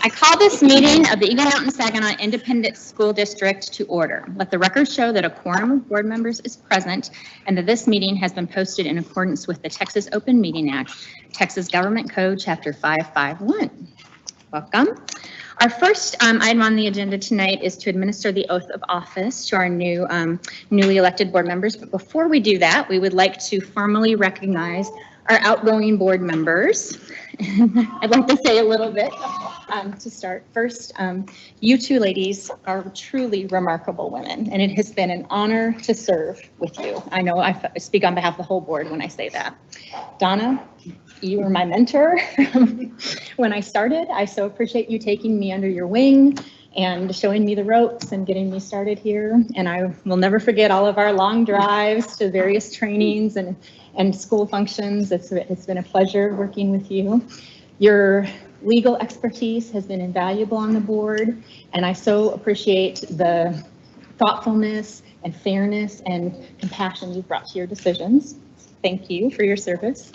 I call this meeting of the Eagle Mountain Saginaw Independent School District to order. Let the record show that a quorum of board members is present and that this meeting has been posted in accordance with the Texas Open Meeting Act, Texas Government Code, Chapter 551. Welcome. Our first item on the agenda tonight is to administer the oath of office to our newly elected board members. But before we do that, we would like to formally recognize our outgoing board members. I'd like to say a little bit to start. First, you two ladies are truly remarkable women, and it has been an honor to serve with you. I know I speak on behalf of the whole board when I say that. Donna, you were my mentor when I started. I so appreciate you taking me under your wing and showing me the ropes and getting me started here. And I will never forget all of our long drives to various trainings and school functions. It's been a pleasure working with you. Your legal expertise has been invaluable on the board, and I so appreciate the thoughtfulness and fairness and compassion you've brought to your decisions. Thank you for your service.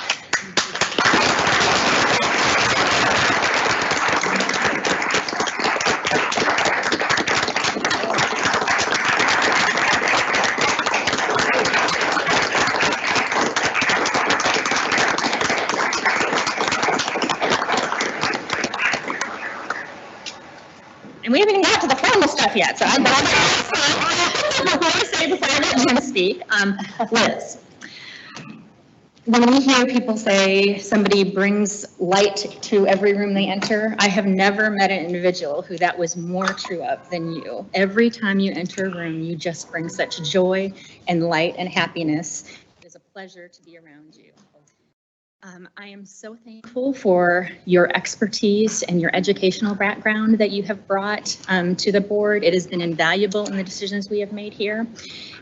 And we haven't even got to the formal stuff yet, so I'm glad before I let Jim speak. Liz, when we hear people say somebody brings light to every room they enter, I have never met an individual who that was more true of than you. Every time you enter a room, you just bring such joy and light and happiness. It is a pleasure to be around you. I am so thankful for your expertise and your educational background that you have brought to the board. It has been invaluable in the decisions we have made here.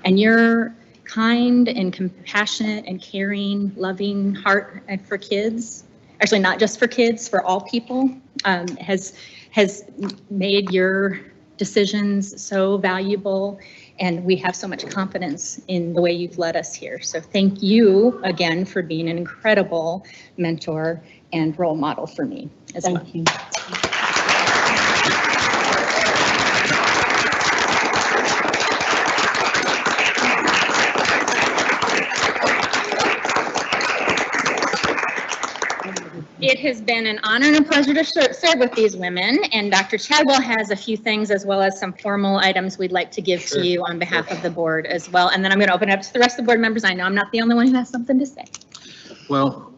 And your kind and compassionate and caring, loving heart for kids, actually not just for kids, for all people, has made your decisions so valuable. And we have so much confidence in the way you've led us here. So thank you again for being an incredible mentor and role model for me as well. Thank you. It has been an honor and a pleasure to serve with these women, and Dr. Chadwell has a few things as well as some formal items we'd like to give to you on behalf of the board as well. And then I'm going to open it up to the rest of the board members. I know I'm not the only one who has something to say. Well,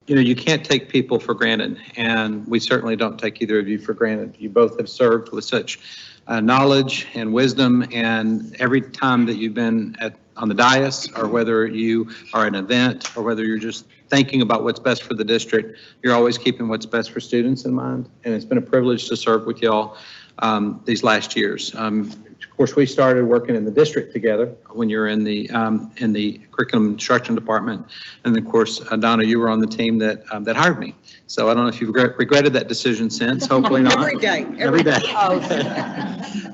you know, you can't take people for granted, and we certainly don't take either of you for granted. You both have served with such knowledge and wisdom, and every time that you've been on the dais, or whether you are at an event, or whether you're just thinking about what's best for the district, you're always keeping what's best for students in mind. And it's been a privilege to serve with y'all these last years. Of course, we started working in the district together when you're in the curriculum instruction department, and of course, Donna, you were on the team that hired me. So I don't know if you've regretted that decision since. Hopefully not. Every day. Every day. Oh.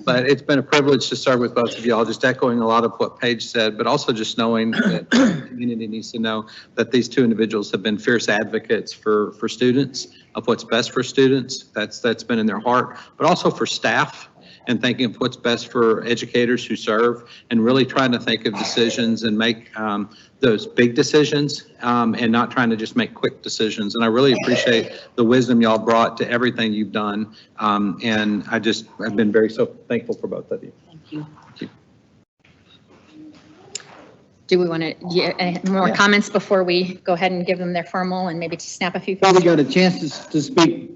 But it's been a privilege to serve with both of y'all. Just echoing a lot of what Paige said, but also just knowing that the community needs to know that these two individuals have been fierce advocates for students, of what's best for students. That's been in their heart, but also for staff, and thinking of what's best for educators who serve, and really trying to think of decisions and make those big decisions and not trying to just make quick decisions. And I really appreciate the wisdom y'all brought to everything you've done. And I've been so thankful for both of you. Thank you. Thank you. Do we want to more comments before we go ahead and give them their formal and maybe to snap a few things? Probably got a chance to speak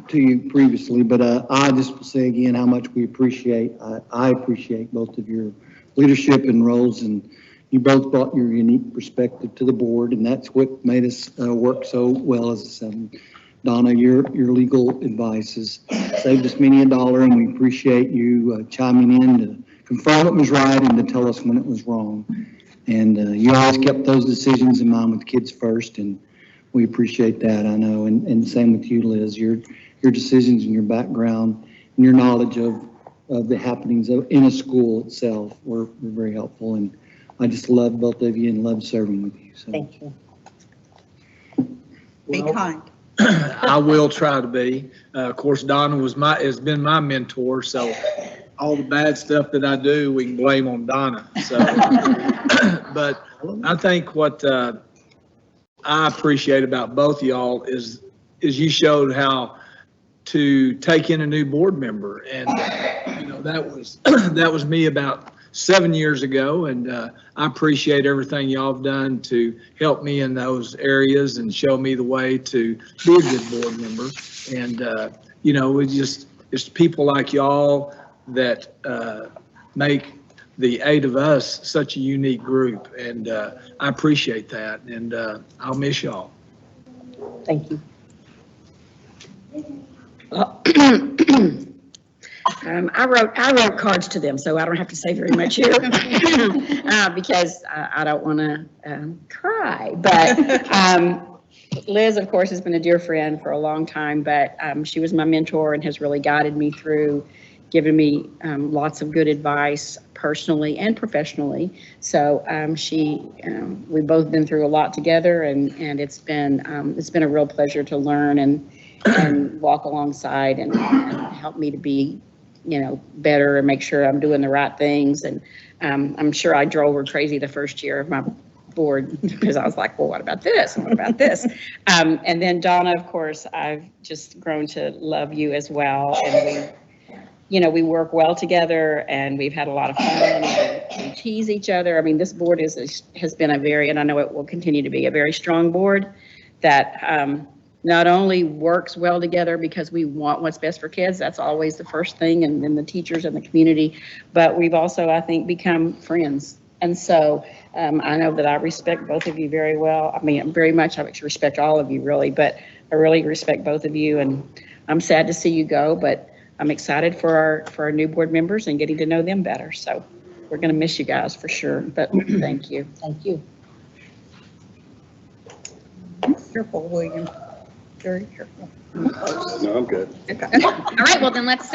to you previously, but I just will say again how much we appreciate. I appreciate both of your leadership and roles, and you both brought your unique perspective to the board, and that's what made us work so well as a seven. Donna, your legal advice has saved us many a dollar, and we appreciate you chiming in to confirm what was right and to tell us when it was wrong. And you always kept those decisions in mind with kids first, and we appreciate that, I know. And same with you, Liz. Your decisions and your background and your knowledge of the happenings in a school itself were very helpful. And I just love both of you and love serving with you. So. Thank you. Be kind. I will try to be. Of course, Donna has been my mentor, so all the bad stuff that I do, we can blame on Donna. So, but I think what I appreciate about both of y'all is you showed how to take in a new board member, and that was me about 7 years ago, and I appreciate everything y'all have done to help me in those areas and show me the way to be a good board member. And it's people like y'all that make the 8 of us such a unique group, and I appreciate that, and I'll miss y'all. Thank you. I wrote cards to them, so I don't have to say very much here because I don't want to cry. But Liz, of course, has been a dear friend for a long time, but she was my mentor and has really guided me through, given me lots of good advice personally and professionally. So we've both been through a lot together, and it's been a real pleasure to learn and walk alongside and help me to be, better and make sure I'm doing the right things. And I'm sure I drove her crazy the first year of my board because I was like, well, what about this? And what about this? And then Donna, of course, I've just grown to love you as well. And we work well together, and we've had a lot of fun and we tease each other. I mean, this board has been and I know it will continue to be a very strong board that not only works well together because we want what's best for kids, that's always the first thing, and then the teachers and the community, but we've also, I think, become friends. And so I know that I respect both of you very well. I mean, very much, I respect all of you really, but I really respect both of you, and I'm sad to see you go, but I'm excited for our new board members and getting to know them better. So we're going to miss you guys for sure, but thank you. Thank you. Careful, William. Very careful. No, I'm good. All right, well then let's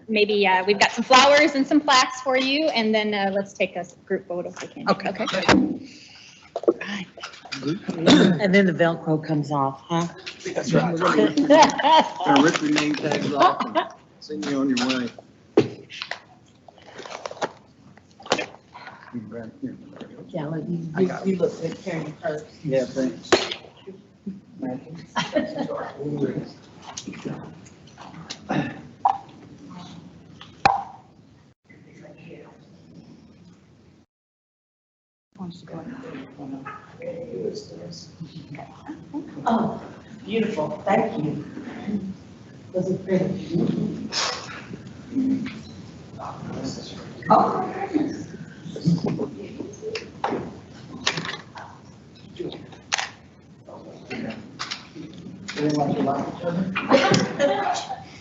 maybe we've got some flowers and some plaques for you, and then let's take a group photo if we can. Okay. And then the Velcro comes off, huh? That's right. Gonna rip your name tags off and send you on your way. Yeah, you look good carrying your purse. Yeah, thanks. Oh, beautiful, thank you. Was it pretty? Oh.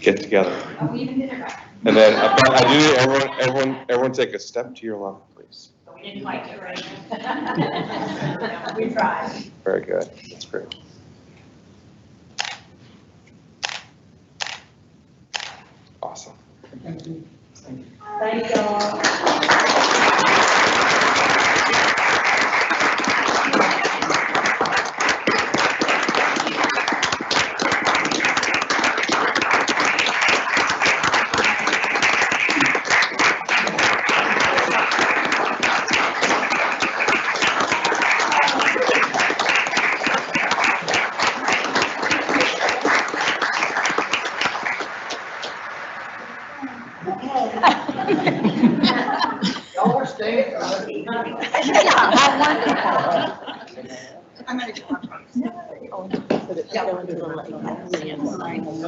Get together. And then I do need everyone take a step to your left, please. We didn't quite get ready. We tried. Very good. That's great. Awesome. Thank you. Thank y'all. Y'all are staying.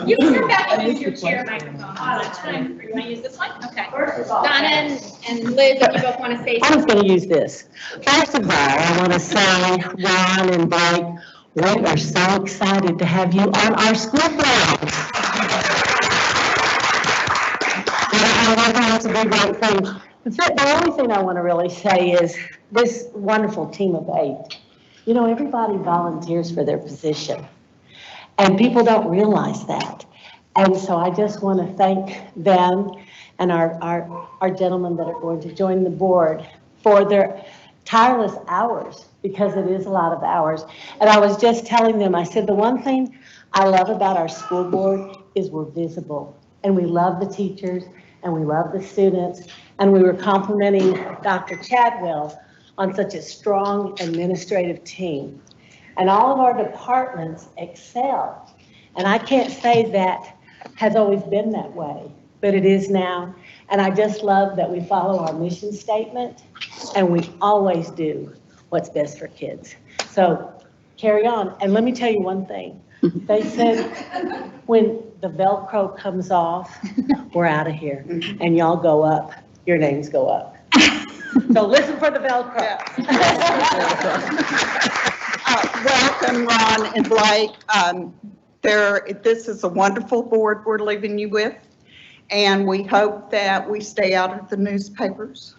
You can come back and use your chair microphone. Oh, that's fine. You want to use this one? Okay. Donna and Liz, if you both want to say I was something. going to use this. First of all, I want to say, Ron and Blake, we are so excited to have you on our school grounds. I know that's a big great thing. The only thing I want to really say is this wonderful team of 8. Everybody volunteers for their position, and people don't realize that. And so I just want to thank them and our gentlemen that are going to join the board for their tireless hours, because it is a lot of hours. And I was just telling them, I said, the one thing I love about our school board is we're visible, and we love the teachers, and we love the students, and we were complimenting Dr. Chadwell on such a strong administrative team. And all of our departments excel. And I can't say that has always been that way, but it is now. And I just love that we follow our mission statement, and we always do what's best for kids. So carry on. And let me tell you one thing. They said when the Velcro comes off, we're out of here. And y'all go up, your names go up. So listen for the Velcro. Welcome, Ron and Blake. This is a wonderful board we're leaving you with, and we hope that we stay out of the newspapers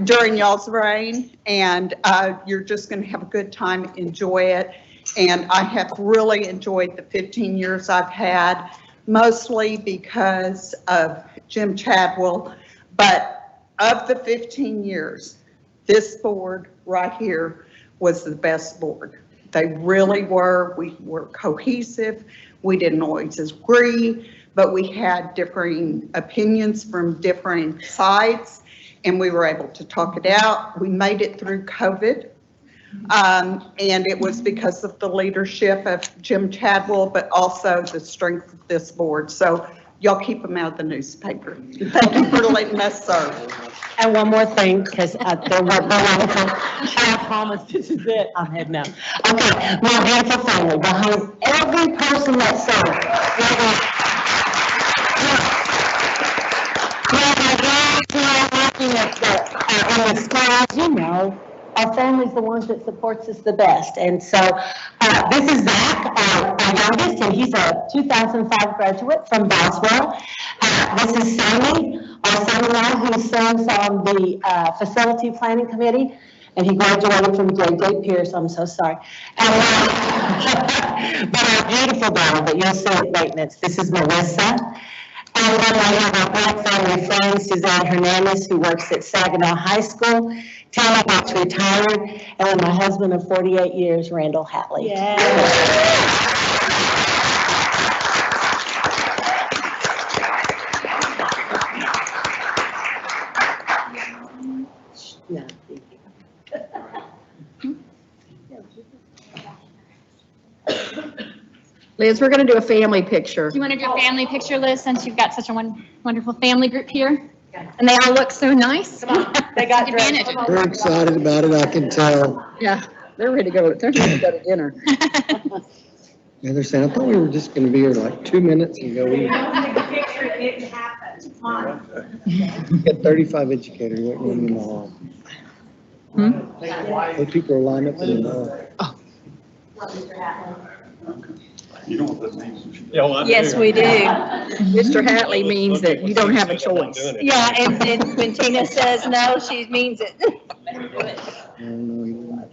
during y'all's reign, and you're just going to have a good time, enjoy it. And I have really enjoyed the 15 years I've had, mostly because of Jim Chadwell, but of the 15 years, this board right here was the best board. They really were. We were cohesive. We didn't always agree, but we had differing opinions from different sides, and we were able to talk it out. We made it through COVID, and it was because of the leadership of Jim Chadwell, but also the strength of this board. So y'all keep them out of the newspaper. Thank you for letting us serve. And one more thing, because they're wonderful. I promise this is it. I'm heading out. Okay, my beautiful family, behind every person that served. On the scars, you know, our family's the ones that supports us the best. And so this is Zach, our youngest, and he's a 2005 graduate from Boswell. This is Sammy, our son-in-law, who serves on the facility planning committee, and he graduated from J.J. Pierce. I'm so sorry. And, but our beautiful daughter that you'll see at maintenance, this is Melissa. And then I have our black family friend, Suzanne Hernandez, who works at Saginaw High School. Tammy that's retired, and then my husband of 48 years, Randall Hatley. Yeah. Liz, we're going to do a family picture. Do you want to do a family picture, Liz, since you've got such a wonderful family group here? And they all look so nice. They got Advantage. dressed. Very excited about it, I can tell. Yeah, they're ready to go. They're ready to go to dinner. Yeah, they're saying, I thought we were just gonna be here like 2 minutes and go eat. Got 35 educators waiting in the hall. The people are lined up in the hall. Yes, we do. Mr. Hatley means that you don't have a choice. Yeah, and when Tina says no, she means it. I don't know,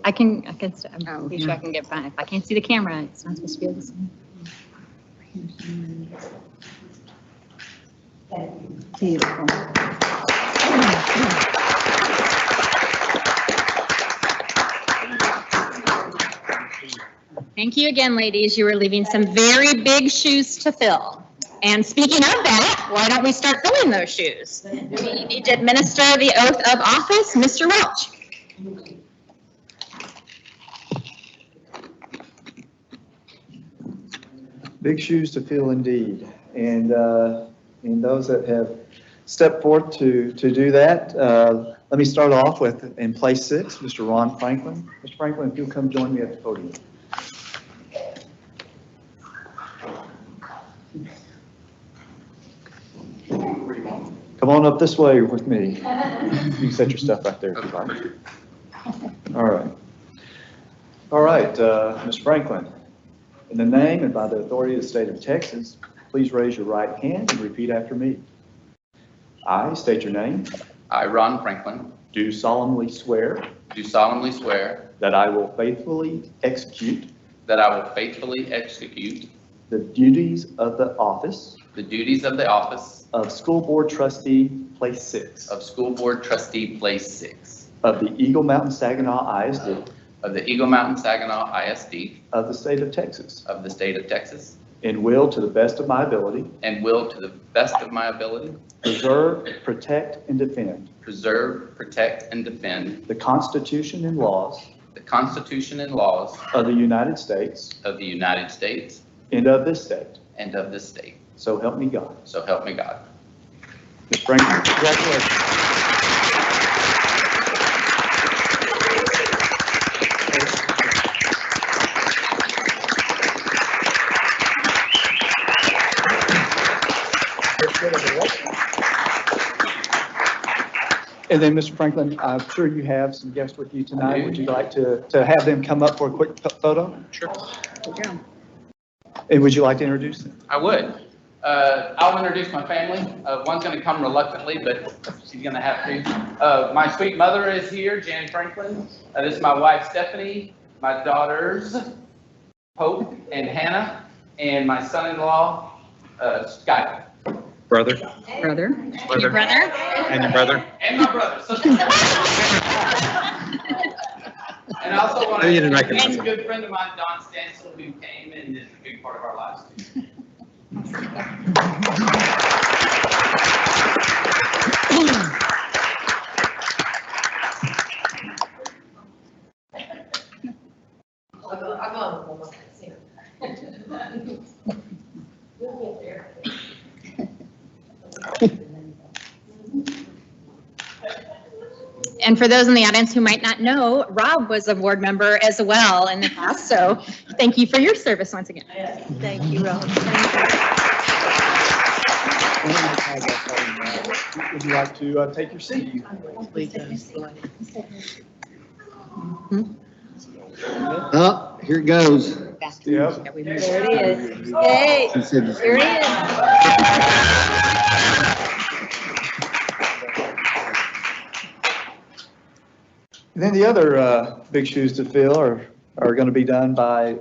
I can, I'm be sure I can get by. If I can't see the camera, it's not supposed to be able to see. Beautiful. Thank you again, ladies. You are leaving some very big shoes to fill. And speaking of that, why don't we start filling those shoes? We need to administer the oath of office. Mr. Welch. Big shoes to fill indeed. And those that have stepped forth to do that, let me start off with, in place 6, Mr. Ron Franklin. Mr. Franklin, if you'll come join me at the podium. Come on up this way with me. You can set your stuff right there if you like. All right. All right, Mr. Franklin, in the name and by the authority of the state of Texas, please raise your right hand and repeat after me. I state your name. I, Ron Franklin, Do solemnly swear do solemnly swear that I will faithfully execute that I will faithfully execute the duties of the office the duties of the office of School Board Trustee, Place 6, of School Board Trustee, Place 6, of the Eagle Mountain Saginaw ISD of the Eagle Mountain Saginaw ISD of the state of Texas, of the state of Texas, and will, to the best of my ability, and will, to the best of my ability, preserve, protect, and defend preserve, protect, and defend the Constitution and laws the Constitution and laws of the United States of the United States and of this state. and of this state. So help me God. So help me God. Ms. Franklin, congratulations. And then, Mr. Franklin, I'm sure you have some guests with you tonight. Would you like to have them come up for a quick photo? Sure. And would you like to introduce them? I would. I'll introduce my family. One's going to come reluctantly, but she's going to have to. My sweet mother is here, Jan Franklin. This is my wife, Stephanie, my daughters, Hope and Hannah, and my son-in-law, Scott. Brother? Brother. Brother. Brother. And your brother? And my brother. And I also want Oh, to you didn't recognize introduce a him. good friend of mine, Don Stansel, who came and is a big part of our lives too. And for those in the audience who might not know, Rob was a board member as well in the past, so thank you for your service once again. Thank you, Rob. Would you like to take your seat? Oh, here it goes. Yep. There it is. Hey, She said, here it is. And then the other big shoes to fill are going to be done by,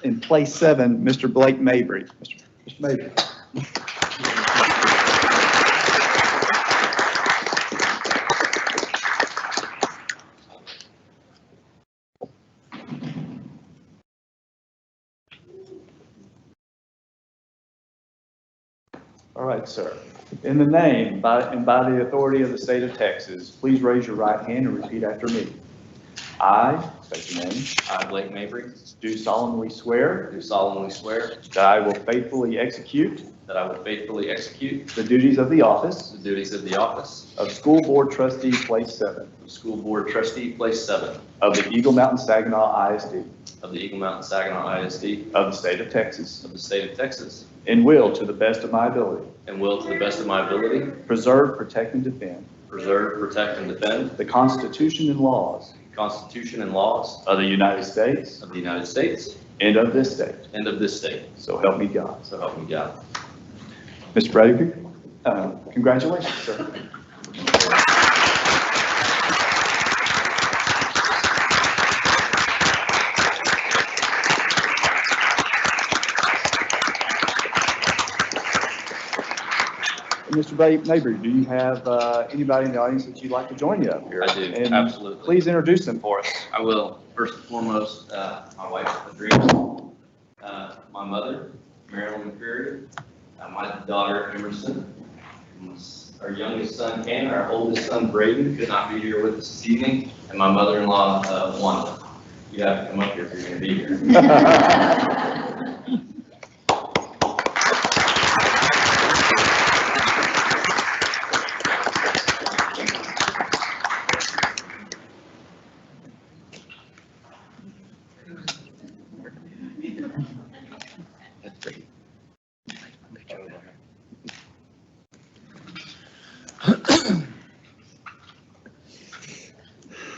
in place 7, Mr. Blake Mabry. Mr. Mabry. All right, sir. In the name and by the authority of the state of Texas, please raise your right hand and repeat after me. I, state your name, I, Blake Mabry, do solemnly swear do solemnly swear that I will faithfully execute that I will faithfully execute the duties of the office the duties of the office of School Board Trustee, Place 7 of School Board Trustee, Place 7 of the Eagle Mountain Saginaw ISD of the Eagle Mountain Saginaw ISD of the state of Texas, of the state of Texas, and will, to the best of my ability, and will, to the best of my ability, preserve, protect, and defend preserve, protect, and defend the Constitution and laws the Constitution and laws of the United States of the United States and of this state. and of this state. So help me God. So help me God. Mr. Brady, congratulations, sir. Mr. Mabry, do you have anybody in the audience that you'd like to join you up here? I do, And absolutely. Please introduce them for us. I will. First and foremost, my wife, Adriana, my mother, Marilyn McCreary, my daughter, Emerson, our youngest son, Ken, our oldest son, Braden, could not be here with us this evening, and my mother-in-law, Wanda. You have to come up here if you're going to be here.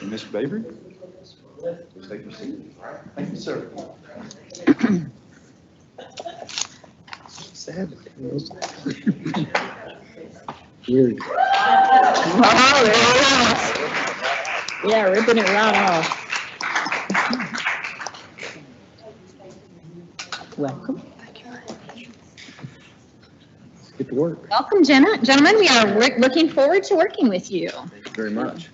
And Mr. Mabry, please take your seat. Thank you, sir. weird. Oh, there it is. Yeah, ripping it right off. Welcome. Get to work. Welcome, gentlemen. We are looking forward to working with you. Thank you very much.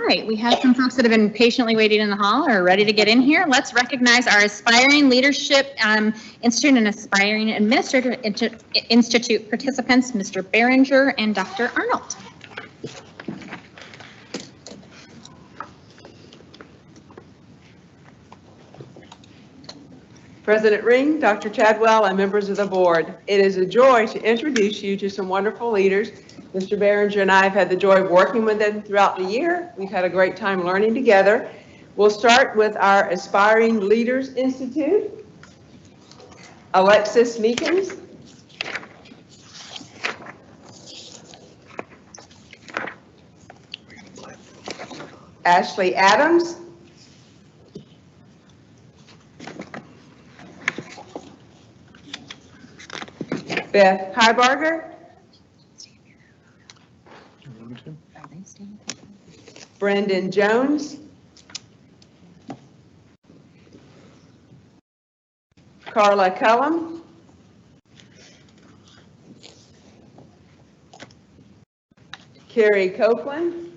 right, we have some folks that have been patiently waiting in the hall or are ready to get in here. Let's recognize our Aspiring Leadership Institute and Aspiring Administrator Institute participants, Mr. Behringer and Dr. Arnold. President Ring, Dr. Chadwell, and members of the board, it is a joy to introduce you to some wonderful leaders. Mr. Behringer and I have had the joy of working with them throughout the year. We've had a great time learning together. We'll start with our Aspiring Leaders Institute. Alexis Meekins. Ashley Adams. Beth Heibarger. Brendan Jones. Carla Cullum. Carrie Copeland.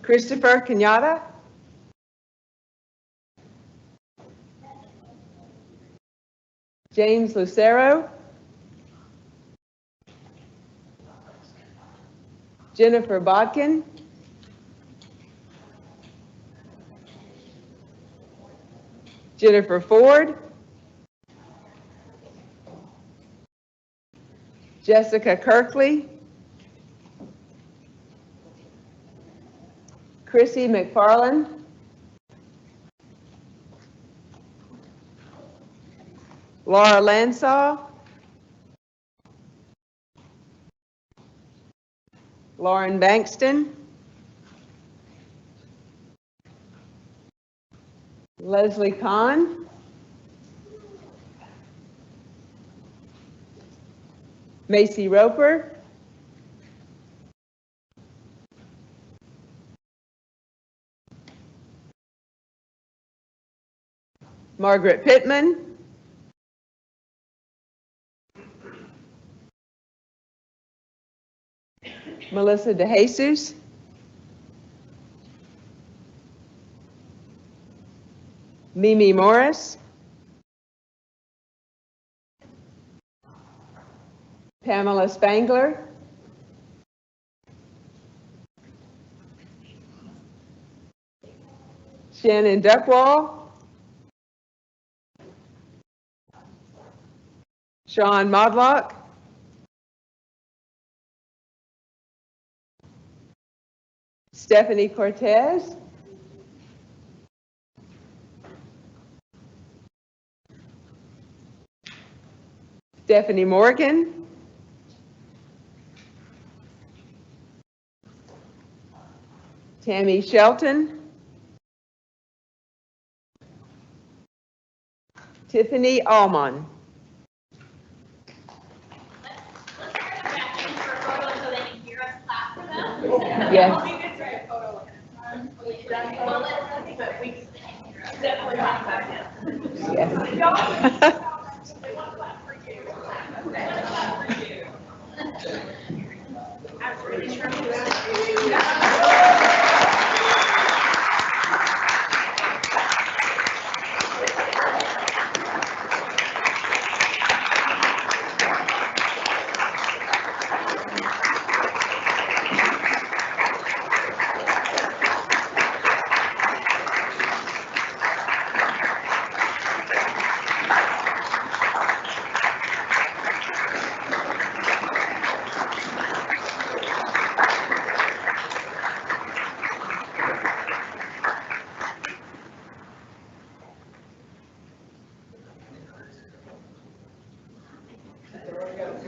Christopher Kenyatta. James Lucero. Jennifer Bodkin. Jennifer Ford. Jessica Kirkley. Chrissy McFarland. Laura Lansaw. Lauren Bankston. Leslie Kahn. Macy Roper. Margaret Pittman. Melissa DeJesus. Mimi Morris. Pamela Spangler. Shannon Duckwall. Sean Modlock. Stephanie Cortez. Stephanie Morgan. Tammy Shelton. Tiffany Allman. Yes. Yes.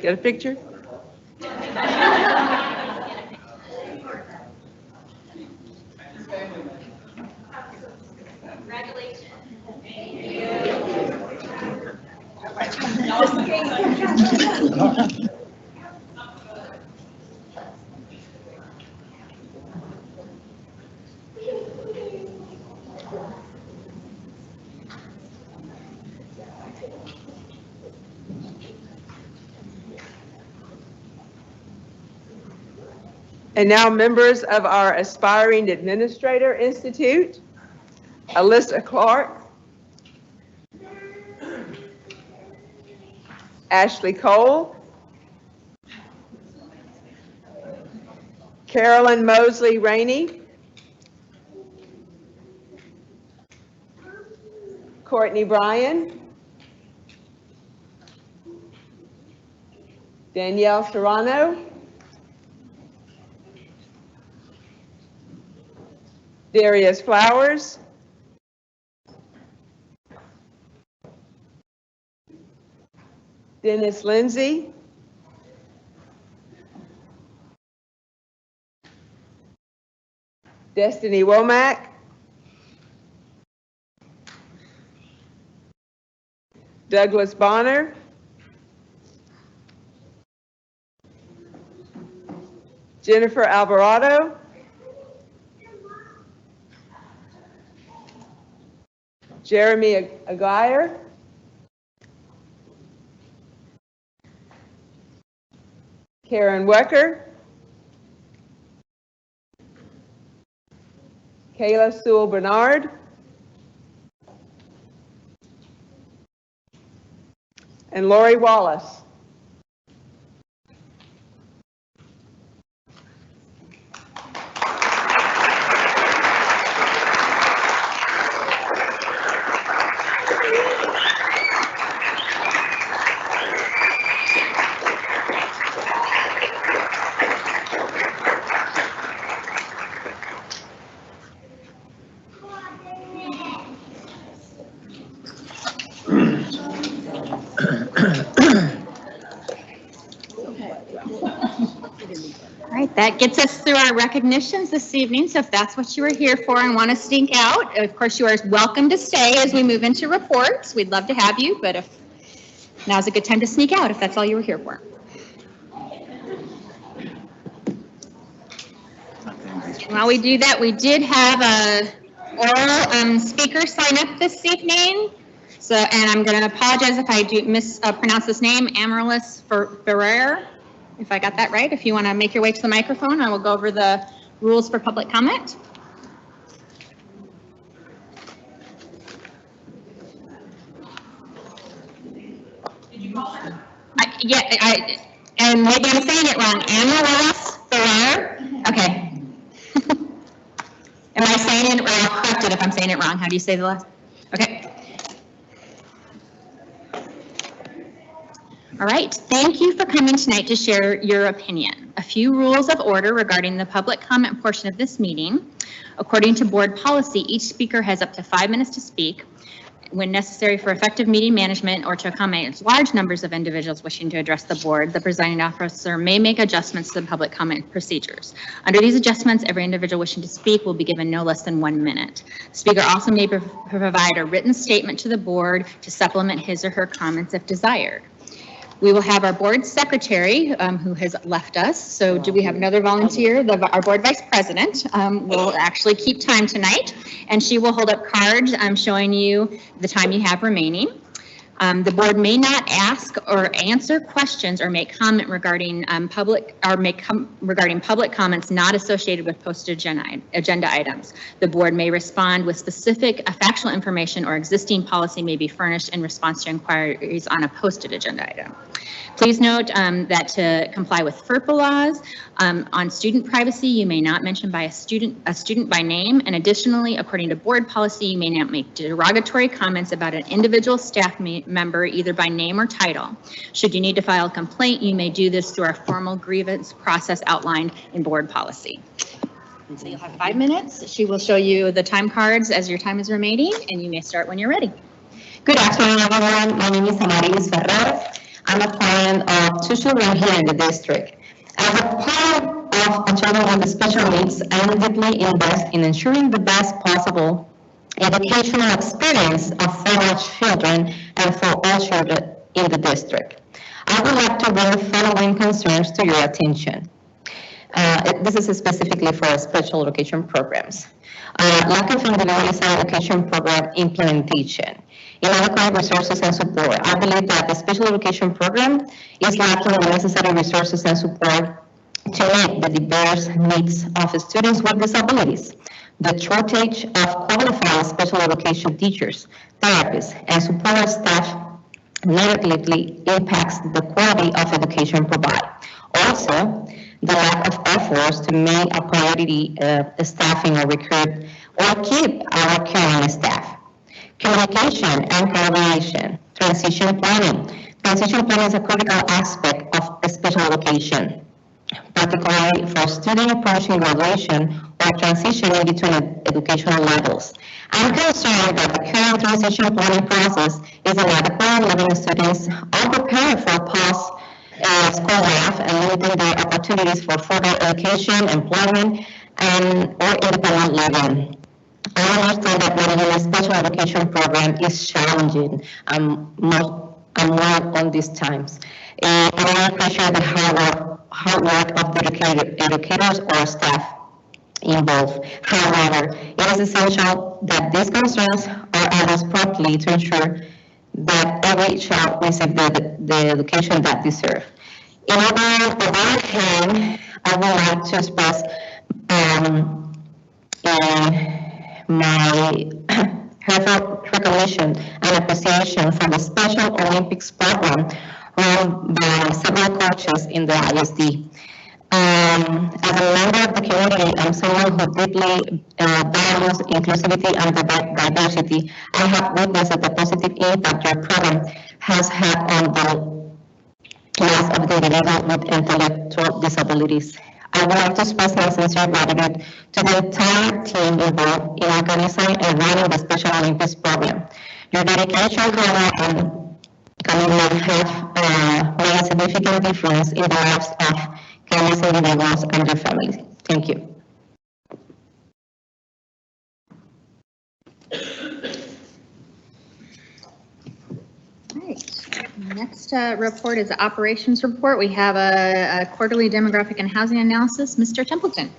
Get a picture? And now members of our Aspiring Administrator Institute, Alyssa Clark, Ashley Cole, Carolyn Mosley Rainey, Courtney Bryan, Danielle Serrano, Darius Flowers, Dennis Lindsay, Destiny Womack, Douglas Bonner, Jennifer Alvarado, Jeremy Aguirre, Karen Wecker, Kayla Sewell Bernard, and Lori Wallace. All right, that gets us through our recognitions this evening. So if that's what you were here for and want to sneak out, of course, you are welcome to stay as we move into reports. We'd love to have you, but if now's a good time to sneak out if that's all you were here for. While we do that, we did have a oral speaker sign up this evening. So, and I'm going to apologize if I do mispronounce this name, Amaryllis Ferrer. If I got that right. If you want to make your way to the microphone, I will go over the rules for public comment. Did you call her? And maybe I'm saying it wrong. Amaryllis Ferrer? Okay. Am I saying it right? I'll correct it if I'm saying it wrong. How do you say the last? Okay. All right, thank you for coming tonight to share your opinion. A few rules of order regarding the public comment portion of this meeting. According to board policy, each speaker has up to 5 minutes to speak. When necessary for effective meeting management or to accommodate large numbers of individuals wishing to address the board, the presiding officer may make adjustments to the public comment procedures. Under these adjustments, every individual wishing to speak will be given no less than 1 minute. The speaker also may provide a written statement to the board to supplement his or her comments if desired. We will have our board secretary who has left us. So do we have another volunteer? Our board vice president will actually keep time tonight, and she will hold up cards showing you the time you have remaining. The board may not ask or answer questions or make comment regarding public comments not associated with posted agenda items. The board may respond with specific factual information, or existing policy may be furnished in response to inquiries on a posted agenda item. Please note that to comply with FERPA laws on student privacy, you may not mention by a student by name, and additionally, according to board policy, you may not make derogatory comments about an individual staff member either by name or title. Should you need to file a complaint, you may do this through our formal grievance process outlined in board policy. So you'll have 5 minutes. She will show you the time cards as your time is remaining, and you may start when you're ready. Good afternoon, everyone. My name is Amaryllis Ferrer. I'm a parent of 2 children here in the district. As a parent of a child with special needs, I am deeply invested in ensuring the best possible educational experience for our children and for all children in the district. I would like to bring the following concerns to your attention. This is specifically for special education programs. Lack of individualized education program implementation. Inadequate resources and support. I believe that the special education program is lacking the necessary resources and support to meet the diverse needs of students with disabilities. The shortage of qualified special education teachers, therapists, and support staff negatively impacts the quality of education provided. Also, the lack of efforts to make a priority staffing or recruit or keep our current staff. Communication and coordination, transition planning. Transition planning is a critical aspect of special education, particularly for students approaching graduation or transitioning between educational levels. I'm concerned that the current transition planning process is inadequate, leaving students unprepared for post-school life and limiting their opportunities for further education, employment, or independent living. I understand that managing a special education program is challenging. I'm more on these times. And I appreciate the hard work of the educators or staff involved. However, it is essential that these concerns are addressed properly to ensure that every child receives the education that they deserve. On the other hand, I would like to express my heartfelt recognition and appreciation for the Special Olympics program run by several coaches in the ISD. As a member of the community, I'm someone who deeply values inclusivity and diversity. I have witnessed the positive impact your program has had on the lives of the individuals with intellectual disabilities. I would like to express my sincere gratitude to the entire team involved in organizing and running the Special Olympics program. Your dedication, hard and commitment have made a significant difference in the lives of countless individuals and their families. Thank you. Next report is the operations report. We have a quarterly demographic and housing analysis. Mr. Templeton.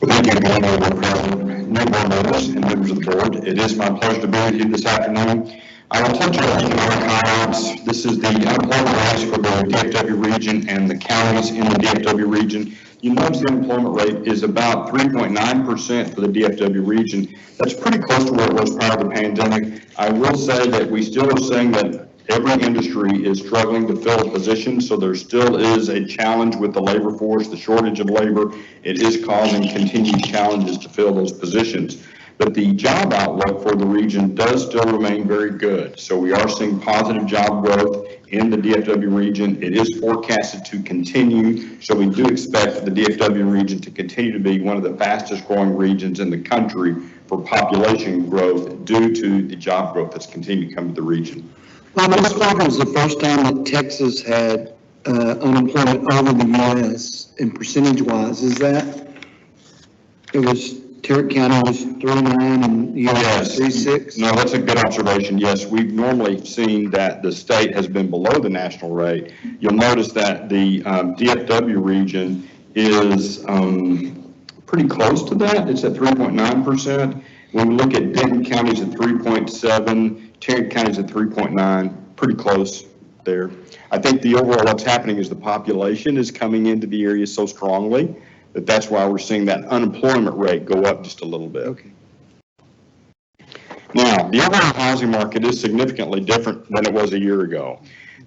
Thank you, new board members and members of the board. It is my pleasure to be with you this afternoon. I will touch on a few comments. This is the unemployment rates for the DFW region and the counties in the DFW region. You notice the unemployment rate is about 3.9% for the DFW region. That's pretty close to where it was prior to the pandemic. I will say that we still are seeing that every industry is struggling to fill positions, so there still is a challenge with the labor force, the shortage of labor. It is causing continued challenges to fill those positions. But the job outlook for the region does still remain very good. So we are seeing positive job growth in the DFW region. It is forecasted to continue. So we do expect the DFW region to continue to be one of the fastest growing regions in the country for population growth due to the job growth that's continuing to come to the region. Well, this was the first time that Texas had unemployment over the U.S. and percentage-wise. Is that? It was Tarrant County was 3.9 and U.S. 3.6? No, that's a good observation. Yes, we've normally seen that the state has been below the national rate. You'll notice that the DFW region is pretty close to that. It's at 3.9%. When we look at Denton County's at 3.7, Tarrant County's at 3.9, pretty close there. I think the overall what's happening is the population is coming into the area so strongly that's why we're seeing that unemployment rate go up just a little bit. Okay. Now, the overall housing market is significantly different than it was a year ago.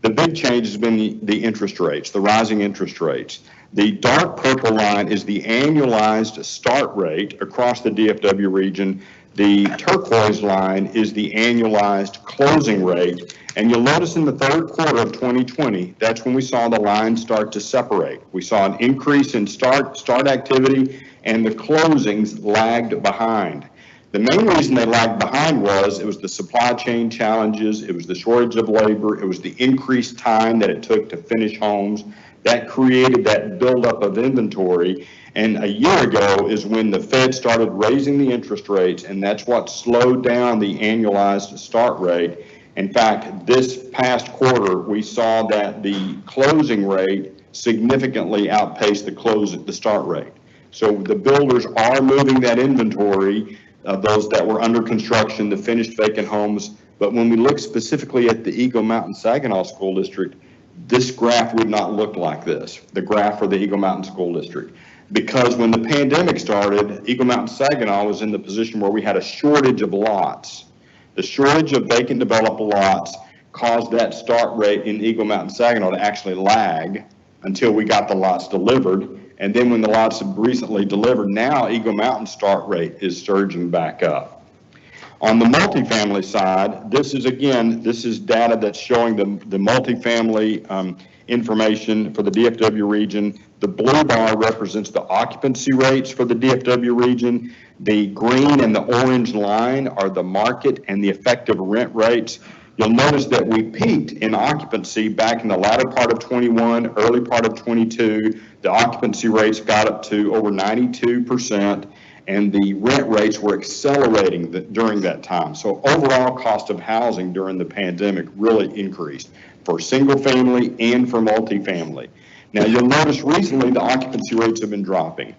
The big change has been the interest rates, the rising interest rates. The dark purple line is the annualized start rate across the DFW region. The turquoise line is the annualized closing rate. And you'll notice in the third quarter of 2020, that's when we saw the lines start to separate. We saw an increase in start activity, and the closings lagged behind. The main reason they lagged behind was it was the supply chain challenges, it was the shortage of labor, it was the increased time that it took to finish homes. That created that buildup of inventory. And a year ago is when the Fed started raising the interest rates, and that's what slowed down the annualized start rate. In fact, this past quarter, we saw that the closing rate significantly outpaced the start rate. So the builders are moving that inventory of those that were under construction, the finished vacant homes, But when we look specifically at the Eagle Mountain Saginaw School District, this graph would not look like this, the graph for the Eagle Mountain School District. Because when the pandemic started, Eagle Mountain Saginaw was in the position where we had a shortage of lots. The shortage of vacant developed lots caused that start rate in Eagle Mountain Saginaw to actually lag until we got the lots delivered. And then when the lots have recently delivered, now Eagle Mountain start rate is surging back up. On the multifamily side, this is data that's showing the multifamily information for the DFW region. The blue bar represents the occupancy rates for the DFW region. The green and the orange line are the market and the effective rent rates. You'll notice that we peaked in occupancy back in the latter part of 21, early part of 22. The occupancy rates got up to over 92%. And the rent rates were accelerating during that time. So overall cost of housing during the pandemic really increased for single family and for multifamily. Now you'll notice recently the occupancy rates have been dropping.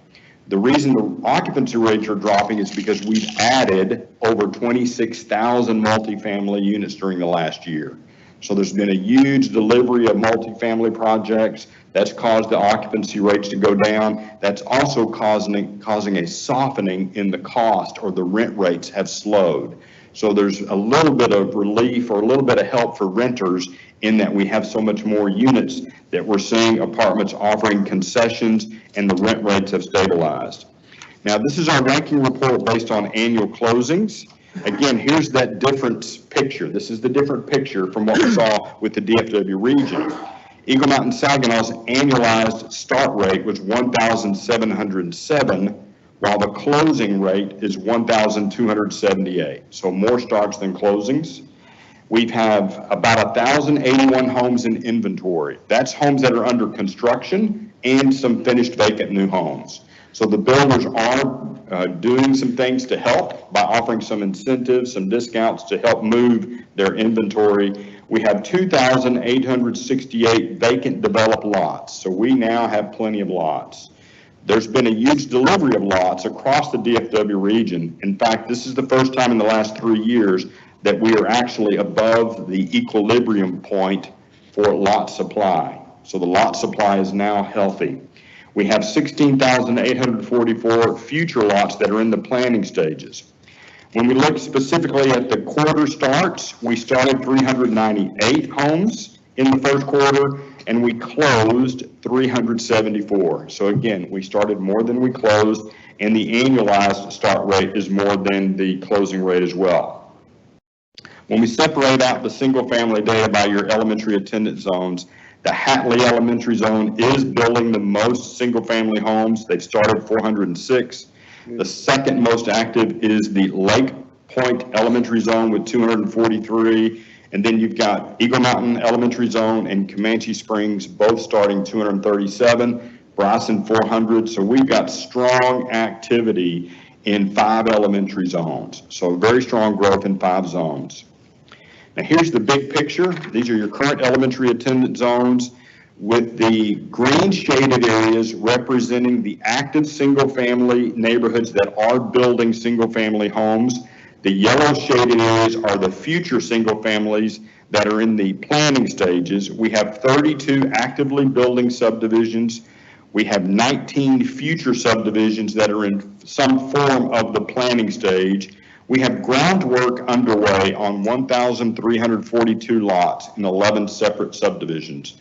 The reason the occupancy rates are dropping is because we've added over 26,000 multifamily units during the last year. So there's been a huge delivery of multifamily projects. That's caused the occupancy rates to go down. That's also causing a softening in the cost, or the rent rates have slowed. So there's a little bit of relief or a little bit of help for renters in that we have so much more units that we're seeing apartments offering concessions and the rent rates have stabilized. Now this is our ranking report based on annual closings. Again, here's that different picture. This is the different picture from what we saw with the DFW region. Eagle Mountain Saginaw's annualized start rate was 1,707, while the closing rate is 1,278. So more starts than closings. We have about 1,081 homes in inventory. That's homes that are under construction and some finished vacant new homes. So the builders are doing some things to help by offering some incentives, some discounts to help move their inventory. We have 2,868 vacant developed lots. So we now have plenty of lots. There's been a huge delivery of lots across the DFW region. In fact, this is the first time in the last 3 years that we are actually above the equilibrium point for lot supply. So the lot supply is now healthy. We have 16,844 future lots that are in the planning stages. When we look specifically at the quarter starts, we started 398 homes in the first quarter and we closed 374. So again, we started more than we closed, and the annualized start rate is more than the closing rate as well. When we separate out the single family data by your elementary attendance zones, the Hatley Elementary Zone is building the most single-family homes. They've started 406. The second most active is the Lake Point Elementary Zone with 243. And then you've got Eagle Mountain Elementary Zone and Comanche Springs, both starting 237, Bryson 400. So we've got strong activity in 5 elementary zones. So very strong growth in 5 zones. Now here's the big picture. These are your current elementary attendance zones with the green shaded areas representing the active single-family neighborhoods that are building single-family homes. The yellow shaded areas are the future single families that are in the planning stages. We have 32 actively building subdivisions. We have 19 future subdivisions that are in some form of the planning stage. We have groundwork underway on 1,342 lots in 11 separate subdivisions.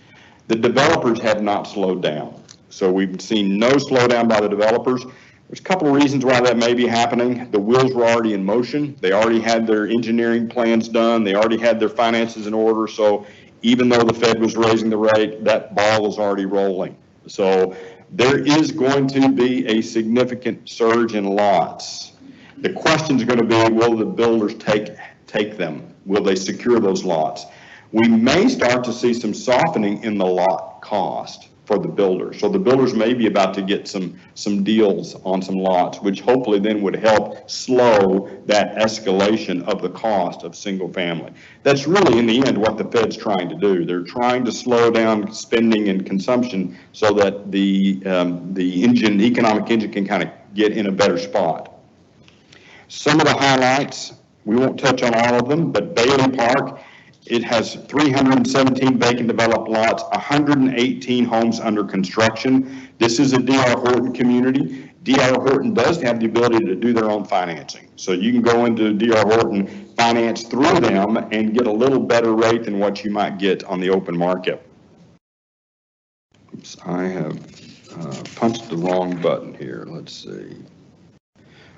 The developers have not slowed down. So we've seen no slowdown by the developers. There's a couple of reasons why that may be happening. The wheels were already in motion. They already had their engineering plans done. They already had their finances in order. So even though the Fed was raising the rate, that ball was already rolling. So there is going to be a significant surge in lots. The question is going to be, will the builders take them? Will they secure those lots? We may start to see some softening in the lot cost for the builders. So the builders may be about to get some deals on some lots, which hopefully then would help slow that escalation of the cost of single family. That's really in the end what the Fed's trying to do. They're trying to slow down spending and consumption so that the economic engine can kind of get in a better spot. Some of the highlights We won't touch on all of them, but Bailey Park, it has 317 vacant developed lots, 118 homes under construction. This is a D.R. Horton community. D.R. Horton does have the ability to do their own financing. So you can go into D.R. Horton, finance through them, and get a little better rate than what you might get on the open market. Oops, I have punched the wrong button here. Let's see.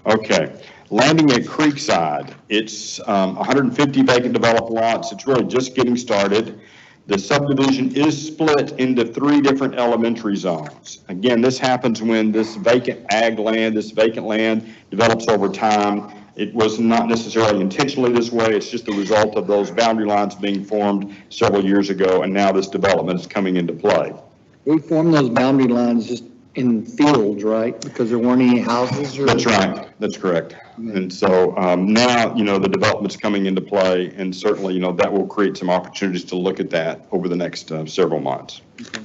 Okay, landing at Creekside. It's 150 vacant developed lots. It's really just getting started. The subdivision is split into 3 different elementary zones. Again, this happens when this vacant ag land, this vacant land develops over time. It was not necessarily intentionally this way. It's just the result of those boundary lines being formed several years ago, and now this development is coming into play. We formed those boundary lines just in fields, right? Because there weren't any houses or? That's right. That's correct. And so now, the development's coming into play, and certainly, that will create some opportunities to look at that over the next several months. Okay.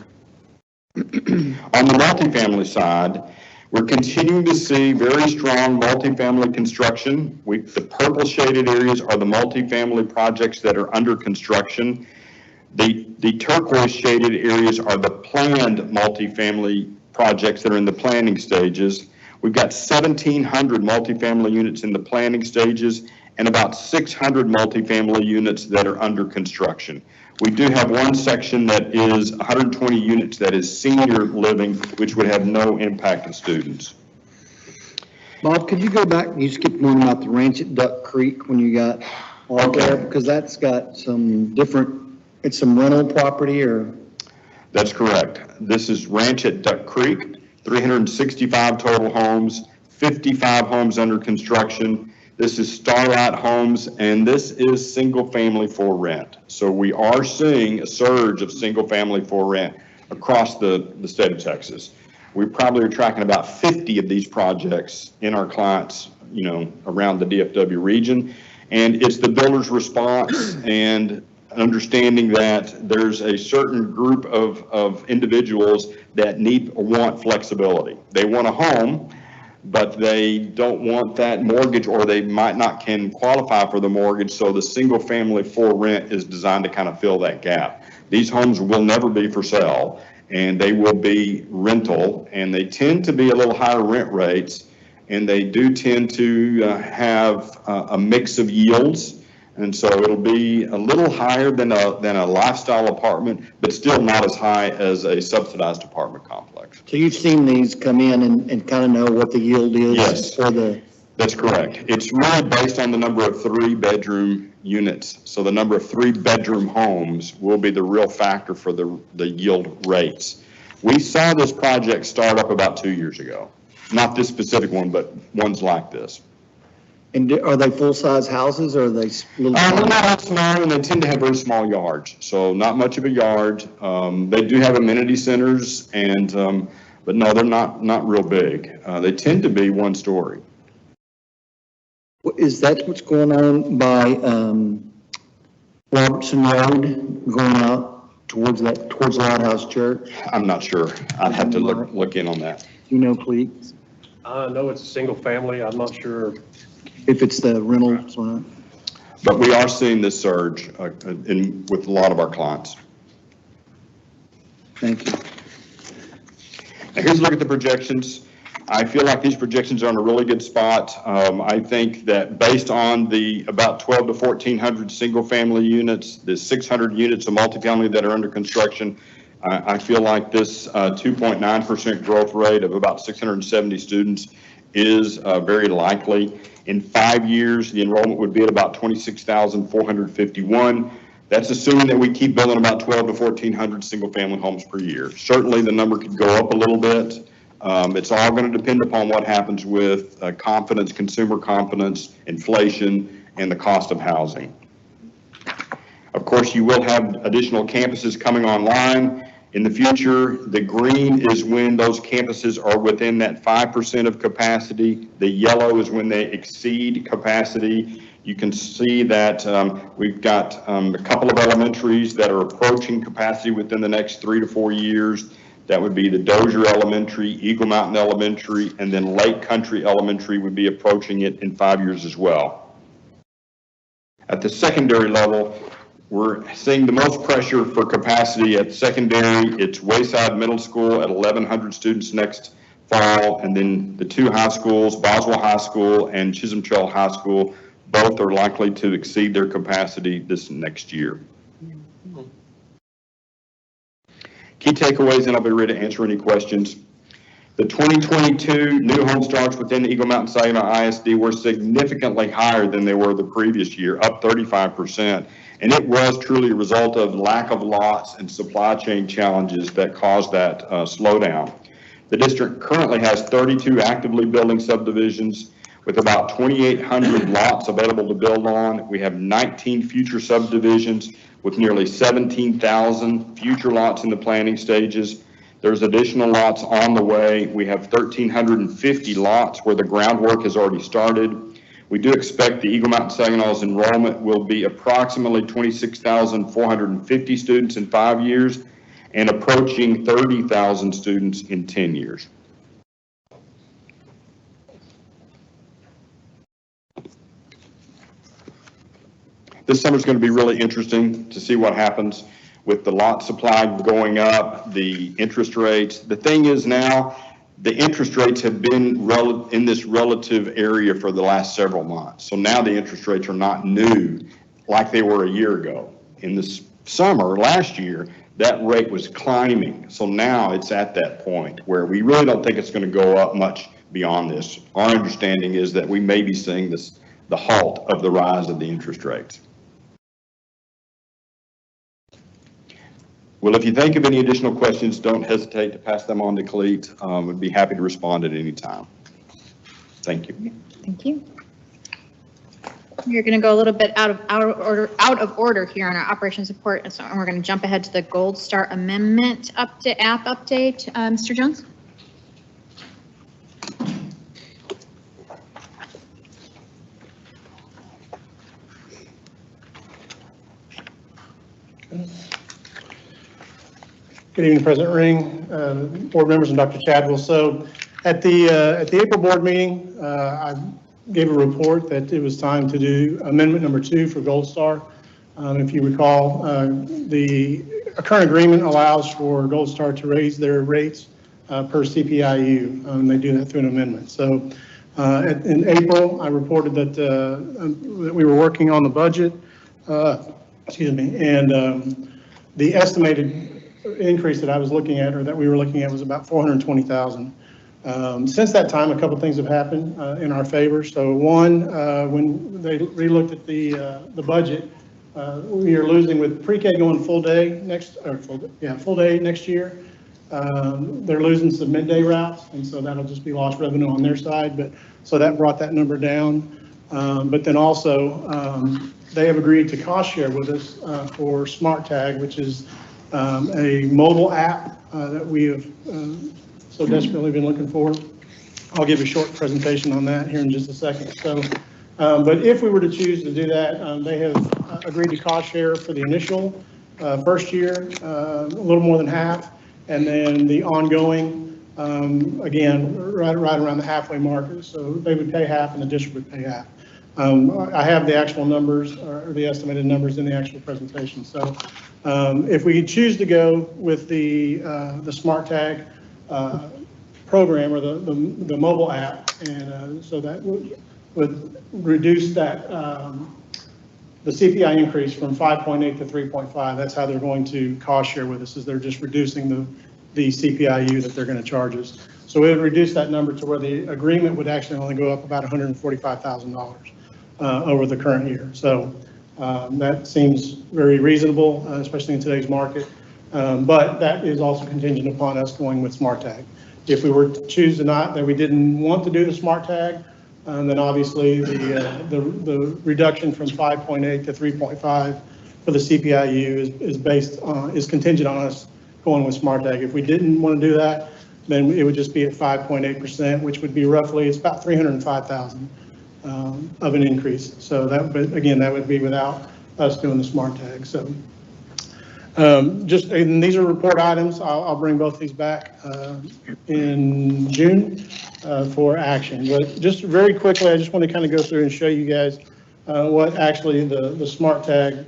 On the multifamily side, we're continuing to see very strong multifamily construction. The purple shaded areas are the multifamily projects that are under construction. The turquoise shaded areas are the planned multifamily projects that are in the planning stages. We've got 1,700 multifamily units in the planning stages and about 600 multifamily units that are under construction. We do have one section that is 120 units that is senior living, which would have no impact on students. Bob, could you go back, you skipped one about the ranch at Duck Creek when you got all there, because that's got some different, it's some rental property or? That's correct. This is Ranch at Duck Creek, 365 total homes, 55 homes under construction. This is Starlight Homes, and this is single family for rent. So we are seeing a surge of single family for rent across the state of Texas. We probably are tracking about 50 of these projects in our clients, around the DFW region. And it's the builder's response and understanding that there's a certain group of individuals that need or want flexibility. They want a home, but they don't want that mortgage, or they might not can qualify for the mortgage. So the single family for rent is designed to kind of fill that gap. These homes will never be for sale, and they will be rental, and they tend to be a little higher rent rates, and they do tend to have a mix of yields. And so it'll be a little higher than a lifestyle apartment, but still not as high as a subsidized apartment complex. So you've seen these come in and kind of know what the yield is? Yes, for the. That's correct. It's really based on the number of 3-bedroom units. So the number of 3-bedroom homes will be the real factor for the yield rates. We saw this project start up about 2 years ago. Not this specific one, but ones like this. And are they full-size houses, or are they little? They're not small, and they tend to have very small yards, so not much of a yard. They do have amenity centers, and but no, they're not real big. They tend to be 1 story. Is that what's going on by Robertson Road, going out towards Lighthouse Church? I'm not sure. I'd have to look in on that. You know, please. I know it's a single family. I'm not sure if it's the rentals or not. But we are seeing this surge with a lot of our clients. Thank you. Now here's a look at the projections. I feel like these projections are in a really good spot. I think that based on the about 12 to 1,400 single family units, the 600 units of multifamily that are under construction, I feel like this 2.9% growth rate of about 670 students is very likely. In 5 years, the enrollment would be at about 26,451. That's assuming that we keep building about 12 to 1,400 single-family homes per year. Certainly, the number could go up a little bit. It's all going to depend upon what happens with confidence, consumer confidence, inflation, and the cost of housing. Of course, you will have additional campuses coming online. In the future, the green is when those campuses are within that 5% of capacity. The yellow is when they exceed capacity. You can see that we've got a couple of elementaries that are approaching capacity within the next 3 to 4 years. That would be the Dozier Elementary, Eagle Mountain Elementary, and then Lake Country Elementary would be approaching it in 5 years as well. At the secondary level, we're seeing the most pressure for capacity at secondary. It's Wayside Middle School at 1,100 students next fall, and then the two high schools, Boswell High School and Chisholm Trail High School, both are likely to exceed their capacity this next year. Key takeaways, and I'll be ready to answer any questions. The 2022 new home starts within Eagle Mountain Saginaw ISD were significantly higher than they were the previous year, up 35%. And it was truly a result of lack of lots and supply chain challenges that caused that slowdown. The district currently has 32 actively building subdivisions with about 2,800 lots available to build on. We have 19 future subdivisions with nearly 17,000 future lots in the planning stages. There's additional lots on the way. We have 1,350 lots where the groundwork has already started. We do expect the Eagle Mountain Saginaw's enrollment will be approximately 26,450 students in 5 years and approaching 30,000 students in 10 years. This summer is going to be really interesting to see what happens with the lot supply going up, the interest rates. The thing is now, the interest rates have been in this relative area for the last several months. So now the interest rates are not new like they were a year ago. In the summer last year, that rate was climbing. So now it's at that point where we really don't think it's going to go up much beyond this. Our understanding is that we may be seeing the halt of the rise of the interest rates. Well, if you think of any additional questions, don't hesitate to pass them on to Cleet. We'd be happy to respond at any time. Thank you. Thank you. We're going to go a little bit out of order here on our operations report, and so we're going to jump ahead to the Gold Star Amendment app update. Mr. Jones? Good evening, President Ring, board members, and Dr. Chadwell. So at the April board meeting, I gave a report that it was time to do amendment number 2 for Gold Star. If you recall, the current agreement allows for Gold Star to raise their rates per CPIU, and they do that through an amendment. So in April, I reported that we were working on the budget, and the estimated increase that I was looking at, or that we were looking at, was about $420,000. Since that time, a couple things have happened in our favor. So one, when they relooked at the budget, we are losing with pre-K going full day next year. They're losing some midday routes, and so that'll just be lost revenue on their side. But so that brought that number down. But then also, they have agreed to cost share with us for Smart Tag, which is a mobile app that we have so desperately been looking for. I'll give a short presentation on that here in just a second. So, but if we were to choose to do that, they have agreed to cost share for the initial first year, a little more than half, and then the ongoing, again, right around the halfway mark. So they would pay half and the district would pay half. I have the actual numbers, or the estimated numbers, in the actual presentation. So if we choose to go with the Smart Tag program, or the mobile app, and so that would reduce that the CPI increase from 5.8 to 3.5. That's how they're going to cost share with us, is they're just reducing the CPIU that they're going to charge us. So it would reduce that number to where the agreement would actually only go up about $145,000 over the current year. So that seems very reasonable, especially in today's market. But that is also contingent upon us going with Smart Tag. If we were to choose to not, that we didn't want to do the Smart Tag, then obviously the reduction from 5.8 to 3.5 for the CPIU is contingent on us going with Smart Tag. If we didn't want to do that, then it would just be at 5.8%, which would be roughly, it's about $305,000 of an increase. So that, but again, that would be without us doing the Smart Tag. So and these are report items. I'll bring both these back in June for action. But just very quickly, I just want to kind of go through and show you guys what actually the Smart Tag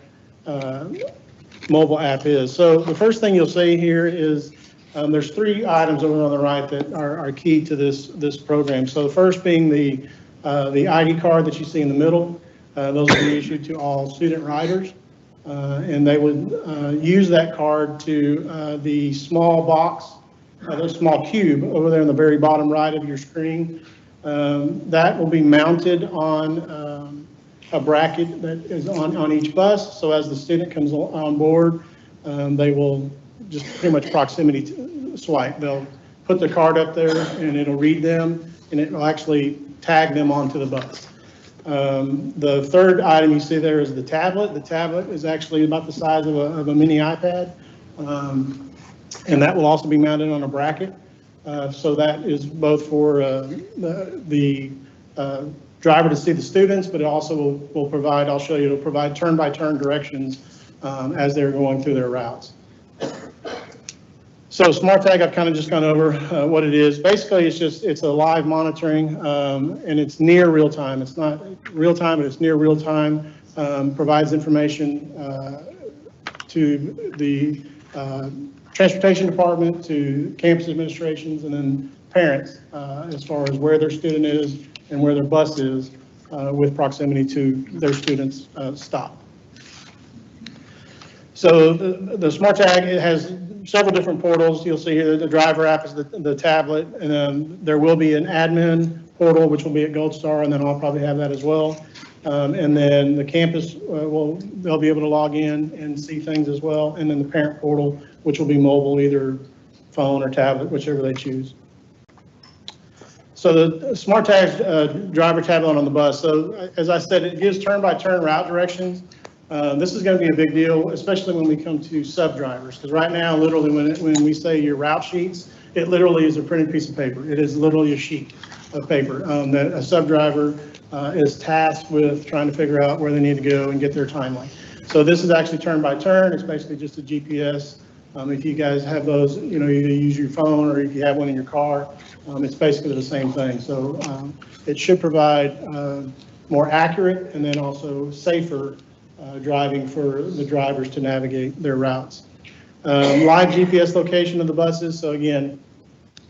mobile app is. So the first thing you'll see here is there's 3 items over on the right that are key to this program. So the first being the ID card that you see in the middle. Those will be issued to all student riders. And they would use that card to the small box, the small cube over there in the very bottom right of your screen. That will be mounted on a bracket that is on each bus. So as the student comes on board, they will just pretty much proximity swipe. They'll put the card up there and it'll read them and it will actually tag them onto the bus. The third item you see there is the tablet. The tablet is actually about the size of a mini iPad. And that will also be mounted on a bracket. So that is both for the driver to see the students, but it also will provide, I'll show you, it'll provide turn-by-turn directions as they're going through their routes. So Smart Tag, I've kind of just gone over what it is. Basically, it's a live monitoring, and it's near real time. It's not real time, but it's near real time. Provides information to the transportation department, to campus administrations, and then parents as far as where their student is and where their bus is with proximity to their student's stop. So the Smart Tag, it has several different portals. You'll see here the driver app is the tablet, and then there will be an admin portal, which will be at Gold Star, and then I'll probably have that as well. And then the campus, they'll be able to log in and see things as well. And then the parent portal, which will be mobile, either phone or tablet, whichever they choose. So the Smart Tag's driver tablet on the bus. So as I said, it gives turn-by-turn route directions. This is going to be a big deal, especially when we come to sub-drivers, because right now, literally, when we say your route sheets, it literally is a printed piece of paper. It is literally a sheet of paper that a sub-driver is tasked with trying to figure out where they need to go and get their timeline. So this is actually turn-by-turn. It's basically just a GPS. If you guys have those, you know, either use your phone or if you have one in your car, it's basically the same thing. So it should provide more accurate and then also safer driving for the drivers to navigate their routes. Live GPS location of the buses. So again,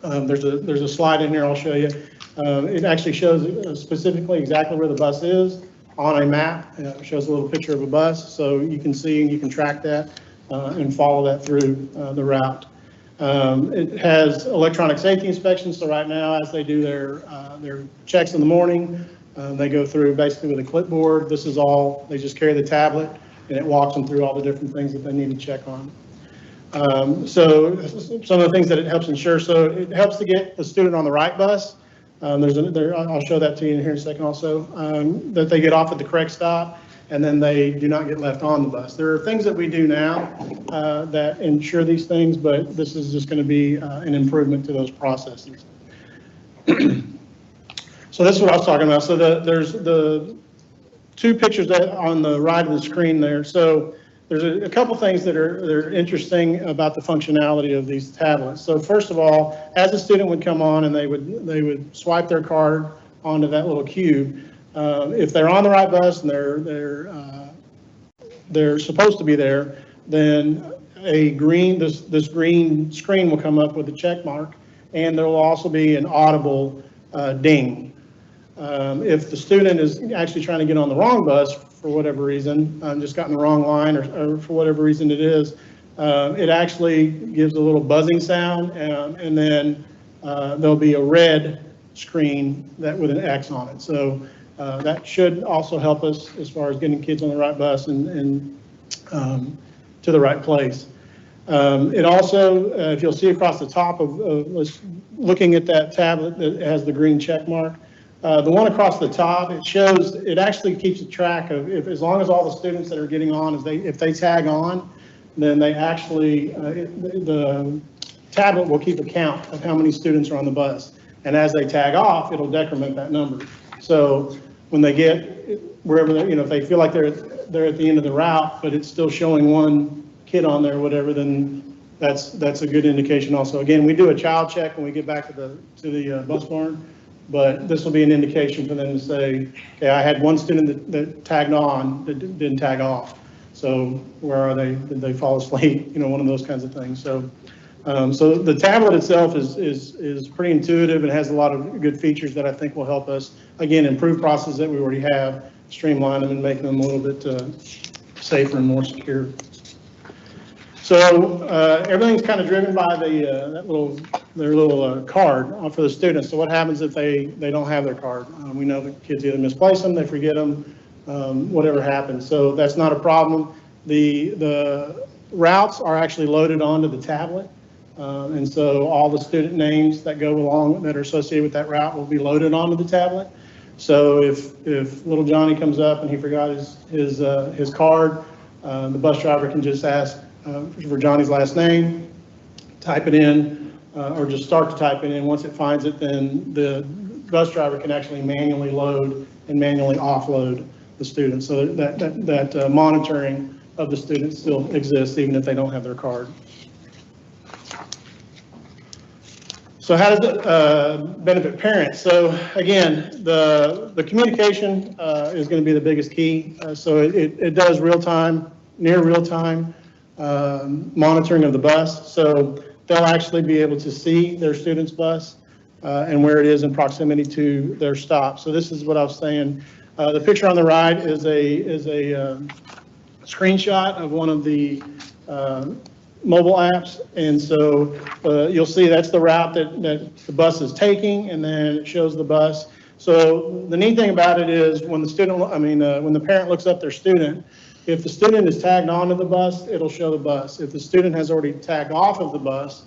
there's a slide in here I'll show you. It actually shows specifically exactly where the bus is on a map. It shows a little picture of a bus, so you can see and you can track that and follow that through the route. It has electronic safety inspections. So right now, as they do their checks in the morning, they go through basically with a clipboard. This is all, they just carry the tablet and it walks them through all the different things that they need to check on. So some of the things that it helps ensure, so it helps to get the student on the right bus. I'll show that to you in here in a second also, that they get off at the correct stop and then they do not get left on the bus. There are things that we do now that ensure these things, but this is just going to be an improvement to those processes. So this is what I was talking about. So there's the 2 pictures that on the right of the screen there. So there's a couple things that are interesting about the functionality of these tablets. So first of all, as a student would come on and they would swipe their card onto that little cube, if they're on the right bus and they're supposed to be there, then this green screen will come up with a check mark, and there will also be an audible ding. If the student is actually trying to get on the wrong bus for whatever reason, just got in the wrong line or for whatever reason it is, it actually gives a little buzzing sound, and then there'll be a red screen with an X on it. So that should also help us as far as getting kids on the right bus and to the right place. It also, if you'll see across the top of looking at that tablet that has the green check mark, the one across the top, it actually keeps a track of, as long as all the students that are getting on, if they tag on, then they actually, the tablet will keep a count of how many students are on the bus. And as they tag off, it'll decrement that number. So when they get wherever they, if they feel like they're at the end of the route, but it's still showing one kid on there or whatever, then that's a good indication also. Again, we do a child check when we get back to the bus barn. but this will be an indication for them to say, okay, I had one student that tagged on, that didn't tag off. So where are they? Did they fall asleep? You know, one of those kinds of things. So, so the tablet itself is pretty intuitive and has a lot of good features that I think will help us, again, improve processes that we already have, streamline them and make them a little bit safer and more secure. So everything's kind of driven by their little card for the students. So what happens if they don't have their card? We know that kids either misplace them, they forget them, whatever happens. So that's not a problem. The routes are actually loaded onto the tablet. And so all the student names that go along that are associated with that route will be loaded onto the tablet. So if little Johnny comes up and he forgot his card, the bus driver can just ask for Johnny's last name, type it in, or just start to type it in. Once it finds it, then the bus driver can actually manually load and manually offload the student. So that monitoring of the students still exists even if they don't have their card. So how does it benefit parents? So again, the communication is going to be the biggest key. So it does real-time, near real-time monitoring of the bus. So they'll actually be able to see their student's bus and where it is in proximity to their stop. So this is what I was saying. The picture on the right is a screenshot of one of the mobile apps. And so you'll see that's the route that the bus is taking, and then it shows the bus. So the neat thing about it is when the student, when the parent looks up their student, if the student is tagged onto the bus, it'll show the bus. If the student has already tagged off of the bus,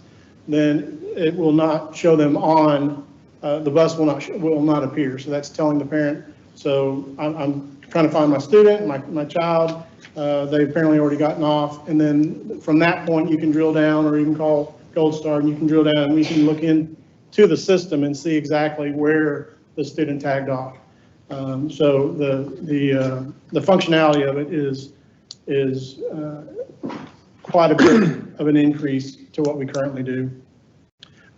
then it will not show them on, the bus will not appear. So that's telling the parent, so I'm trying to find my student, my child, they've apparently already gotten off. And then from that point, you can drill down or even call Gold Star and you can drill down and we can look into the system and see exactly where the student tagged off. So the functionality of it is quite a bit of an increase to what we currently do.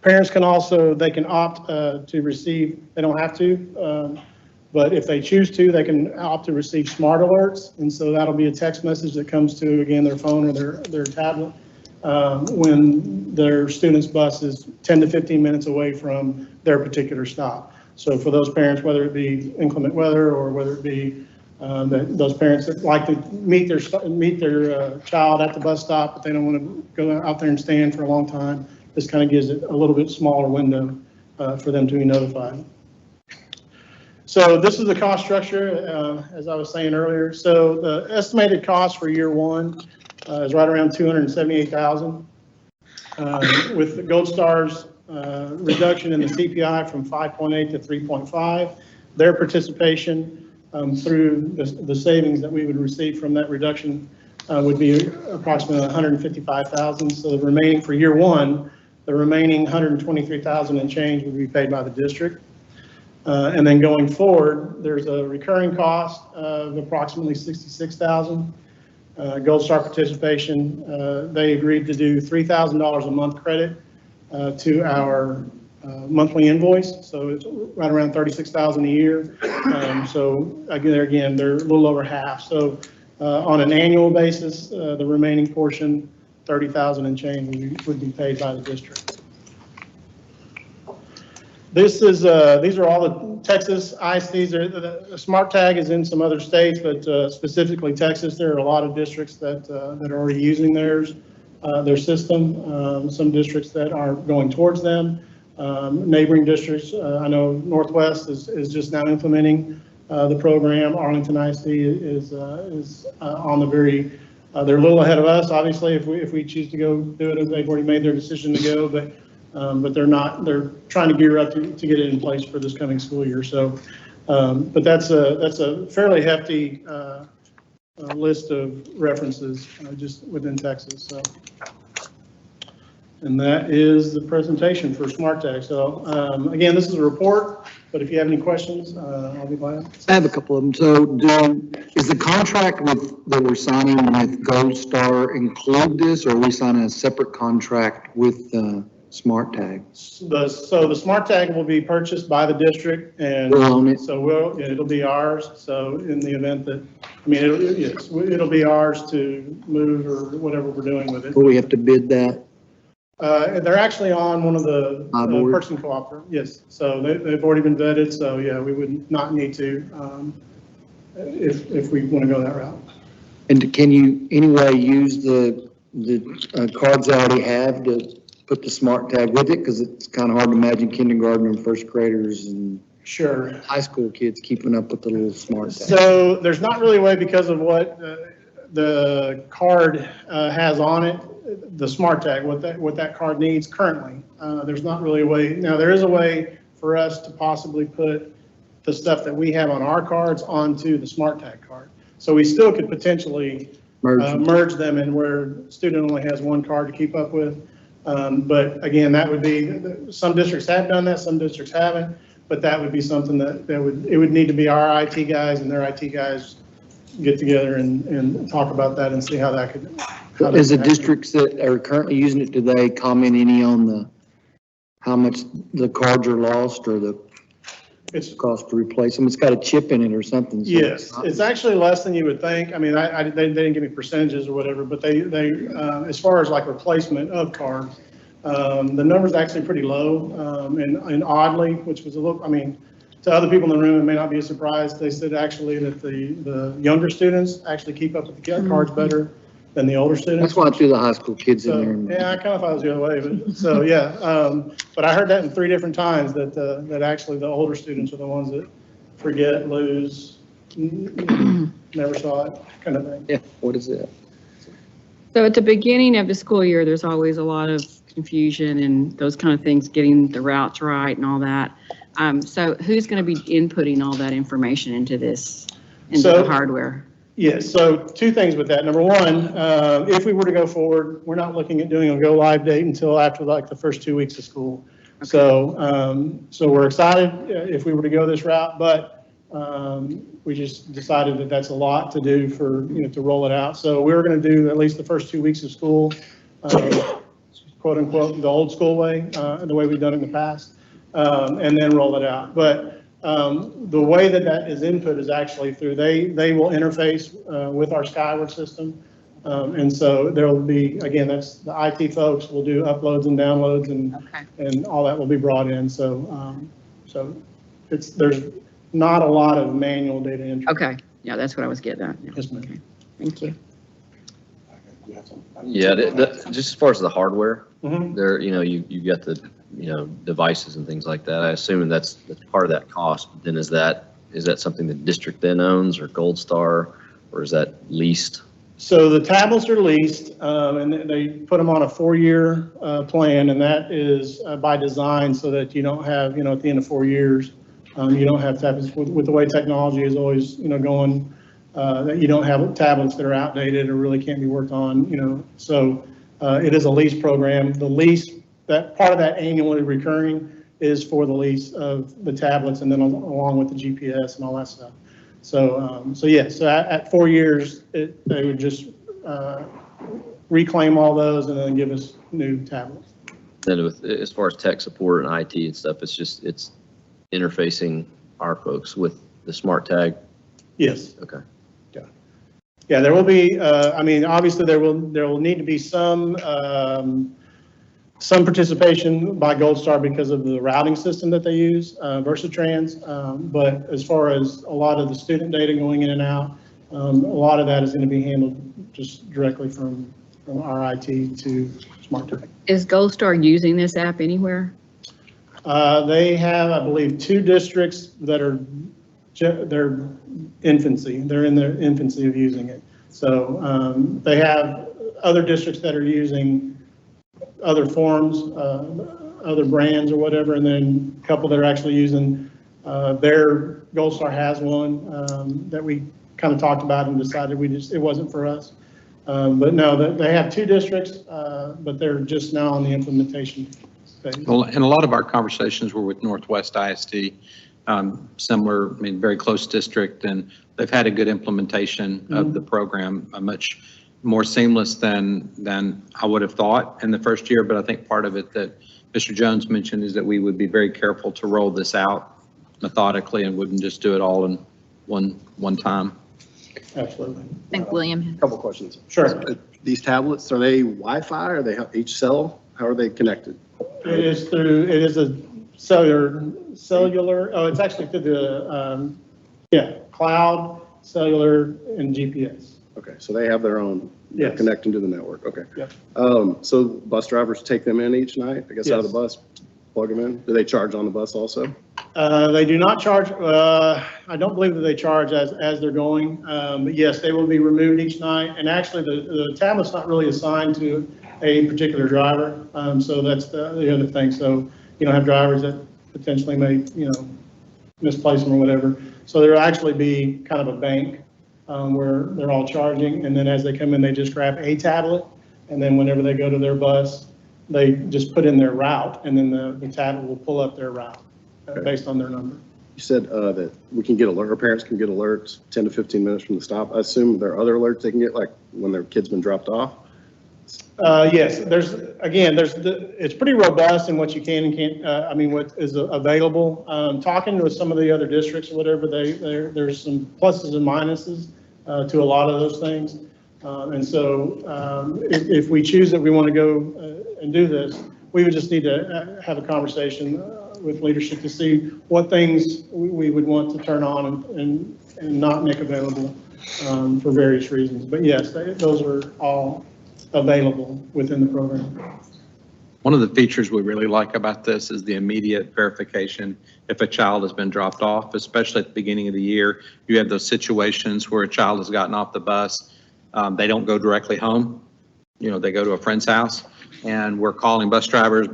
Parents can also, they can opt to receive, they don't have to, but if they choose to, they can opt to receive smart alerts. And so that'll be a text message that comes to, again, their phone or their tablet when their student's bus is 10 to 15 minutes away from their particular stop. So for those parents, whether it be inclement weather or whether it be those parents that like to meet their child at the bus stop, but they don't want to go out there and stand for a long time, this kind of gives it a little bit smaller window for them to be notified. So this is the cost structure, as I was saying earlier. So the estimated cost for year one is right around $278,000. With the Gold Star's reduction in the CPI from 5.8 to 3.5, their participation through the savings that we would receive from that reduction would be approximately $155,000. So the remaining for year one, the remaining $123,000 and change would be paid by the district. And then going forward, there's a recurring cost of approximately $66,000. Gold Star participation, they agreed to do $3,000 a month credit to our monthly invoice. So it's right around $36,000 a year. So again, they're a little over half. So on an annual basis, the remaining portion, $30,000 and change would be paid by the district. These are all the Texas ISDs. The Smart Tag is in some other states, but specifically Texas, there are a lot of districts that are already using their system. Some districts that are going towards them. Neighboring districts, I know Northwest is just now implementing the program. Arlington ISD is on the very, they're a little ahead of us, obviously, if we choose to go do it. They've already made their decision to go, but they're trying to gear up to get it in place for this coming school year. So, but that's a fairly hefty list of references just within Texas. So, and that is the presentation for Smart Tag. So again, this is a report, but if you have any questions, I'll be glad. I have a couple of them. So is the contract that we're signing with Gold Star include this, or are we signing a separate contract with smart tag? So the smart tag will be purchased by the district and. We'll own it? So it'll be ours. So in the event that, I mean, it'll be ours to move or whatever we're doing with it. Will we have to bid that? They're actually on one of the board? purchasing cooperative, yes. So they've already been vetted, so yeah, we would not need to, if we want to go that route. And can you anyway use the cards I already have to put the smart tag with it? Because it's kind of hard to imagine kindergarten and first graders and Sure. high school kids keeping up with the little smart tag. So there's not really a way because of what the card has on it, the smart tag, what that card needs currently. There's not really a way. Now, there is a way for us to possibly put the stuff that we have on our cards onto the smart tag card. So we still could potentially merge them in where student only has one card to keep up with. But again, that would be, some districts have done that, some districts haven't, but that would be something that it would need to be our IT guys and their IT guys get together and talk about that and see how that could. As the districts that are currently using it, do they comment any on how much the cards are lost or the cost to replace them? It's got a chip in it or something. So Yes, it's actually less than you would think. I mean, they didn't give me percentages or whatever, but they as far as like replacement of cards, the number's actually pretty low. And oddly, which was a little, I mean, to other people in the room, it may not be a surprise. They said actually that the younger students actually keep up with the cards better than the older students. That's why I threw the high school kids So, in there. yeah, I kind of thought it was the other way, but, so, yeah. But I heard that in 3 different times, that actually the older students are the ones that forget, lose, never saw it, kind of thing. Yeah, what is that? So at the beginning of the school year, there's always a lot of confusion and those kind of things, getting the routes right and all that. So who's going to be inputting all that information into this, into the hardware? Yes, so 2 things with that. Number 1, if we were to go forward, we're not looking at doing a go live date until after like the first 2 weeks of school. Okay. So we're excited if we were to go this route, but we just decided that that's a lot to do for, to roll it out. So we were going to do at least the first 2 weeks of school, quote unquote, the old school way, the way we've done it in the past, and then roll it out. But the way that is input is actually through, they will interface with our Skyward system. And so there will be, again, that's the IT folks will do uploads and downloads and all that will be brought in. So, there's not a lot of manual data entry. Okay. Yeah, that's what I was getting at. Yeah. Yes, ma'am. Okay. Thank you. Yeah, just as far as the hardware, Mhm. there, you've got the, devices and things like that. I assume that's part of that cost. But then is that something the district then owns or Gold Star, or is that leased? So the tablets are leased, and they put them on a 4-year plan, and that is by design so that you don't have, at the end of 4 years, you don't have tablets with the way technology is always, going, that you don't have tablets that are outdated or really can't be worked on, So it is a lease program. The lease, that part of that annually recurring is for the lease of the tablets and then along with the GPS and all that stuff. So, so at 4 years, they would just reclaim all those and then give us new tablets. Then as far as tech support and IT and stuff, it's interfacing our folks with the smart tag? Yes. Okay. Yeah, there will be, obviously there will need to be some participation by Gold Star because of the routing system that they use, Versatrans. But as far as a lot of the student data going in and out, a lot of that is going to be handled just directly from our IT to Smart Tech. Is Gold Star using this app anywhere? They have, I believe, 2 districts that are their infancy. They're in their infancy of using it. So they have other districts that are using other forms, other brands or whatever, and then a couple that are actually using their Gold Star has one that we kind of talked about and decided it wasn't for us. But no, they have 2 districts, but they're just now on the implementation phase. Well, and a lot of our conversations were with Northwest ISD, similar, very close district, and they've had a good implementation of the program, a much more seamless than I would have thought in the first year. But I think part of it that Mr. Jones mentioned is that we would be very careful to roll this out methodically and wouldn't just do it all in one time. Absolutely. I think William has. Couple questions. Sure. These tablets, are they Wi-Fi? Are they each cell? How are they connected? It is a cellular, oh, it's actually through the, cloud, cellular, and GPS. Okay, so they have their own, Yes. connecting to the network, okay. Yep. So bus drivers take them in each night, I guess, out of the Yes. bus, plug them in? Do they charge on the bus also? They do not charge, I don't believe that they charge as they're going. But yes, they will be removed each night. And actually, the tablet's not really assigned to a particular driver. So that's the other thing. So you don't have drivers that potentially may, misplace them or whatever. So there'll actually be kind of a bank where they're all charging. And then as they come in, they just grab a tablet. And then whenever they go to their bus, they just put in their route, and then the tablet will pull up their route based on their number. You said that we can get our parents can get alerts 10 to 15 minutes from the stop. I assume there are other alerts they can get, like when their kid's been dropped off? Yes, it's pretty robust in what you can and can't, what is available. Talking with some of the other districts or whatever, there's some pluses and minuses to a lot of those things. And so if we choose that we want to go and do this, we would just need to have a conversation with leadership to see what things we would want to turn on and not make available for various reasons. But yes, those are all available within the program. One of the features we really like about this is the immediate verification if a child has been dropped off, especially at the beginning of the year. You have those situations where a child has gotten off the bus. They don't go directly home. They go to a friend's house, and we're calling bus drivers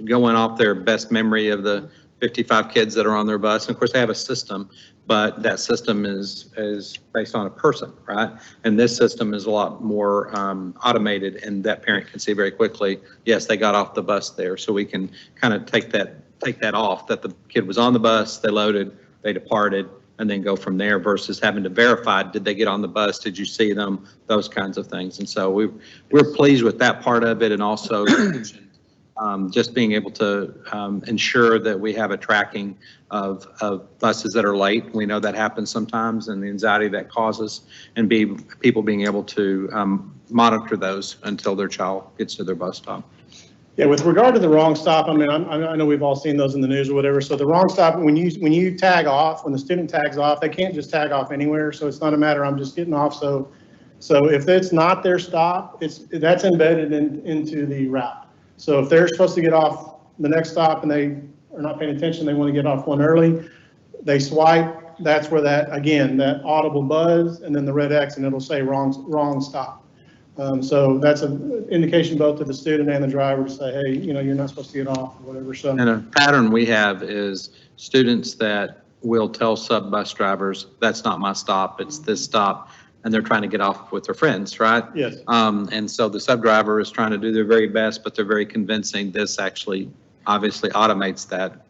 going off their best memory of the 55 kids that are on their bus. And of course, they have a system, but that system is based on a person, right? And this system is a lot more automated, and that parent can see very quickly, yes, they got off the bus there. So we can kind of take that off, that the kid was on the bus, they loaded, they departed, and then go from there versus having to verify, did they get on the bus? Did you see them? Those kinds of things. And so we're pleased with that part of it. And also just being able to ensure that we have a tracking of buses that are late. We know that happens sometimes, and the anxiety that causes, and people being able to monitor those until their child gets to their bus stop. Yeah, with regard to the wrong stop, I know we've all seen those in the news or whatever. So the wrong stop, when you tag off, when the student tags off, they can't just tag off anywhere. So it's not a matter, I'm just getting off. So if it's not their stop, that's embedded into the route. So if they're supposed to get off the next stop and they are not paying attention, they want to get off one early, they swipe, that's where that audible buzz and then the red X, and it'll say wrong stop. So that's an indication both to the student and the driver to say, hey, you're not supposed to get off or whatever. So, and a pattern we have is students that will tell sub bus drivers, that's not my stop, it's this stop, and they're trying to get off with their friends, right? Yes. And so the sub driver is trying to do their very best, but they're very convincing. This actually obviously automates that,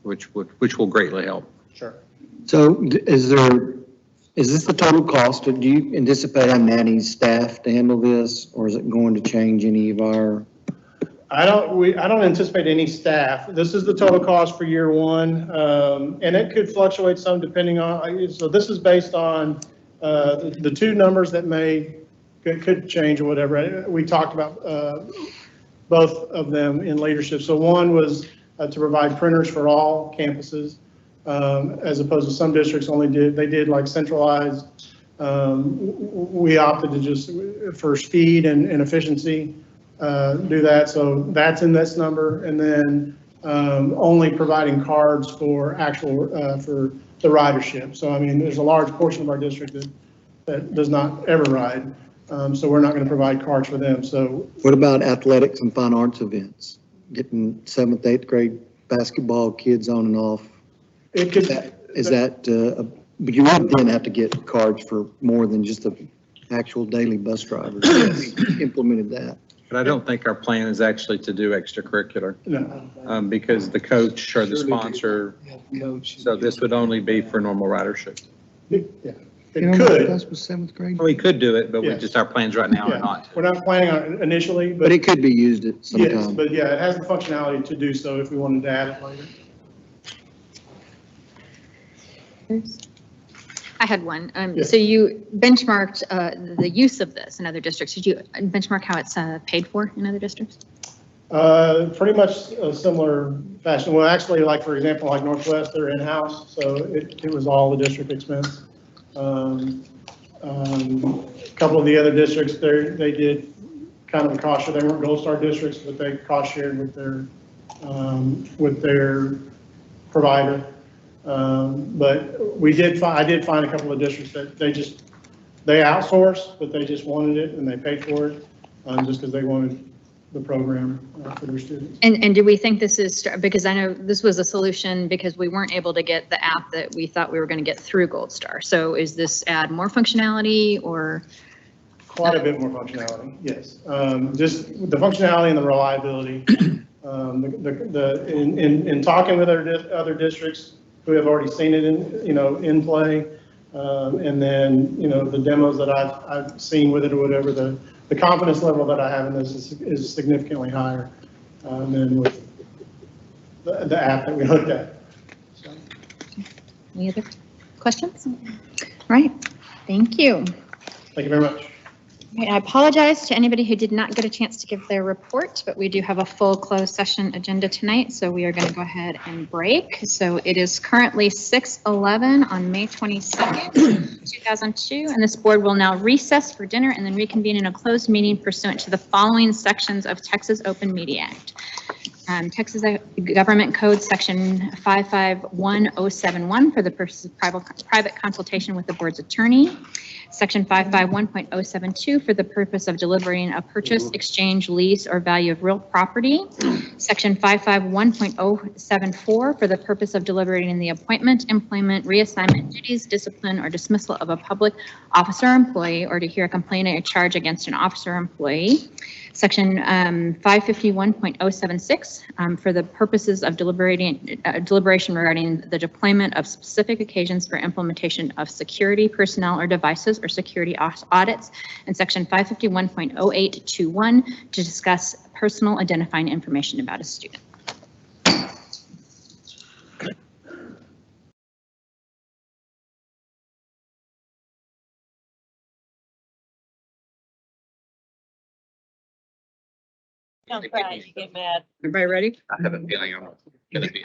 which will greatly help. Sure. So is this the total cost? Do you anticipate having any staff to handle this, or is it going to change any of our? I don't anticipate any staff. This is the total cost for year one, and it could fluctuate some depending on. So this is based on the two numbers that could change or whatever. We talked about both of them in leadership. So one was to provide printers for all campuses. As opposed to some districts they did like centralized. We opted to just, for speed and efficiency, do that. So that's in this number. And then only providing cards for for the ridership. So, there's a large portion of our district that does not ever ride. So we're not going to provide cards for them. So what about athletics and fine arts events? Getting 7th, 8th grade basketball kids on and off? It could, but you would then have to get cards for more than just the actual daily bus drivers. We implemented that. But I don't think our plan is actually to do extracurricular. No. Because the coach or the sponsor, so this would only be for normal ridership. Yeah. It could. That's with seventh grade. We could do it, but we Yes. just, our plans right now Yeah. are not. We're not planning on it initially, But it could be used at some yes, time. but yeah, it has the functionality to do so if we wanted to add it later. I had one. Yes. So you benchmarked the use of this in other districts. Did you benchmark how it's paid for in other districts? Pretty much a similar fashion. Well, actually, like, for example, like Northwest, they're in-house, so it was all the district expense. A couple of the other districts, they did kind of a cost share. They weren't Gold Star districts, but they cost shared with their provider. But I did find a couple of districts that they outsourced, but they just wanted it and they paid for it, just because they wanted the program for their students. And do we think this is, because I know this was a solution because we weren't able to get the app that we thought we were going to get through Gold Star. So is this add more functionality or? Quite a bit more functionality, yes. Just the functionality and the reliability. In talking with other districts who have already seen it in play, and then, the demos that I've seen with it or whatever, the confidence level that I have in this is significantly higher than with the app that we looked at. So. Any other questions? All right, thank you. Thank you very much. I apologize to anybody who did not get a chance to give their report, but we do have a full closed session agenda tonight, so we are going to go ahead and break. So it is currently 6:11 on May 22nd, 2002, and this board will now recess for dinner and then reconvene in a closed meeting pursuant to the following sections of Texas Open Media Act. Texas Government Code Section 551071 for the purpose of private consultation with the board's attorney. Section 551.072 for the purpose of deliberating a purchase, exchange, lease, or value of real property. Section 551.074 for the purpose of deliberating the appointment, employment, reassignment, duties, discipline, or dismissal of a public officer or employee, or to hear a complaint or a charge against an officer or employee. Section 551.076 for the purposes of deliberation regarding the deployment of specific occasions for implementation of security personnel or devices or security audits, and Section 551.0821 to discuss personal identifying information about a student. Don't cry, you get mad. Everybody ready? I have a feeling I'm gonna be.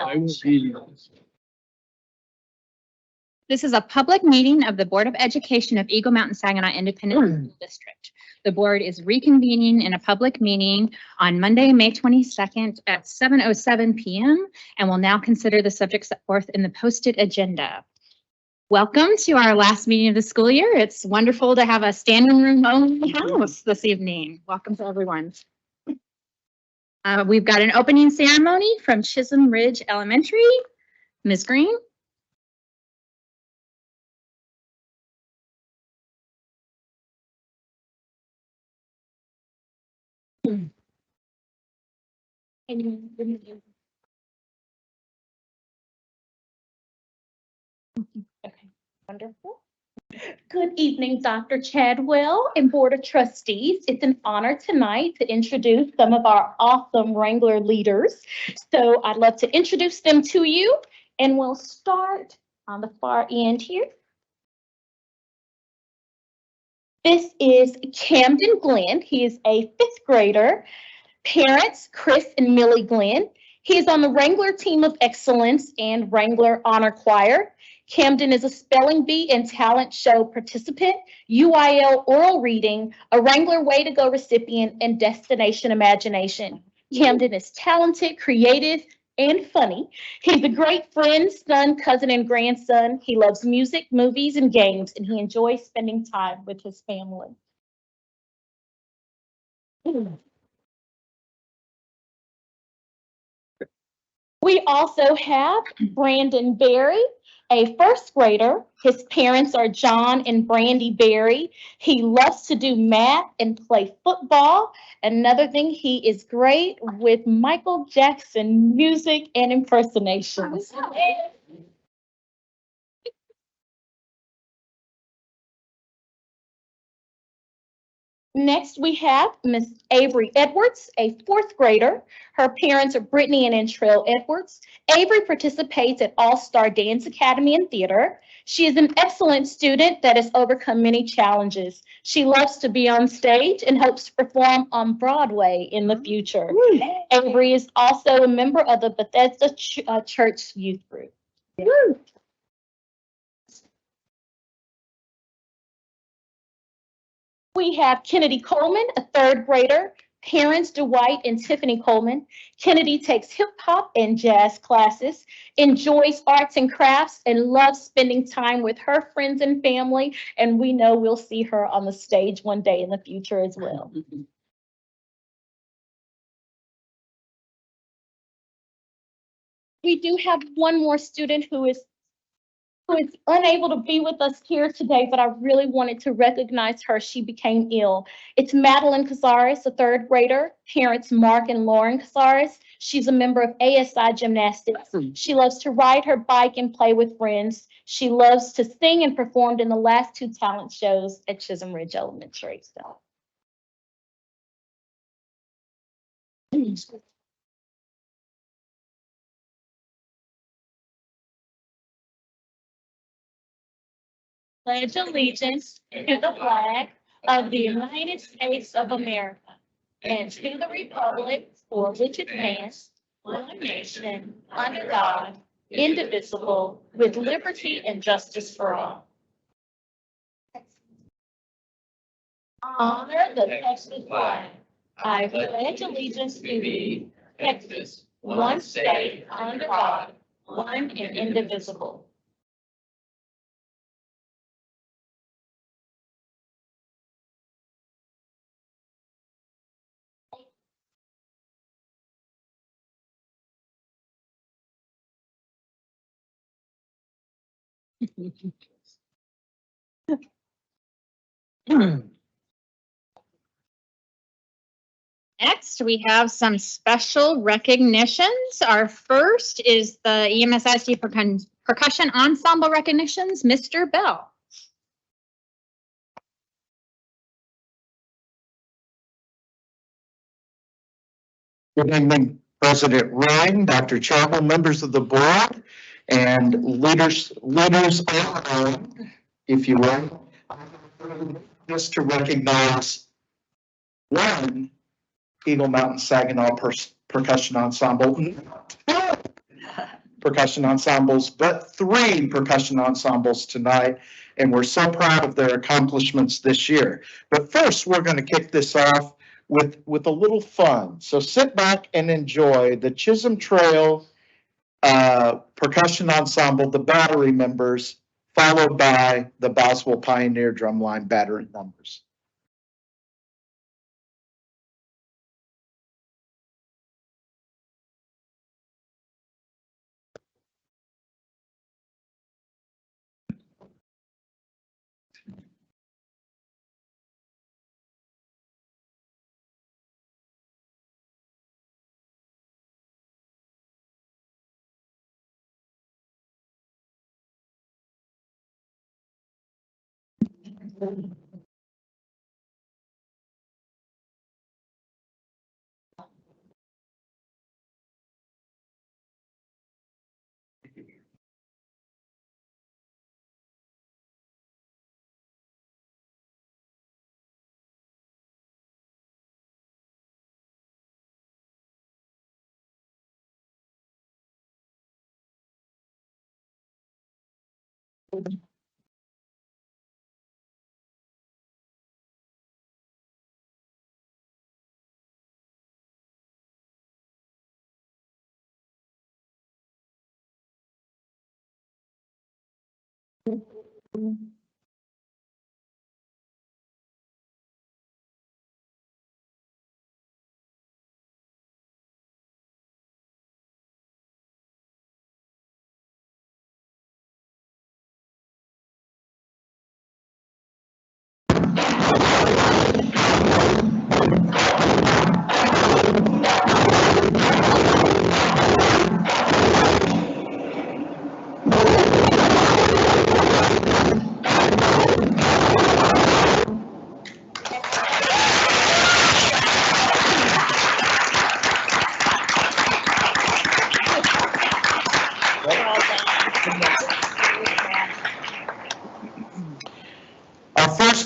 This is a public meeting of the Board of Education of Eagle Mountain Saginaw Independent School District. The board is reconvening in a public meeting on Monday, May 22nd at 7:07 p.m. and will now consider the subjects set forth in the posted agenda. Welcome to our last meeting of the school year. It's wonderful to have a standing room only house this evening. Welcome to everyone. We've got an opening ceremony from Chisholm Ridge Elementary. Ms. Green. Okay, wonderful. Good evening, Dr. Chadwell and Board of Trustees. It's an honor tonight to introduce some of our awesome Wrangler leaders. So I'd love to introduce them to you, and we'll start on the far end here. This is Camden Glenn. He is a 5th grader. Parents, Chris and Millie Glenn. He is on the Wrangler Team of Excellence and Wrangler Honor Choir. Camden is a spelling bee and talent show participant, UIL oral reading, a Wrangler Way to Go recipient, and Destination Imagination. Camden is talented, creative, and funny. He's a great friend, son, cousin, and grandson. He loves music, movies, and games, and he enjoys spending time with his family. We also have Brandon Berry, a 1st grader. His parents are John and Brandy Berry. He loves to do math and play football. Another thing, he is great with Michael Jackson music and impersonations. Next, we have Miss Avery Edwards, a fourth grader. Her parents are Brittany and Antrell Edwards. Avery participates at All-Star Dance Academy and Theater. She is an excellent student that has overcome many challenges. She loves to be on stage and hopes to perform on Broadway in the future. Avery is also a member of the Bethesda Church Youth Group. We have Kennedy Coleman, a third grader. Parents Dwight and Tiffany Coleman. Kennedy takes hip hop and jazz classes, enjoys arts and crafts, and loves spending time with her friends and family. And we know we'll see her on the stage one day in the future as well. We do have one more student who is unable to be with us here today, but I really wanted to recognize her. She became ill. It's Madeline Cazares, a third grader. Parents Mark and Lauren Cazares. She's a member of ASI Gymnastics. She loves to ride her bike and play with friends. She loves to sing and performed in the last 2 talent shows at Chisholm Ridge Elementary. Pledge allegiance to the flag of the United States of America and to the republic for which it stands, one nation, under God, indivisible, with liberty and justice for all. Honor the Texas flag. I pledge allegiance to thee, Texas, one state, under God, one and indivisible. Next, we have some special recognitions. Our first is the EMSISD Percussion Ensemble recognitions, Mr. Bell. Good evening, President Ryan, Dr. Chapel, members of the board, and leaders all around, if you will. Just to recognize one Eagle Mountain Saginaw Percussion Ensemble, not 2 percussion ensembles, but 3 percussion ensembles tonight, and we're so proud of their accomplishments this year. But first, we're going to kick this off with a little fun. So sit back and enjoy the Chisholm Trail Percussion Ensemble, the battery members, followed by the Boswell Pioneer Drumline battery numbers.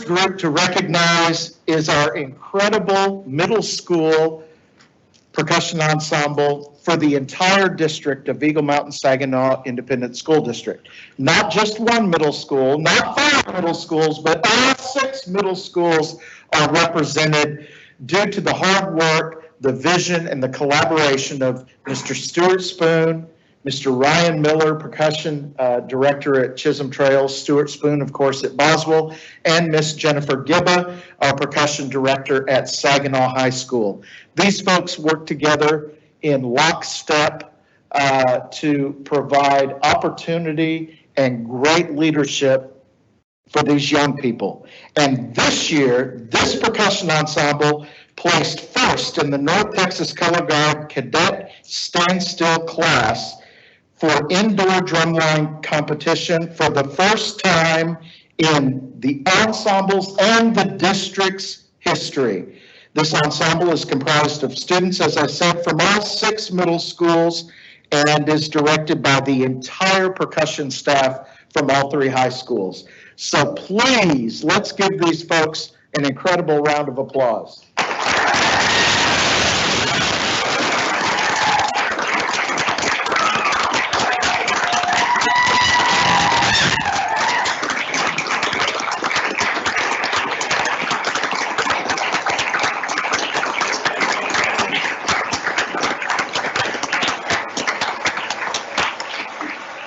first group to recognize is our incredible middle school percussion ensemble for the entire district of Eagle Mountain Saginaw Independent School District. Not just one middle school, not 5 middle schools, but all 6 middle schools are represented due to the hard work, the vision, and the collaboration of Mr. Stuart Spoon, Mr. Ryan Miller, percussion director at Chisholm Trails, Stuart Spoon, of course, at Boswell, and Miss Jennifer Gibba, our percussion director at Saginaw High School. These folks work together in lockstep to provide opportunity and great leadership for these young people. And this year, this percussion ensemble placed first in the North Texas Color Guard Cadet Standstill class for indoor drumline competition for the first time in the ensemble's and the district's history. This ensemble is comprised of students, as I said, from all 6 middle schools and is directed by the entire percussion staff from all 3 high schools. So please, let's give these folks an incredible round of applause.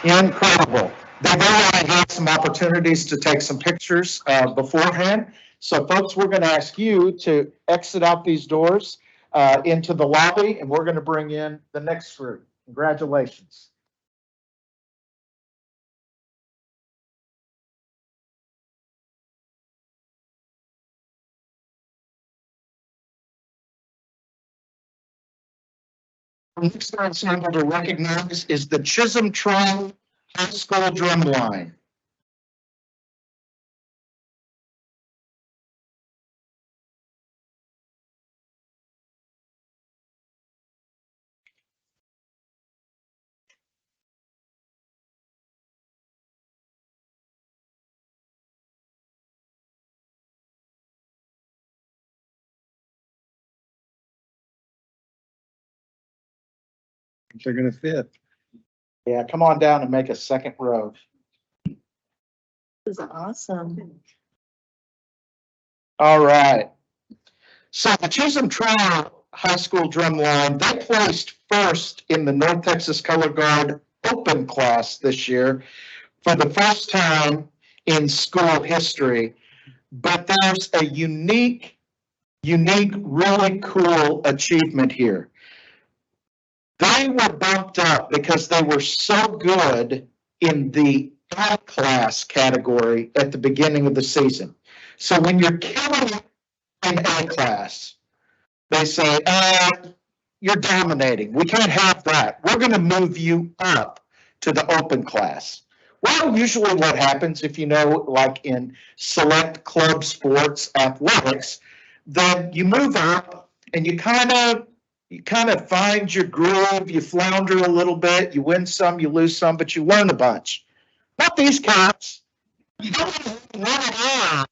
Incredible. They've already had some opportunities to take some pictures beforehand. So folks, we're going to ask you to exit out these doors into the lobby, and we're going to bring in the next group. Congratulations. The next ensemble to recognize is the Chisholm Trails High School Drumline. They're going to fit. Yeah, come on down and make a second row. This is awesome. All right. So the Chisholm Trails High School Drumline, they placed first in the North Texas Color Guard Open class this year for the first time in school history. But there's a unique, really cool achievement here. They were bumped up because they were so good in the A class category at the beginning of the season. So when you're killing in A class, they say, you're dominating. We can't have that. We're going to move you up to the open class. Well, usually what happens, if you know, like in select club sports, athletics, then you move up and you kind of find your groove, you flounder a little bit, you win some, you lose some, but you learn a bunch. Not these cats. You don't learn at all.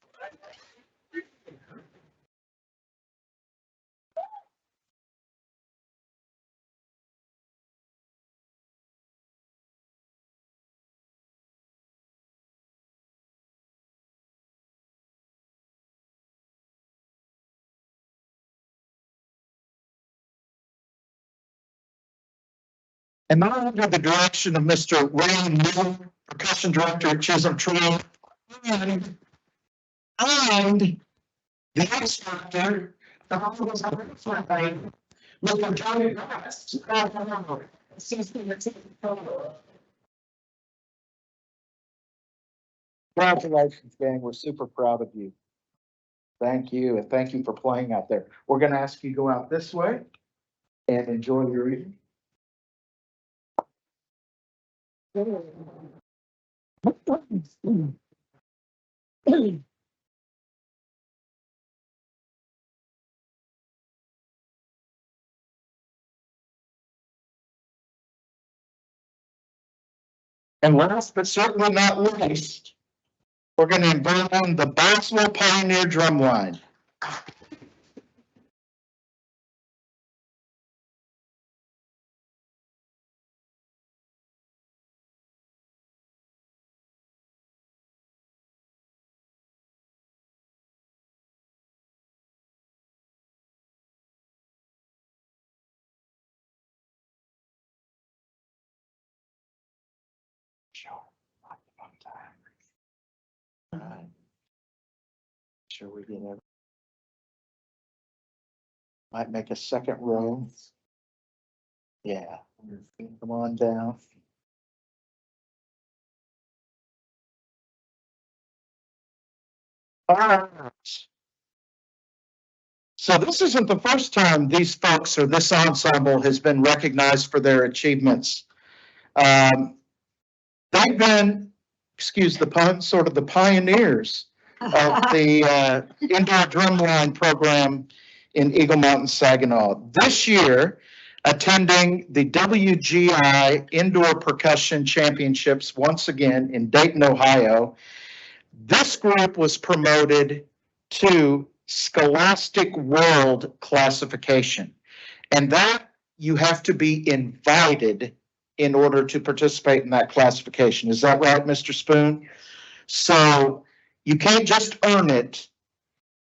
And now under the direction of Mr. Ryan Miller, percussion director at Chisholm Trails, and the instructor, Mr. Johnny Bass. Congratulations, gang. We're super proud of you. Thank you, and thank you for playing out there. We're going to ask you to go out this way and enjoy your evening. And last but certainly not least, we're going to invite on the Boswell Pioneer Drumline. All right. Sure we get it. Might make a second row. Yeah, come on down. All right. So this isn't the first time these folks or this ensemble has been recognized for their achievements. They've been, excuse the pun, sort of the pioneers of the indoor drumline program in Eagle Mountain, Saginaw. This year, attending the WGI Indoor Percussion Championships once again in Dayton, Ohio, this group was promoted to Scholastic World classification. And that you have to be invited in order to participate in that classification. Is that right, Mr. Spoon? So you can't just earn it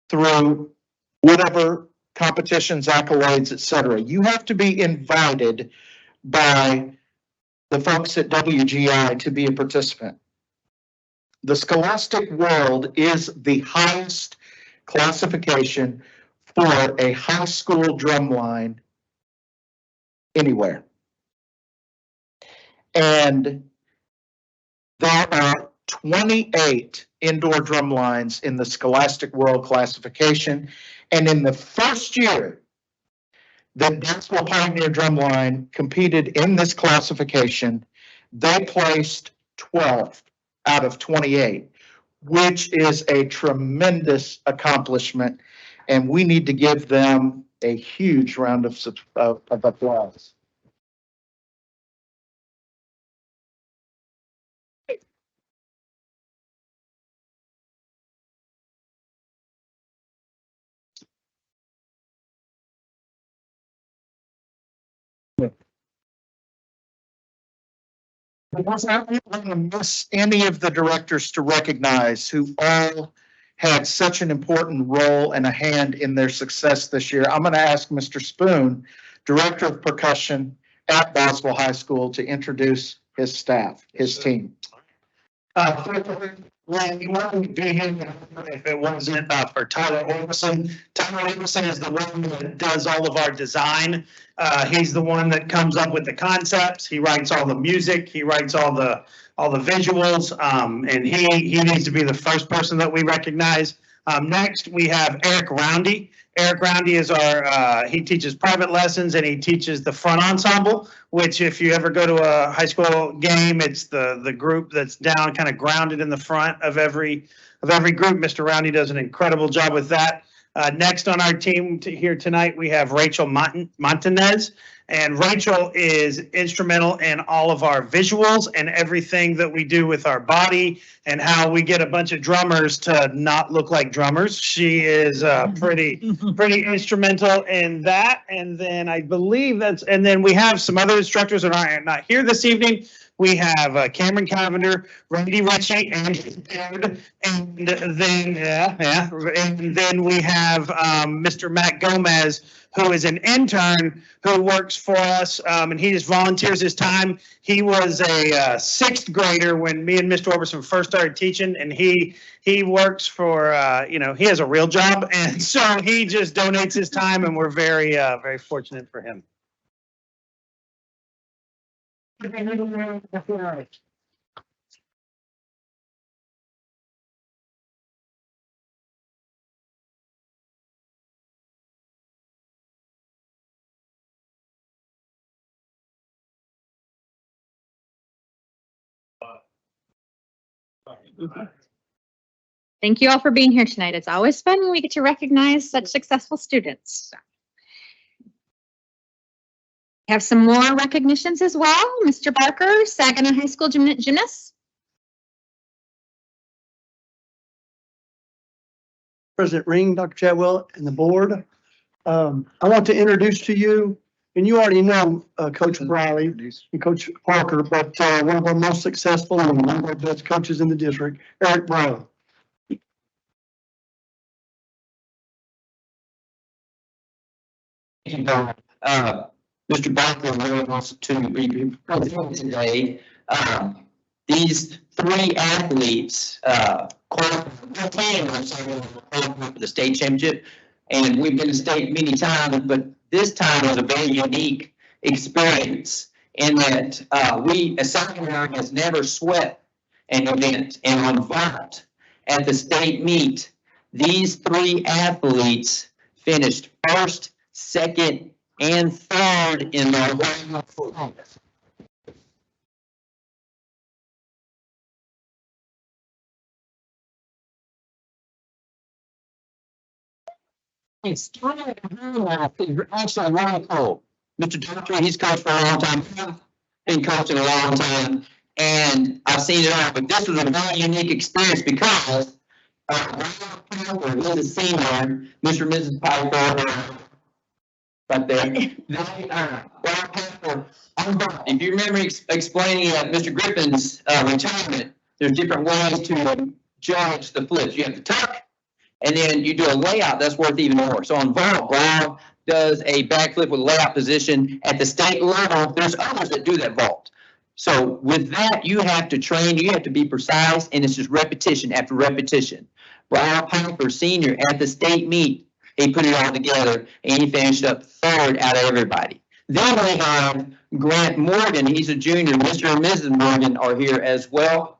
through whatever competitions, accolades, etc. You have to be invited by the folks at WGI to be a participant. The Scholastic World is the highest classification for a high school drumline anywhere. And there are 28 indoor drum lines in the Scholastic World classification. And in the first year that Boswell Pioneer Drumline competed in this classification, they placed 12th out of 28, which is a tremendous accomplishment. And we need to give them a huge round of applause. Because I don't want to miss any of the directors to recognize who all had such an important role and a hand in their success this year. I'm going to ask Mr. Spoon, Director of Percussion at Boswell High School, to introduce his staff, his team. Well, you wouldn't be here if it wasn't for Tyler Orbison. Tyler Orbison is the one that does all of our design. He's the one that comes up with the concepts. He writes all the music. He writes all the visuals. And he needs to be the first person that we recognize. Next, we have Eric Roundy. Eric Roundy is he teaches private lessons and he teaches the front ensemble, which if you ever go to a high school game, it's the group that's down kind of grounded in the front of every group. Mr. Roundy does an incredible job with that. Next on our team here tonight, we have Rachel Montanez. And Rachel is instrumental in all of our visuals and everything that we do with our body and how we get a bunch of drummers to not look like drummers. She is pretty instrumental in that. And then I believe and then we have some other instructors that are not here this evening. We have Cameron Cavender, Randy Ritchie, and then we have Mr. Matt Gomez, who is an intern who works for us, and he just volunteers his time. He was a sixth grader when me and Mr. Orbison first started teaching, and he works for, he has a real job, and so he just donates his time, and we're very, very fortunate for him. Thank you all for being here tonight. It's always fun when we get to recognize such successful students. We have some more recognitions as well. Mr. Barker, Saginaw High School gymnast. President Ring, Dr. Chadwell, and the board. I want to introduce to you, and you already know Coach Briley and Coach Parker, but one of our most successful and one of our best coaches in the district, Eric Brown. Mr. Barker really wants to be present today. These three athletes qualified for the state championship, and we've been to state many times, but this time was a very unique experience in that we, as South Carolina, has never swept an event, and on vault at the state meet, these three athletes finished first, second, and third in their whole. It's actually really cool. Mr. Doctor, he's coached for a long time. I've been coaching a long time, and I've seen it all. But this was a very unique experience because he's a senior, Mr. and Mrs. Piper, right there. If you remember explaining Mr. Griffin's retirement, there's different ways to judge the flips. You have to tuck, and then you do a layout that's worth even more. So on vault, Brown does a backflip with layout position. At the state level, there's others that do that vault. So with that, you have to train, you have to be precise, and it's just repetition after repetition. Brian Piper, senior, at the state meet, he put it all together, and he finished up third out of everybody. Then we have Grant Morgan. He's a junior. Mr. and Mrs. Morgan are here as well.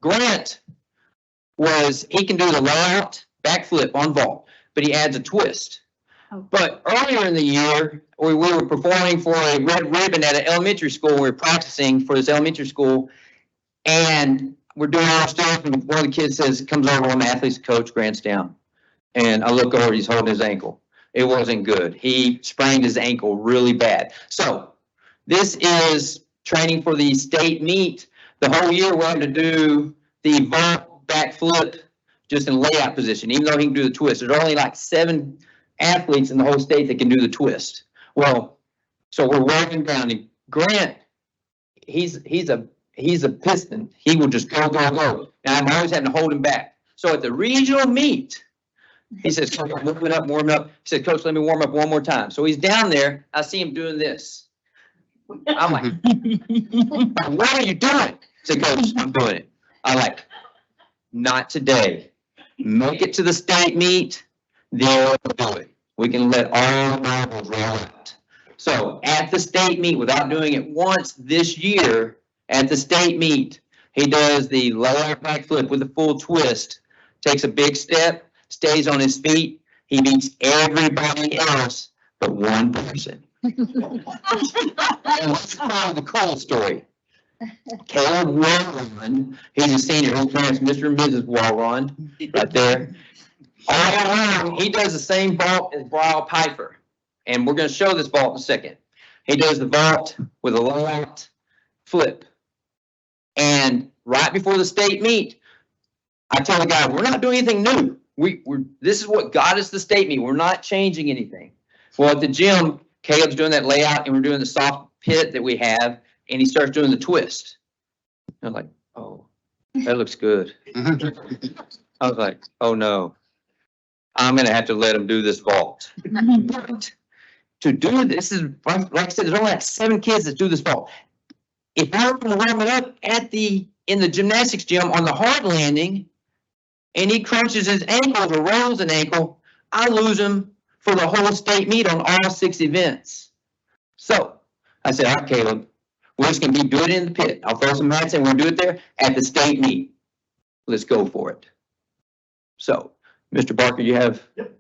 Grant he can do the layout, backflip on vault, but he adds a twist. But earlier in the year, we were performing for a red ribbon at an elementary school. We were practicing for this elementary school, and we're doing our stuff, and one of the kids comes over, one of the athletes, Coach, Grant's down. And I look over, he's holding his ankle. It wasn't good. He sprained his ankle really bad. So this is training for the state meet. The whole year we're having to do the vault backflip just in layout position, even though he can do the twist. There's only like 7 athletes in the whole state that can do the twist. Well, so we're working down. And Grant, he's a piston. He will just go, go, go. Now I'm always having to hold him back. So at the regional meet, he says, Coach, I'm warming up. He said, Coach, let me warm up one more time. So he's down there. I see him doing this. I'm like, what are you doing? He said, Coach, I'm doing it. I'm like, not today. Make it to the state meet, then we'll do it. We can let all the marbles roll out. So at the state meet, without doing it once this year, at the state meet, he does the lower backflip with a full twist, takes a big step, stays on his feet. He beats everybody else but one person. And let's follow the cool story. Caleb Walron, he's a senior. His parents, Mr. and Mrs. Walron, right there. All around, he does the same vault as Brian Piper. And we're going to show this vault in a second. He does the vault with a layout flip. And right before the state meet, I tell the guy, we're not doing anything new. This is what got us the state meet. We're not changing anything. Well, at the gym, Caleb's doing that layout, and we're doing the soft pit that we have, and he starts doing the twist. I'm like, oh, that looks good. I was like, oh no, I'm going to have to let him do this vault. But to do this is, like I said, there's only like 7 kids that do this vault. If I were to warm it up in the gymnastics gym on the hard landing, and he crunches his ankle or rolls an ankle, I lose him for the whole state meet on all 6 events. So I said, all right, Caleb, we're just going to do it in the pit. I'll throw some mats in. We're going to do it there at the state meet. Let's go for it. So, Mr. Barker, you have? Yep.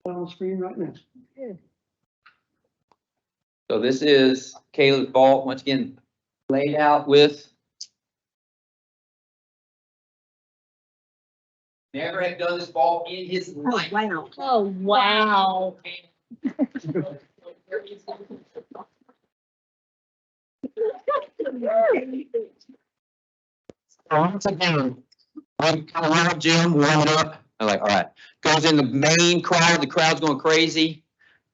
On the screen right now. So this is Caleb's vault, once again, laid out with. Never have done this vault in his life. Wow. Oh, wow. Once again, we come around, Jim, warm it up. I'm like, all right. Goes in the main crowd, the crowd's going crazy,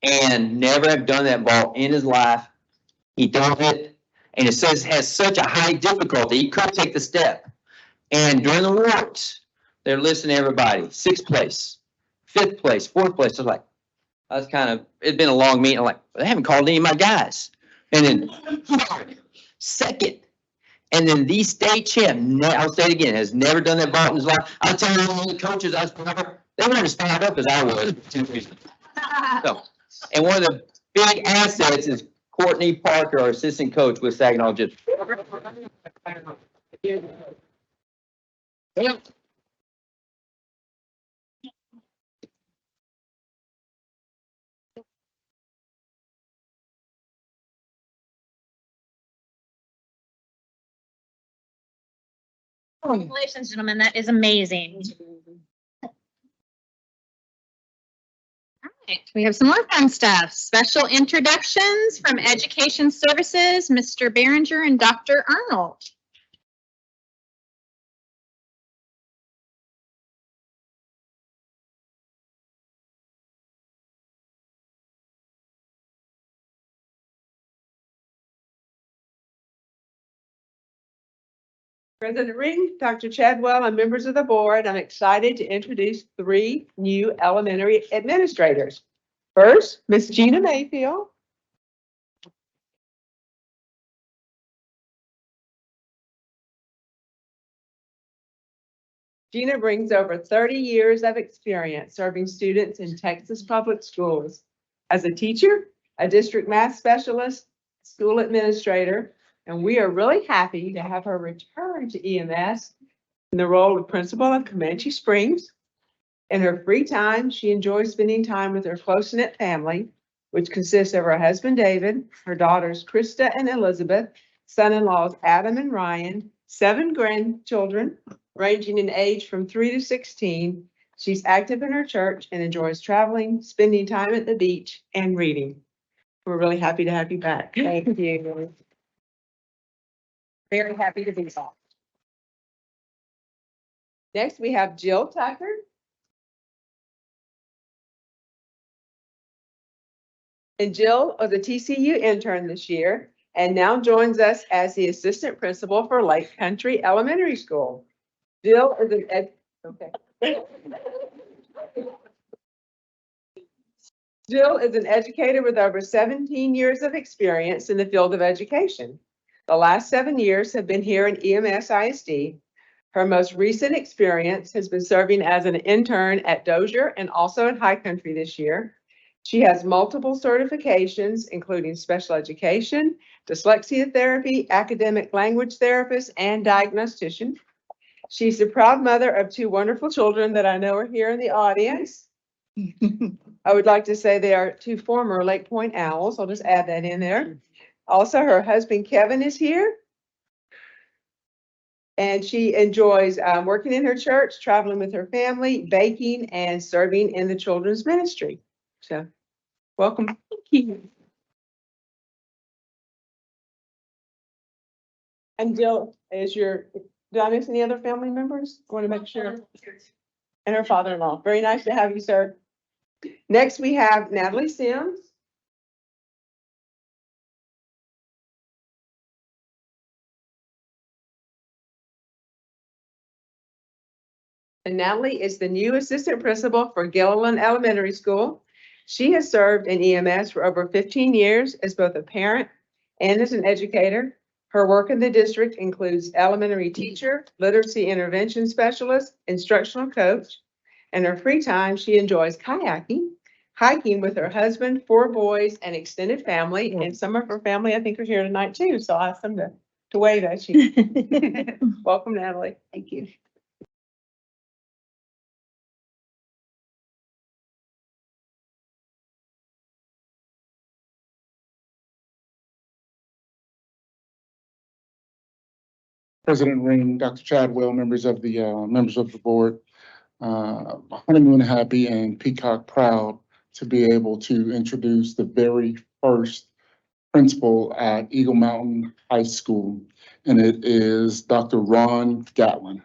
and never have done that ball in his life. He does it, and it says has such a high difficulty, he couldn't take the step. And during the awards, they're listing everybody, 6th place, 5th place, 4th place. I was like, it'd been a long meeting. I'm like, they haven't called any of my guys. And then 2nd. And then the state champ, I'll say it again, has never done that ball in his life. I'll tell you, all the coaches they weren't as fired up as I was for 2 reasons. So, and one of the big assets is Courtney Parker, our assistant coach with Saginaw Gypsy. Congratulations, gentlemen. That is amazing. All right, we have some more fun stuff. Special introductions from Education Services, Mr. Behringer and Dr. Arnold. President Ring, Dr. Chadwell, and members of the board, I'm excited to introduce 3 new elementary administrators. First, Miss Gina Mayfield. Gina brings over 30 years of experience serving students in Texas public schools as a teacher, a district math specialist, school administrator, and we are really happy to have her return to EMS in the role of principal of Comanche Springs. In her free time, she enjoys spending time with her close-knit family, which consists of her husband, David, her daughters, Krista and Elizabeth, son-in-laws, Adam and Ryan, 7 grandchildren, ranging in age from 3 to 16. She's active in her church and enjoys traveling, spending time at the beach, and reading. We're really happy to have you back. Thank you. Very happy to be here. Next, we have Jill Tucker. And Jill was a TCU intern this year and now joins us as the assistant principal for Lake Country Elementary School. Jill is Jill is an educator with over 17 years of experience in the field of education. The last 7 years have been here in EMS ISD. Her most recent experience has been serving as an intern at Dozier and also at High Country this year. She has multiple certifications, including special education, dyslexia therapy, academic language therapist, and diagnostician. She's the proud mother of 2 wonderful children that I know are here in the audience. I would like to say they are 2 former Lake Point Owls. I'll just add that in there. Also, her husband Kevin is here. And she enjoys working in her church, traveling with her family, baking, and serving in the children's ministry. So, welcome. Thank you. And Jill, did I miss any other family members? I want to make sure. And her father-in-law. Very nice to have you, sir. Next, we have Natalie Sims. And Natalie is the new assistant principal for Gilliland Elementary School. She has served in EMS for over 15 years as both a parent and as an educator. Her work in the district includes elementary teacher, literacy intervention specialist, instructional coach. In her free time, she enjoys kayaking, hiking with her husband, 4 boys, and extended family. And some of her family, I think, are here tonight too. So I'll ask them to wave at you. Welcome, Natalie. Thank you. President Ring, Dr. Chadwell, members of the board, honeymoon happy and peacock proud to be able to introduce the very first principal at Eagle Mountain High School, and it is Dr. Ron Gatlin.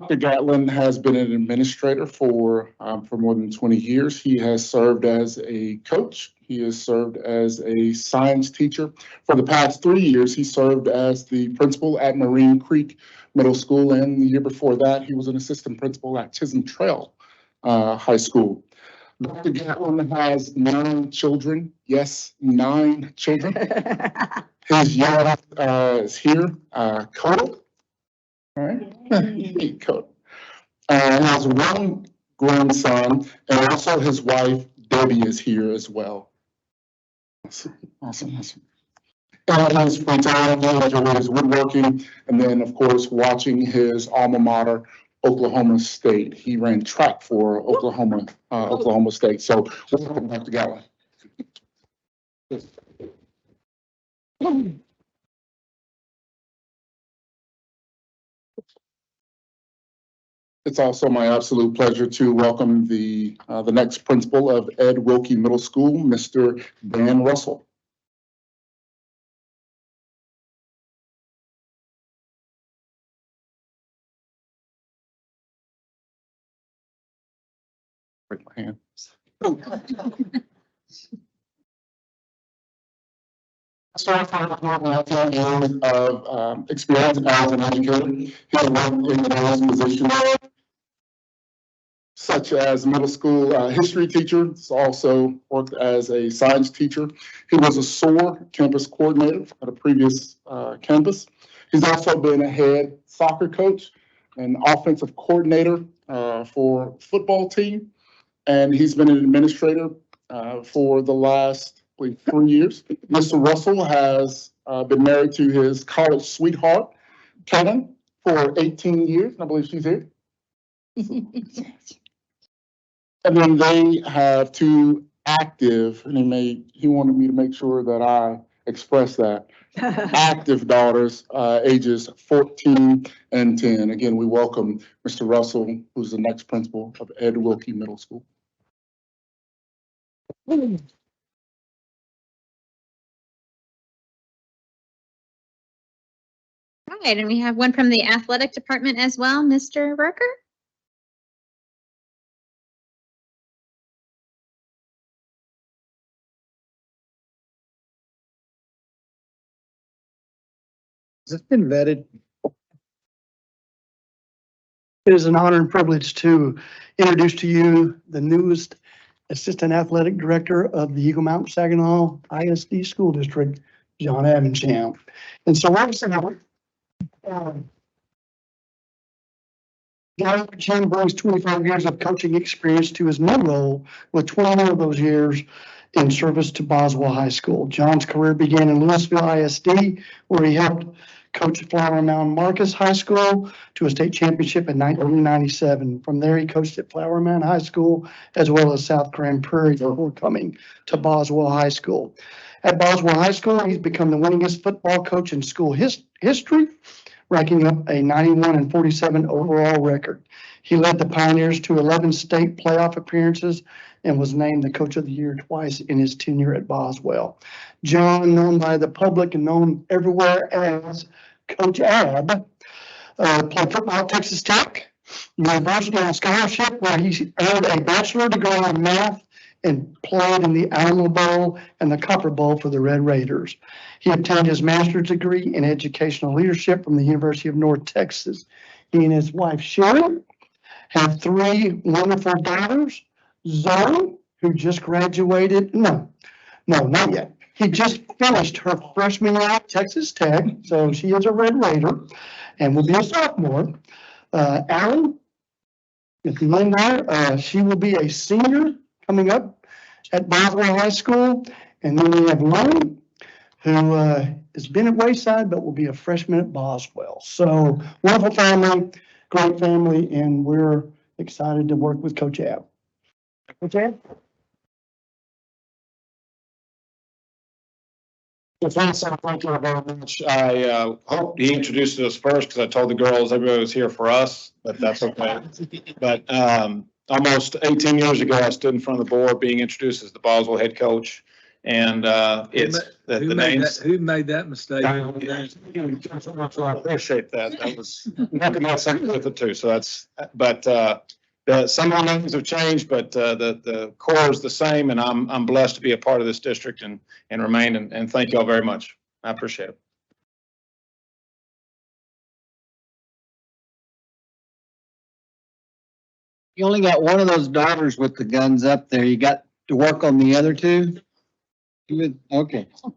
Dr. Gatlin has been an administrator for more than 20 years. He has served as a coach. He has served as a science teacher. For the past 3 years, he served as the principal at Marine Creek Middle School, and the year before that, he was an assistant principal at Chisholm Trail High School. Dr. Gatlin has 9 children. Yes, 9 children. His youngest is here, Cody. All right, Cody. Has 1 grandson, and also his wife, Debbie, is here as well. Awesome. And his free time, he enjoys woodworking, and then, of course, watching his alma mater, Oklahoma State. He ran track for Oklahoma State. So, welcome, Dr. Gatlin. It's also my absolute pleasure to welcome the next principal of Ed Wilkie Middle School, Mr. Dan Russell. Break my hand. Years of experience as an educator. He has worked in various positions such as middle school history teacher. He's also worked as a science teacher. He was a SOAR campus coordinator at a previous campus. He's also been a head soccer coach and offensive coordinator for football team. And he's been an administrator for the last 3 years. Mr. Russell has been married to his college sweetheart, Kevin, for 18 years. And I believe she's here. And then they have 2 active, and he wanted me to make sure that I express that, active daughters, ages 14 and 10. Again, we welcome Mr. Russell, who's the next principal of Ed Wilkie Middle School. All right, and we have one from the athletic department as well, Mr. Rucker. Has this been vetted? It is an honor and privilege to introduce to you the newest Assistant Athletic Director of the Eagle Mountain Saginaw ISD School District, John Avensham. And so John Avensham brings 25 years of coaching experience to his new role, with 21 of those years in service to Boswell High School. John's career began in Louisville ISD, where he helped coach Flower Mound Marcus High School to a state championship in 1997. From there, he coached at Flower Mound High School as well as South Grand Prairie before coming to Boswell High School. At Boswell High School, he's become the winningest football coach in school history, racking up a 91-47 overall record. He led the Pioneers to 11 state playoff appearances and was named the Coach of the Year twice in his tenure at Boswell. John, known by the public and known everywhere as Coach Ab, played football at Texas Tech University on scholarship, where he earned a bachelor degree in math and played in the Alamo Bowl and the Copper Bowl for the Red Raiders. He obtained his master's degree in educational leadership from the University of North Texas. He and his wife, Sharon, have 3 wonderful daughters. Zoe, who just graduated, no, not yet. He just finished her freshman year at Texas Tech, so she is a Red Raider and will be a sophomore. Allie, if you know, she will be a senior coming up at Boswell High School. And then we have Lonnie, who has been at Wayside, but will be a freshman at Boswell. So wonderful family, great family, and we're excited to work with Coach Ab. Coach Ab? Thank you very much. I hope he introduced us first, because I told the girls everybody was here for us, but that's okay. But almost 18 years ago, I stood in front of the board being introduced as the Boswell head coach. And it's the names. Who made that mistake? I appreciate that. That was nothing else with it too. So that's, but some of the names have changed, but the core is the same. And I'm blessed to be a part of this district and remain. And thank you all very much. I appreciate it. You only got one of those daughters with the guns up there. You got to work on the other two? Good, okay. All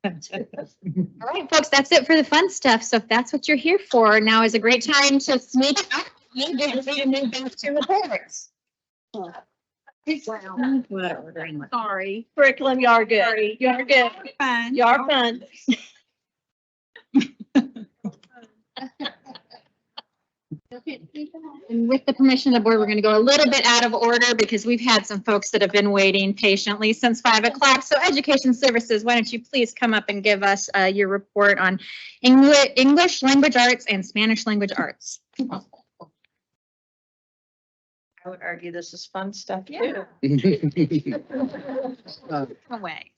right, folks, that's it for the fun stuff. So if that's what you're here for, now is a great time to sneak up and get ready to move back to reports. Sorry. Curriculum, you're good. You're good. Fun. You're fun. And with the permission of the board, we're going to go a little bit out of order because we've had some folks that have been waiting patiently since 5 o'clock. So Education Services, why don't you please come up and give us your report on English language arts and Spanish language arts. I would argue this is fun stuff too. Away.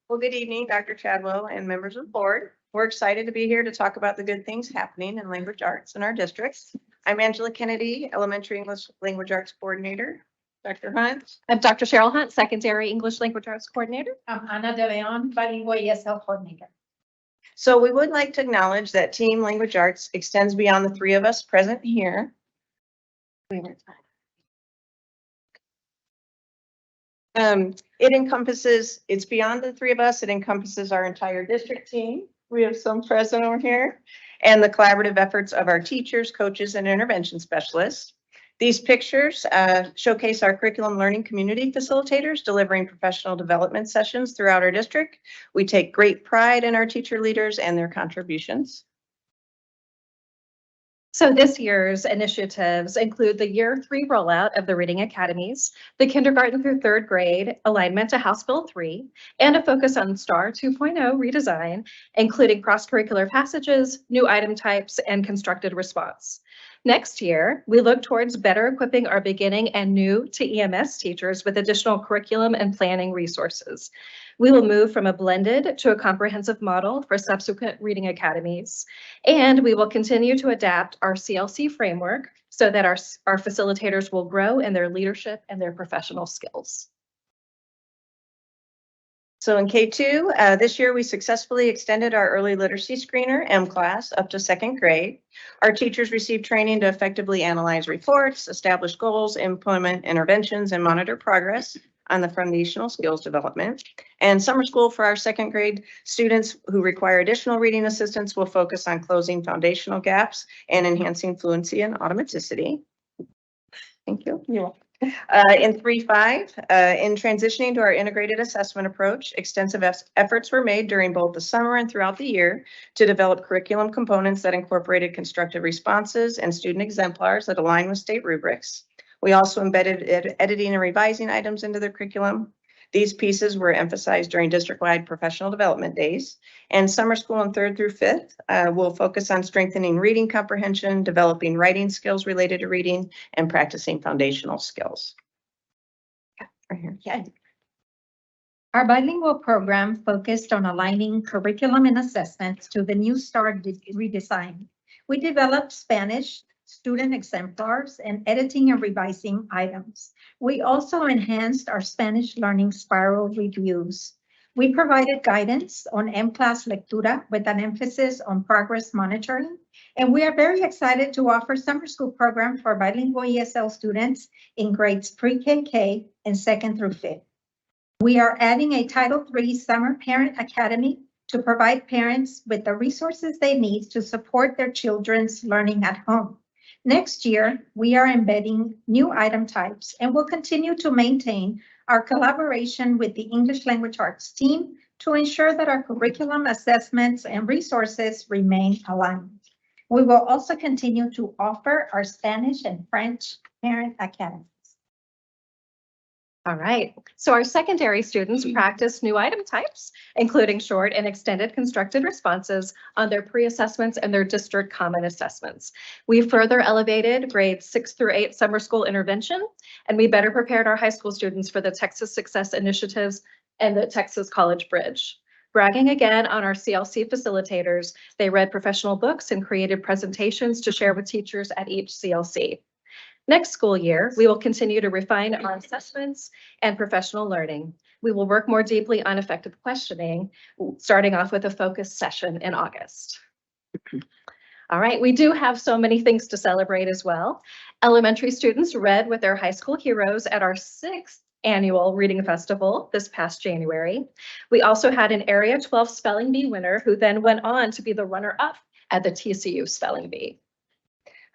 Well, good evening, Dr. Chadwell and members of the board. We're excited to be here to talk about the good things happening in language arts in our districts. I'm Angela Kennedy, Elementary English Language Arts Coordinator. Dr. Hunt. I'm Dr. Cheryl Hunt, Secondary English Language Arts Coordinator. I'm Ana de Leon, Bilingual ESL Coordinator. So we would like to acknowledge that Team Language Arts extends beyond the three of us present here. It's beyond the three of us. It encompasses our entire district team. We have some present over here, and the collaborative efforts of our teachers, coaches, and intervention specialists. These pictures showcase our curriculum learning community facilitators delivering professional development sessions throughout our district. We take great pride in our teacher leaders and their contributions. So this year's initiatives include the Year 3 rollout of the Reading Academies, the kindergarten through 3rd grade alignment to House Bill 3, and a focus on STAR 2.0 redesign, including cross-curricular passages, new item types, and constructed response. Next year, we look towards better equipping our beginning and new to EMS teachers with additional curriculum and planning resources. We will move from a blended to a comprehensive model for subsequent reading academies, and we will continue to adapt our CLC framework so that our facilitators will grow in their leadership and their professional skills. So in K2, this year we successfully extended our early literacy screener, M-Class, up to 2nd grade. Our teachers received training to effectively analyze reports, establish goals, implement interventions, and monitor progress on the foundational skills development. And summer school for our 2nd grade students who require additional reading assistance will focus on closing foundational gaps and enhancing fluency and automaticity. Thank you. You're welcome. In 3.5, in transitioning to our integrated assessment approach, extensive efforts were made during both the summer and throughout the year to develop curriculum components that incorporated constructive responses and student exemplars that align with state rubrics. We also embedded editing and revising items into the curriculum. These pieces were emphasized during district-wide professional development days. And summer school in 3rd through 5th will focus on strengthening reading comprehension, developing writing skills related to reading, and practicing foundational skills. Right here. Yeah. Our bilingual program focused on aligning curriculum and assessments to the new STAR redesign. We developed Spanish student exemplars and editing and revising items. We also enhanced our Spanish learning spiral reviews. We provided guidance on M-Class Lectura with an emphasis on progress monitoring. And we are very excited to offer summer school program for bilingual ESL students in grades pre-KK and 2nd through 5th. We are adding a Title III Summer Parent Academy to provide parents with the resources they need to support their children's learning at home. Next year, we are embedding new item types and will continue to maintain our collaboration with the English Language Arts team to ensure that our curriculum assessments and resources remain aligned. We will also continue to offer our Spanish and French Parent Academies. All right, so our secondary students practice new item types, including short and extended constructed responses on their pre-assessments and their district common assessments. We further elevated grades 6 through 8 summer school intervention, and we better prepared our high school students for the Texas Success Initiatives and the Texas College Bridge. Bragging again on our CLC facilitators, they read professional books and created presentations to share with teachers at each CLC. Next school year, we will continue to refine our assessments and professional learning. We will work more deeply on effective questioning, starting off with a focus session in August. All right, we do have so many things to celebrate as well. Elementary students read with their high school heroes at our 6th annual reading festival this past January. We also had an Area 12 Spelling Bee winner who then went on to be the runner-up at the TCU Spelling Bee.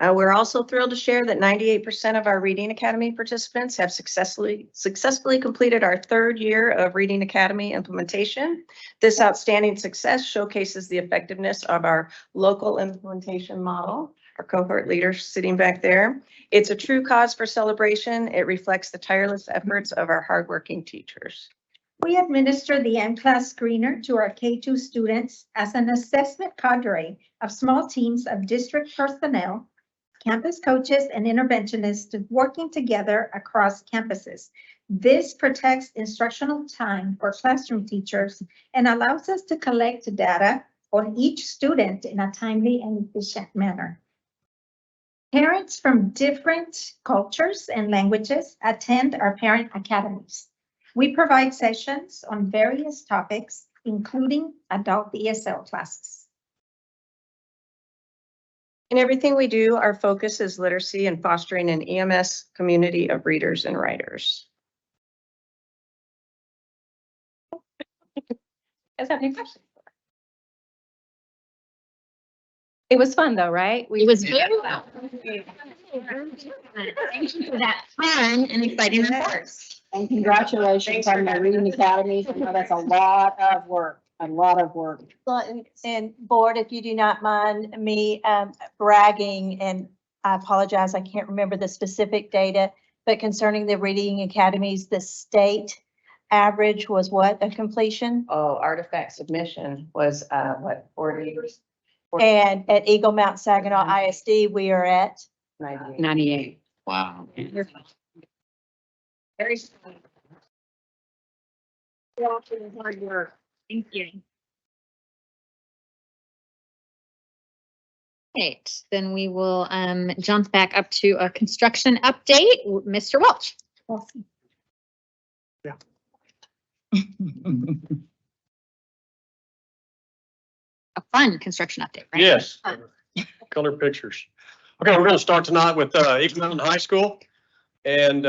We're also thrilled to share that 98% of our Reading Academy participants have successfully completed our 3rd year of Reading Academy implementation. This outstanding success showcases the effectiveness of our local implementation model. Our cohort leaders sitting back there. It's a true cause for celebration. It reflects the tireless efforts of our hardworking teachers. We administer the M-Class screener to our K-2 students as an assessment cadre of small teams of district personnel, campus coaches, and interventionists working together across campuses. This protects instructional time for classroom teachers and allows us to collect data on each student in a timely and efficient manner. Parents from different cultures and languages attend our parent academies. We provide sessions on various topics, including adult ESL classes. In everything we do, our focus is literacy and fostering an EMS community of readers and writers. Guys have any questions? It was fun though, right? It was very well. Thank you for that fun and exciting report. And congratulations on the Reading Academy. I know that's a lot of work, Well, and board, if you do not mind me bragging, and I apologize, I can't remember the specific data, but concerning the Reading Academies, the state average was what of completion? Oh, artifact submission was what, 40? And at Eagle Mount Saginaw ISD, we are at 98. Wow. Very hard work. Thank you. Right, then we will jump back up to a construction update. Mr. Welch. Yeah. A fun construction update, right? Yes, color pictures. Okay, we're going to start tonight with Eagle Mountain High School. And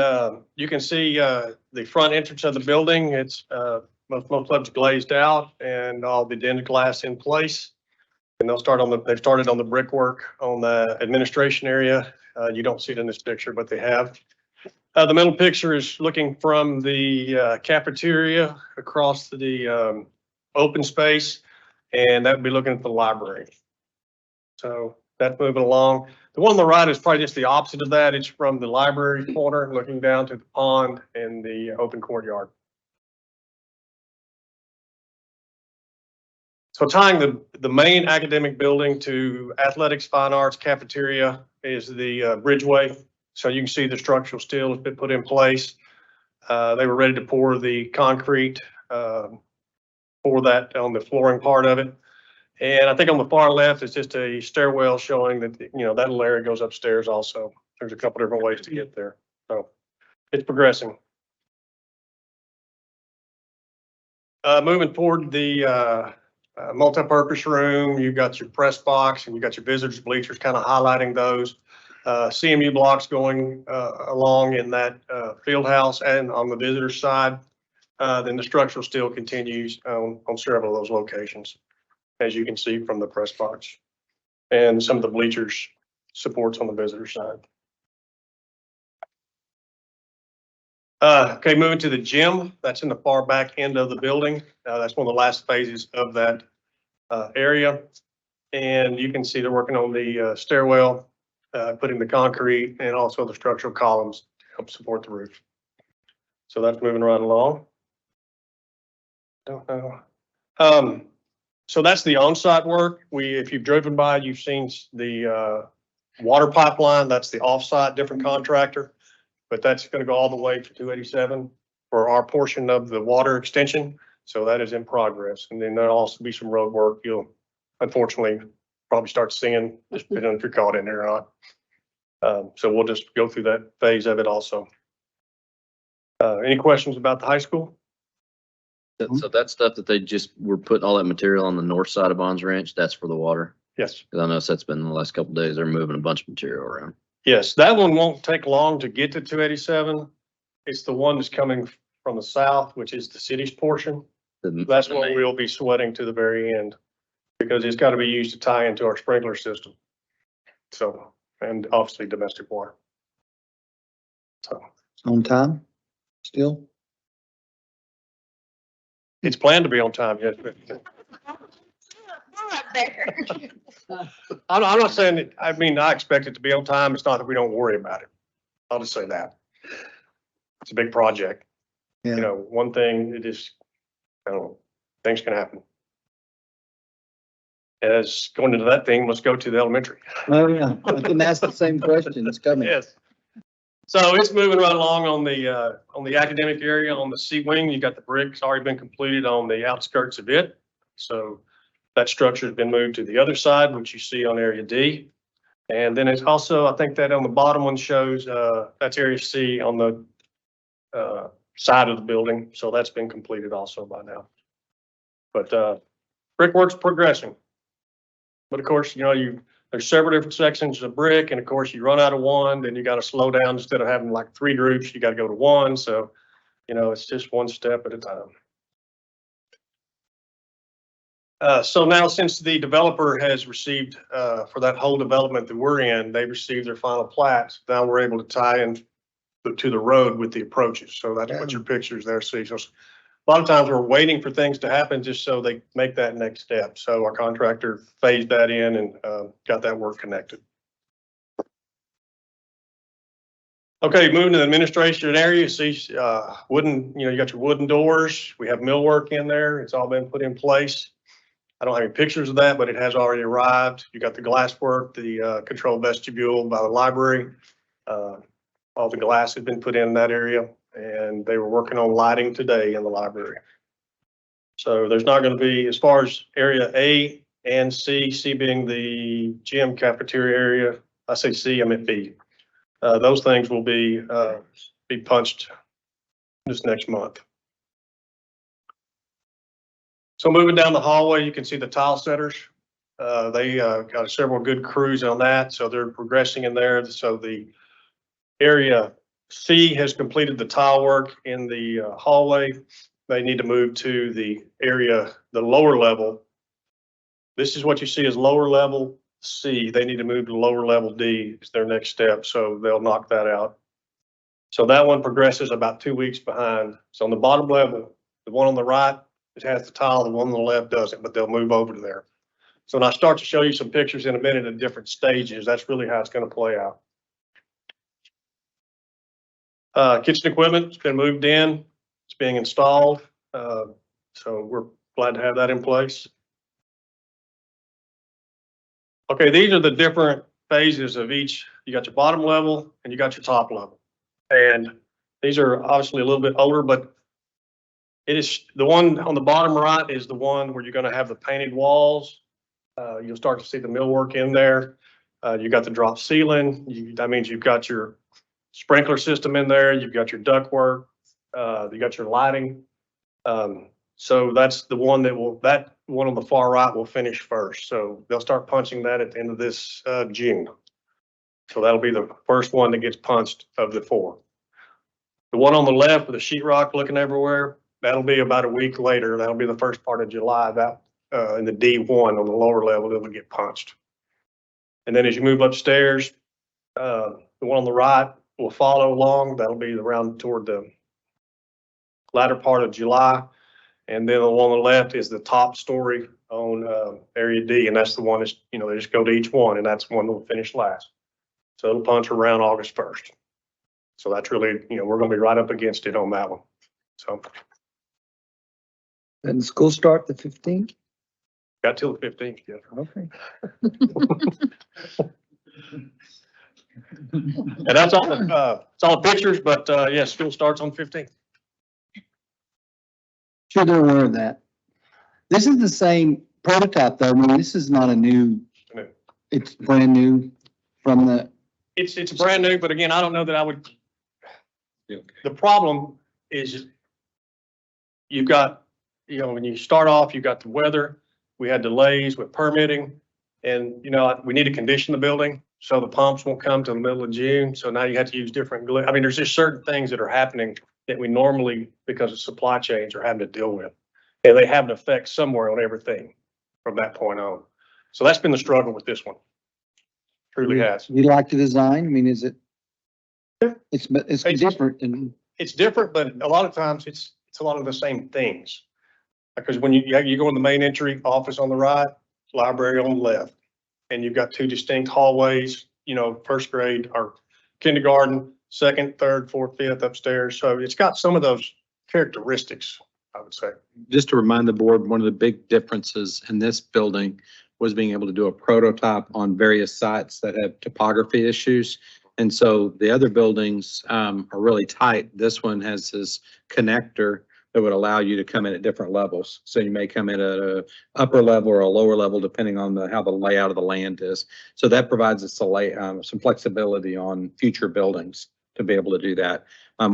you can see the front entrance of the building. It's most of it's glazed out and all the dented glass in place. And they've started on the brickwork on the administration area. You don't see it in this picture, but they have. The middle picture is looking from the cafeteria across the open space, and that would be looking at the library. So that's moving along. The one on the right is probably just the opposite of that. It's from the library corner looking down to the pond and the open courtyard. So tying the main academic building to athletics, fine arts, cafeteria is the bridgeway. So you can see the structural steel has been put in place. They were ready to pour the concrete for that on the flooring part of it. And I think on the far left, it's just a stairwell showing that, you know, that little area goes upstairs also. There's a couple different ways to get there. So it's progressing. Moving forward, the multi-purpose room, you've got your press box and you've got your visitors bleachers, kind of highlighting those. CMU blocks going along in that field house and on the visitor side. Then the structural steel continues on several of those locations, as you can see from the press box, and some of the bleachers supports on the visitor side. Okay, moving to the gym, that's in the far back end of the building. That's one of the last phases of that area. And you can see they're working on the stairwell, putting the concrete and also the structural columns to help support the roof. So that's moving right along. Don't know. So that's the on-site work. If you've driven by, you've seen the water pipeline. That's the off-site, different contractor. But that's going to go all the way to 287 for our portion of the water extension. So that is in progress. And then there'll also be some road work. You'll unfortunately probably start seeing, just depending on if you're caught in there or not. So we'll just go through that phase of it also. Any questions about the high school? So that stuff that they just were putting all that material on the north side of Bonds Ranch, that's for the water? Yes. Because I know that's been the last couple of days. They're moving a bunch of material around. Yes, that one won't take long to get to 287. It's the one that's coming from the south, which is the city's portion. That's what we'll be sweating to the very end because it's got to be used to tie into our sprinkler system. So, and obviously domestic water. So. On time, still? It's planned to be on time, yes. I'm not saying that, I mean, I expect it to be on time. It's not that we don't worry about it. I'll just say that. It's a big project. Yeah. You know, one thing, it is, I don't know, things can happen. As going into that thing, let's go to the elementary. Oh, yeah. I can ask the same question. It's coming. Yes. So it's moving right along on the academic area. On the C wing, you got the bricks already been completed on the outskirts of it. So that structure has been moved to the other side, which you see on area D. And then it's also, I think that on the bottom one shows, that's area C on the side of the building. So that's been completed also by now. But brickwork's progressing. But of course, you know, there's several different sections of brick, and of course you run out of one, then you got to slow down. Instead of having like 3 groups, you got to go to 1. So, you know, it's just one step at a time. So now since the developer has received, for that whole development that we're in, they received their final plats. Now we're able to tie in to the road with the approaches. So that's what your pictures there see. So a lot of times we're waiting for things to happen just so they make that next step. So our contractor phased that in and got that work connected. Okay, moving to the administration area, you see wooden, you know, you got your wooden doors. We have millwork in there. It's all been put in place. I don't have any pictures of that, but it has already arrived. You got the glass work, the control vestibule by the library. All the glass has been put in that area, and they were working on lighting today in the library. So there's not going to be, as far as area A and C, C being the gym cafeteria area, I say C, I meant B. Those things will be punched this next month. So moving down the hallway, you can see the tile setters. They got several good crews on that, so they're progressing in there. So the area C has completed the tile work in the hallway. They need to move to the area, the lower level. This is what you see as lower level C. They need to move to lower level D. It's their next step, so they'll knock that out. So that one progresses about 2 weeks behind. So on the bottom level, the one on the right, it has the tile, the one on the left doesn't, but they'll move over to there. So when I start to show you some pictures in a minute of different stages, that's really how it's going to play out. Kitchen equipment's been moved in. It's being installed. So we're glad to have that in place. Okay, these are the different phases of each. You got your bottom level and you got your top level. And these are obviously a little bit older, but it is the one on the bottom right is the one where you're going to have the painted walls. You'll start to see the millwork in there. You got the drop ceiling. That means you've got your sprinkler system in there. You've got your ductwork. You got your lighting. So that's the one that one on the far right will finish first. So they'll start punching that at the end of this June. So that'll be the first one that gets punched of the 4. The one on the left with the sheetrock looking everywhere, that'll be about a week later. That'll be the first part of July. That in the D1 on the lower level, it will get punched. And then as you move upstairs, the one on the right will follow along. That'll be around toward the latter part of July. And then the one on the left is the top story on area D, and that's the one that's, you know, they just go to each one, and that's the one that will finish last. So it'll punch around August 1st. So that's really, we're going to be right up against it on that one. So And school start the 15th? got till the 15th, yeah. Okay. And that's all, it's all pictures, but, yeah, school starts on 15th. Sure, they're aware of that. This is the same prototype though. I mean, this is not a new, it's brand new from the, It's brand new, but again, I don't know that I would. The problem is you've got, when you start off, you've got the weather. We had delays with permitting and, we need to condition the building. So the pumps won't come till the middle of June. So now you have to use different glue. I mean, there's just certain things that are happening that we normally, because of supply chains, are having to deal with. And they have an effect somewhere on everything from that point on. So that's been the struggle with this one. Truly has. you like the design? I mean, is it? It's different and. It's different, but a lot of times it's a lot of the same things. Because when you go in the main entry, office on the right, library on the left, and you've got two distinct hallways, first grade or kindergarten, second, third, fourth, fifth upstairs. So it's got some of those characteristics, I would say. Just to remind the board, one of the big differences in this building was being able to do a prototype on various sites that have topography issues. And so the other buildings are really tight. This one has this connector that would allow you to come in at different levels. So you may come in at a upper level or a lower level, depending on how the layout of the land is. So that provides us some flexibility on future buildings to be able to do that.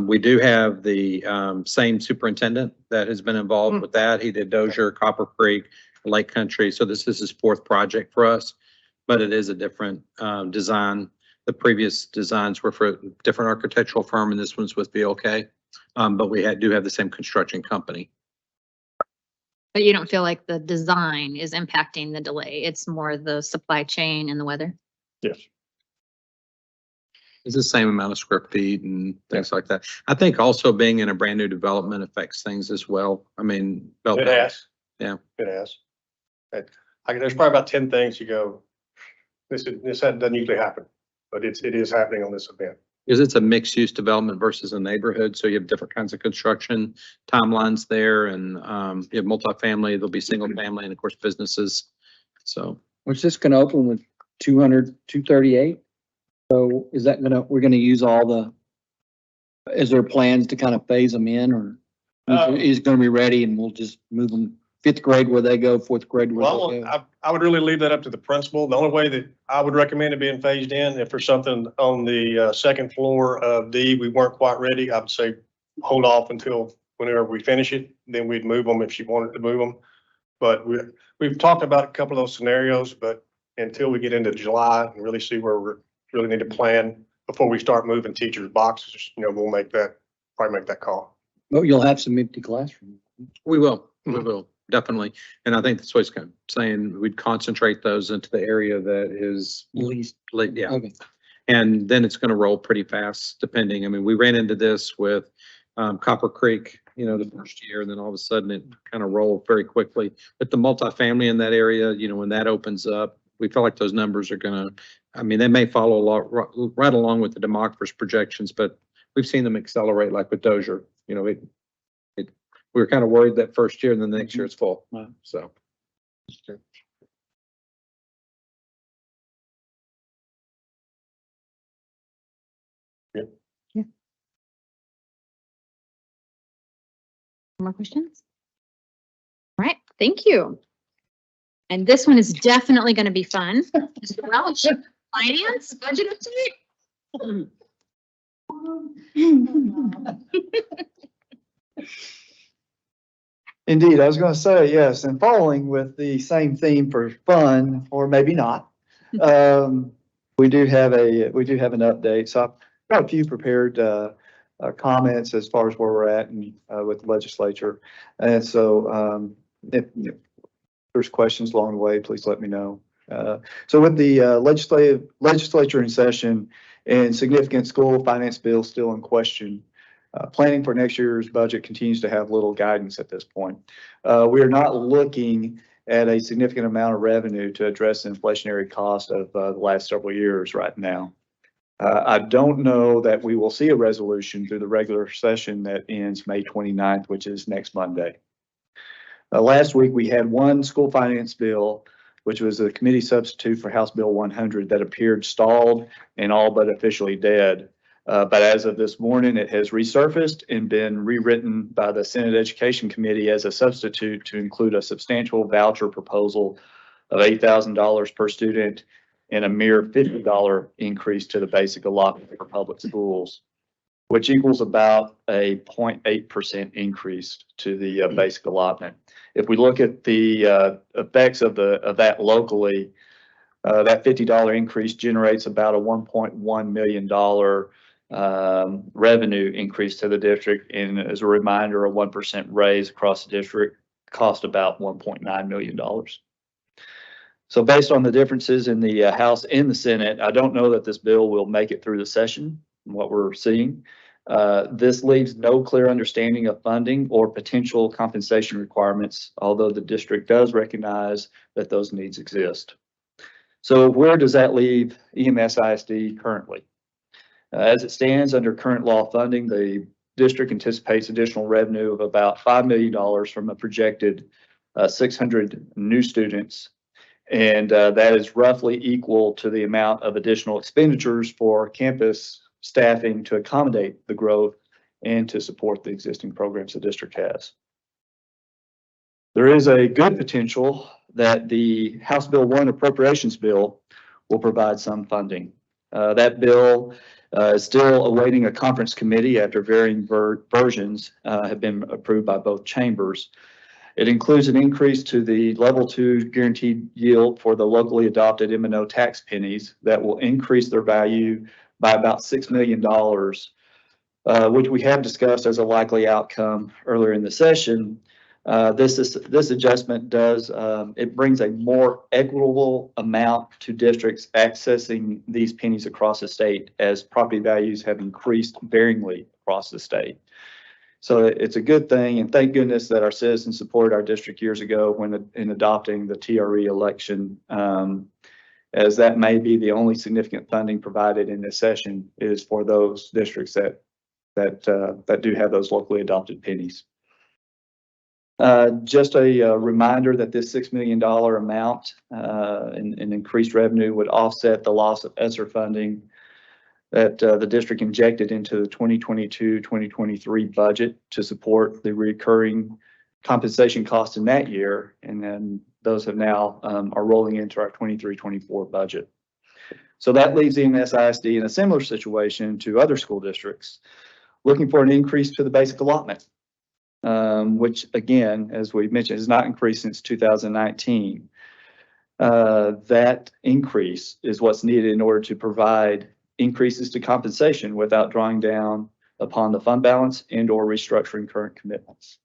We do have the same superintendent that has been involved with that. He did Dozier, Copper Creek, Lake Country. So this is his fourth project for us, but it is a different design. The previous designs were for a different architectural firm, and this one's with VLK. But we do have the same construction company. But you don't feel like the design is impacting the delay. It's more the supply chain and the weather. Yes. It's the same amount of square feet and things like that. I think also being in a brand new development affects things as well. I mean, It has. Yeah. It has. There's probably about 10 things you go, this doesn't usually happen, but it is happening on this event. Because it's a mixed use development versus a neighborhood. So you have different kinds of construction timelines there, and you have multifamily, there'll be single family, and of course businesses. So. What's this gonna open with 238? So is that we're gonna use is there plans to kind of phase them in, or is it gonna be ready and we'll just move them fifth grade where they go, fourth grade where they go? I would really leave that up to the principal. The only way that I would recommend it being phased in, if there's something on the second floor of D, we weren't quite ready, I would say hold off until whenever we finish it, then we'd move them if she wanted to move them. But we've talked about a couple of those scenarios, but until we get into July and really see where we really need to plan before we start moving teachers' boxes, we'll probably make that call. Well, you'll have some empty classrooms. We will. Definitely. And I think that's what he's kind of saying. We'd concentrate those into the area that is least. Yeah. Okay. And then it's going to roll pretty fast depending. I mean, we ran into this with Copper Creek, the first year, and then all of a sudden it kind of rolled very quickly. But the multifamily in that area, when that opens up, we feel like those numbers are going to, they may follow a lot right along with the demographer's projections, but we've seen them accelerate like with Dozier. We were kind of worried that first year, and then the next year it's full. Wow. So. Yeah. More questions? All right, thank you. And this one is definitely going to be fun as well. Finance, budget update. Indeed, I was going to say, yes, and following with the same theme for fun, or maybe not, we do have an update. So I've got a few prepared comments as far as where we're at with the legislature. And so if there's questions along the way, please let me know. So with the legislature in session and significant school finance bill still in question, planning for next year's budget continues to have little guidance at this point. We are not looking at a significant amount of revenue to address the inflationary cost of the last several years right now. I don't know that we will see a resolution through the regular session that ends May 29th, which is next Monday. Last week, we had one school finance bill, which was a committee substitute for House Bill 100 that appeared stalled and all but officially dead. But as of this morning, it has resurfaced and been rewritten by the Senate Education Committee as a substitute to include a substantial voucher proposal of $8,000 per student and a mere $50 increase to the basic allotment for public schools, which equals about a 0.8% increase to the basic allotment. If we look at the effects of that locally, that $50 increase generates about a $1.1 million revenue increase to the district. And as a reminder, a 1% raise across the district cost about $1.9 million. So based on the differences in the House and the Senate, I don't know that this bill will make it through the session, what we're seeing. This leaves no clear understanding of funding or potential compensation requirements, although the district does recognize that those needs exist. So where does that leave EMS ISD currently? As it stands under current law funding, the district anticipates additional revenue of about $5 million from a projected 600 new students. And that is roughly equal to the amount of additional expenditures for campus staffing to accommodate the growth and to support the existing programs the district has. There is a good potential that the House Bill 1 appropriations bill will provide some funding. That bill is still awaiting a conference committee after varying versions have been approved by both chambers. It includes an increase to the level 2 guaranteed yield for the locally adopted M&O tax pennies that will increase their value by about $6 million, which we have discussed as a likely outcome earlier in the session. This adjustment does, it brings a more equitable amount to districts accessing these pennies across the state as property values have increased varyingly across the state. So it's a good thing, and thank goodness that our citizens supported our district years ago when in adopting the TRE election, as that may be the only significant funding provided in this session is for those districts that do have those locally adopted pennies. Just a reminder that this $6 million amount in increased revenue would offset the loss of ESSER funding that the district injected into the 2022-2023 budget to support the recurring compensation costs in that year. And then those have now are rolling into our 23-24 budget. So that leaves EMS ISD in a similar situation to other school districts looking for an increase to the basic allotment, which again, as we mentioned, has not increased since 2019. That increase is what's needed in order to provide increases to compensation without drawing down upon the fund balance and or restructuring current commitments.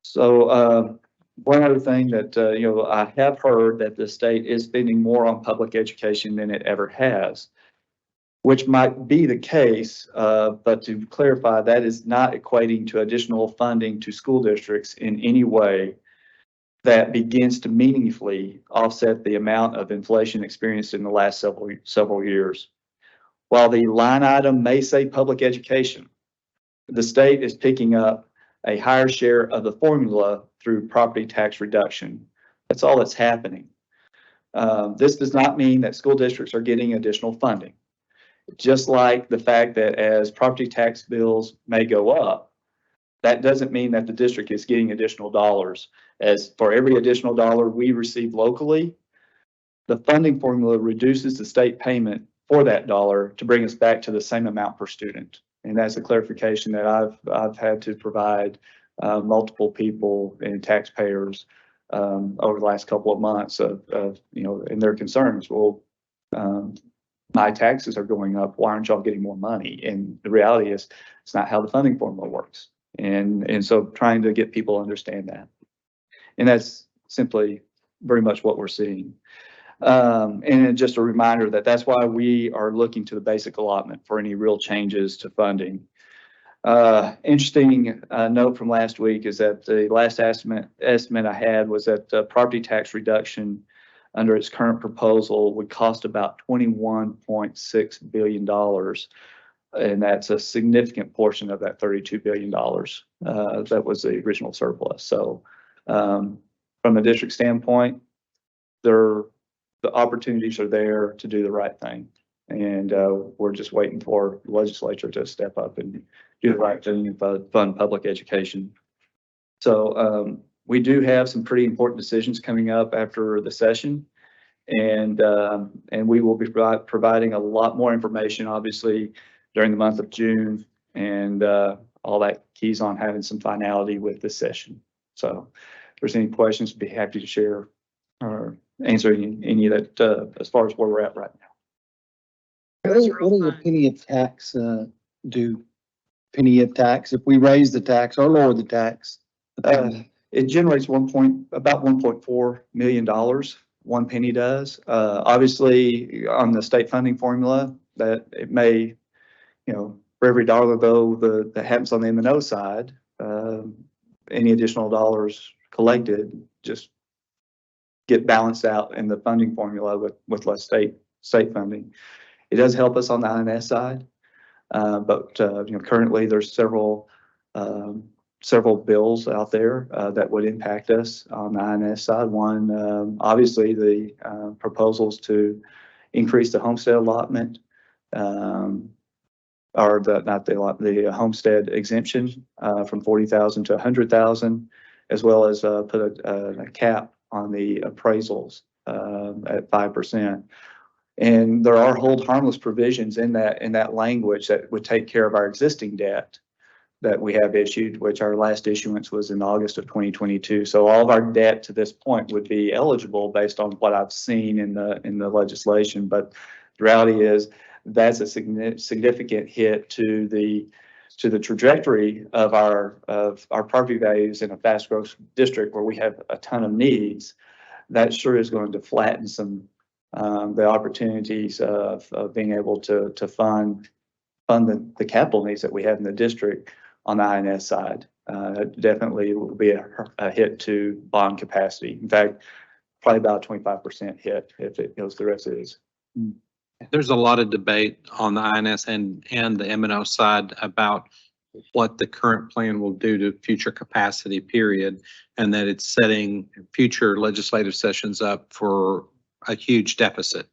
So one other thing that I have heard that the state is spending more on public education than it ever has, which might be the case, but to clarify, that is not equating to additional funding to school districts in any way that begins to meaningfully offset the amount of inflation experienced in the last several years. While the line item may say public education, the state is picking up a higher share of the formula through property tax reduction. That's all that's happening. This does not mean that school districts are getting additional funding. Just like the fact that as property tax bills may go up, that doesn't mean that the district is getting additional dollars. As for every additional dollar we receive locally, the funding formula reduces the state payment for that dollar to bring us back to the same amount per student. And that's a clarification that I've had to provide multiple people and taxpayers over the last couple of months of and their concerns. Well, my taxes are going up. Why aren't y'all getting more money? And the reality is it's not how the funding formula works. And so trying to get people to understand that. And that's simply very much what we're seeing. And just a reminder that that's why we are looking to the basic allotment for any real changes to funding. Interesting note from last week is that the last estimate I had was that property tax reduction under its current proposal would cost about $21.6 billion. And that's a significant portion of that $32 billion that was the original surplus. So from a district standpoint, the opportunities are there to do the right thing. And we're just waiting for the legislature to step up and do the right thing and fund public education. So we do have some pretty important decisions coming up after the session. And we will be providing a lot more information, obviously, during the month of June, and all that keys on having some finality with this session. So if there's any questions, I'd be happy to share or answer any of that as far as where we're at right now. What does a penny of tax do? Penny of tax, if we raise the tax or lower the tax? It generates about $1.4 million. 1 penny does. Obviously, on the state funding formula, that it may, for every dollar though that happens on the M&O side, any additional dollars collected just get balanced out in the funding formula with less state funding. It does help us on the INS side, but currently there's several bills out there that would impact us on the INS side. One, obviously, the proposals to increase the homestead allotment, or the homestead exemption from 40,000 to 100,000, as well as put a cap on the appraisals at 5%. And there are hold harmless provisions in that language that would take care of our existing debt that we have issued, which our last issuance was in August of 2022. So all of our debt to this point would be eligible based on what I've seen in the legislation. But the reality is that's a significant hit to the trajectory of our property values in a fast growth district where we have a ton of needs. That sure is going to flatten some the opportunities of being able to fund the capital needs that we have in the district on the INS side. Definitely will be a hit to bond capacity. In fact, probably about a 25% hit if it goes the rest it is. There's a lot of debate on the INS and the M&O side about what the current plan will do to future capacity, period, and that it's setting future legislative sessions up for a huge deficit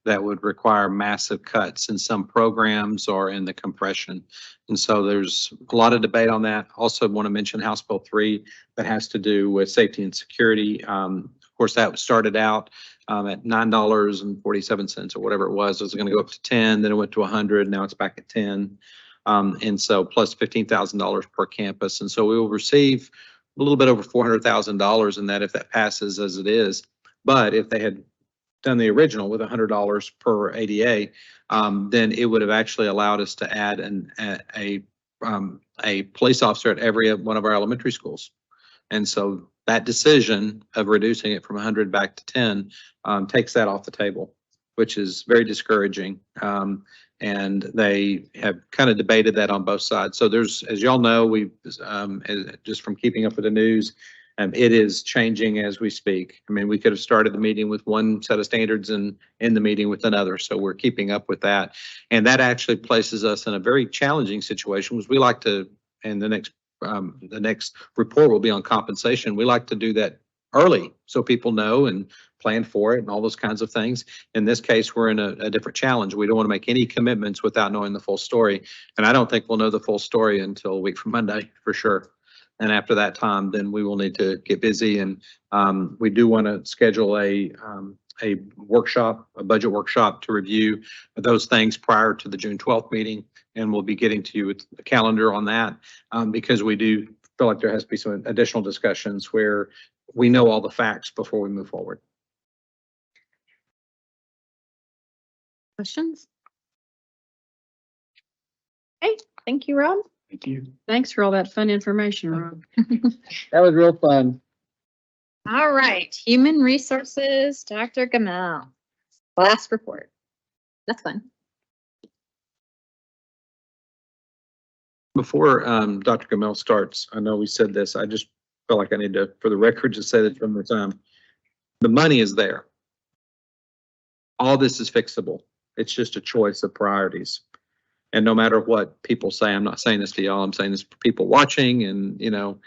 that would require massive cuts in some programs or in the compression. And so there's a lot of debate on that. Also want to mention House Bill 3 that has to do with safety and security. Of course, that started out at $9.47 or whatever it was. It was going to go up to 10, then it went to 100. Now it's back at 10. And so plus $15,000 per campus. And so we will receive a little bit over $400,000 in that if that passes as it is. But if they had done the original with $100 per ADA, then it would have actually allowed us to add a police officer at every one of our elementary schools. And so that decision of reducing it from 100 back to 10 takes that off the table, which is very discouraging. And they have kind of debated that on both sides. So there's, as y'all know, we've just from keeping up with the news, it is changing as we speak. I mean, we could have started the meeting with one set of standards and end the meeting with another. So we're keeping up with that. And that actually places us in a very challenging situation because we like to, and the next report will be on compensation. We like to do that early so people know and plan for it and all those kinds of things. In this case, we're in a different challenge. We don't want to make any commitments without knowing the full story. And I don't think we'll know the full story until a week from Monday for sure. And after that time, then we will need to get busy. And we do want to schedule a workshop, a budget workshop to review those things prior to the June 12th meeting. And we'll be getting to you with a calendar on that because we do feel like there has to be some additional discussions where we know all the facts before we move forward. Questions? Hey, thank you, Rob. Thank you. Thanks for all that fun information, Rob. That was real fun. All right, Human Resources, Dr. Gamel. Last report. That's fun. Before Dr. Gamel starts, I know we said this, I just feel like I need to, for the record, just say this one more time. The money is there. All this is fixable. It's just a choice of priorities. And no matter what people say, I'm not saying this to y'all, I'm saying this for people watching, and, you know,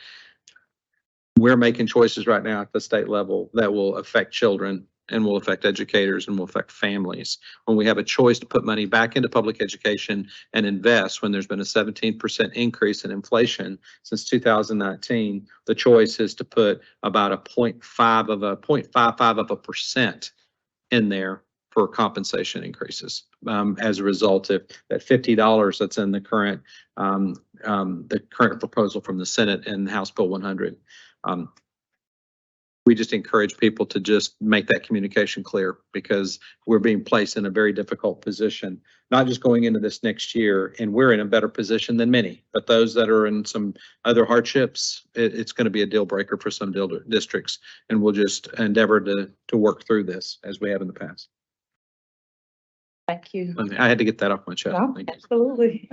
we're making choices right now at the state level that will affect children and will affect educators and will affect families. When we have a choice to put money back into public education and invest, when there's been a 17% increase in inflation since 2019, the choice is to put about a 0.55% in there for compensation increases as a result of that $50 that's in the current proposal from the Senate and House Bill 100. We just encourage people to just make that communication clear, because we're being placed in a very difficult position, not just going into this next year, and we're in a better position than many, but those that are in some other hardships, it's going to be a deal breaker for some districts, and we'll just endeavor to work through this as we have in the past. Thank you. I had to get that off my chest. No, Thank you. absolutely.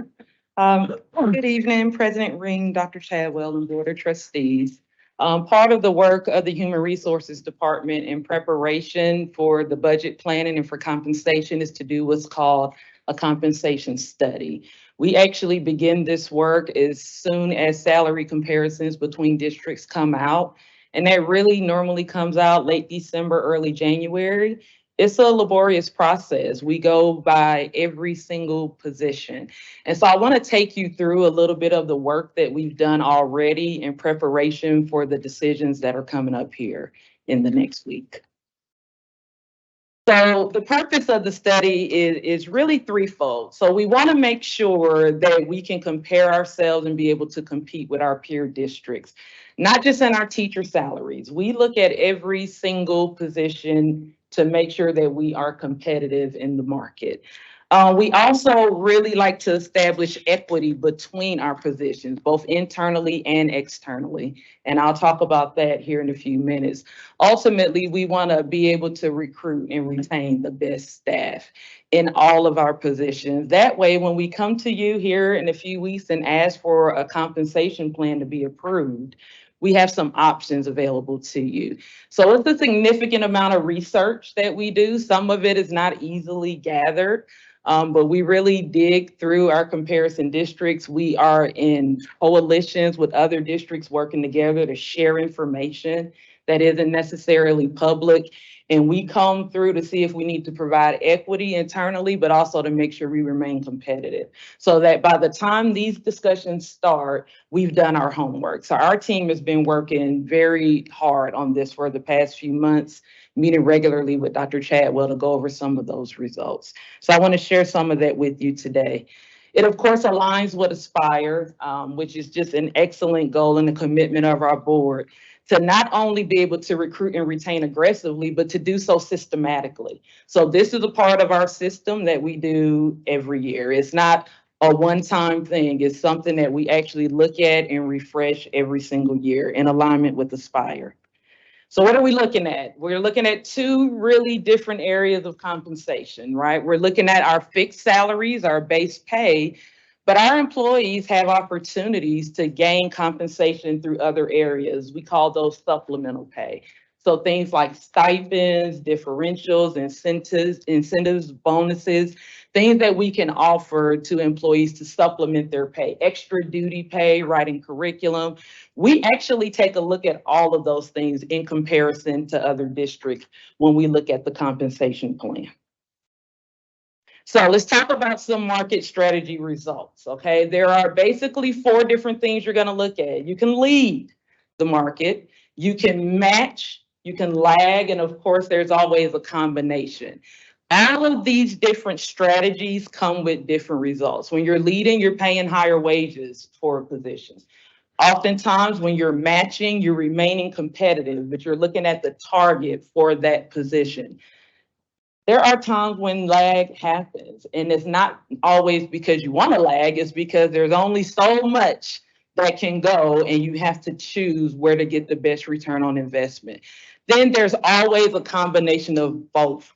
Good evening, President Ring, Dr. Chadwell, and Board of Trustees. Part of the work of the Human Resources Department in preparation for the budget planning and for compensation is to do what's called a compensation study. We actually begin this work as soon as salary comparisons between districts come out, and that really normally comes out late December, early January. It's a laborious process. We go by every single position. And so I want to take you through a little bit of the work that we've done already in preparation for the decisions that are coming up here in the next week. So the purpose of the study is really threefold. So we want to make sure that we can compare ourselves and be able to compete with our peer districts, not just in our teacher salaries. We look at every single position to make sure that we are competitive in the market. We also really like to establish equity between our positions, both internally and externally. And I'll talk about that here in a few minutes. Ultimately, we want to be able to recruit and retain the best staff in all of our positions. That way, when we come to you here in a few weeks and ask for a compensation plan to be approved, we have some options available to you. So it's a significant amount of research that we do. Some of it is not easily gathered, but we really dig through our comparison districts. We are in coalitions with other districts working together to share information that isn't necessarily public. And we come through to see if we need to provide equity internally, but also to make sure we remain competitive, so that by the time these discussions start, we've done our homework. So our team has been working very hard on this for the past few months, meeting regularly with Dr. Chadwell to go over some of those results. So I want to share some of that with you today. It, of course, aligns with Aspire, which is just an excellent goal and a commitment of our board to not only be able to recruit and retain aggressively, but to do so systematically. So this is a part of our system that we do every year. It's not a one-time thing. It's something that we actually look at and refresh every single year in alignment with Aspire. So what are we looking at? We're looking at two really different areas of compensation, right? We're looking at our fixed salaries, our base pay, but our employees have opportunities to gain compensation through other areas. We call those supplemental pay. So things like stipends, differentials, incentives, bonuses, things that we can offer to employees to supplement their pay, extra duty pay, writing curriculum. We actually take a look at all of those things in comparison to other districts when we look at the compensation plan. So let's talk about some market strategy results, okay? There are basically 4 different things you're gonna look at. You can lead the market, you can match, you can lag, and of course, there's always a combination. All of these different strategies come with different results. When you're leading, you're paying higher wages for positions. Oftentimes, when you're matching, you're remaining competitive, but you're looking at the target for that position. There are times when lag happens, and it's not always because you want to lag, it's because there's only so much that can go, and you have to choose where to get the best return on investment. Then there's always a combination of both.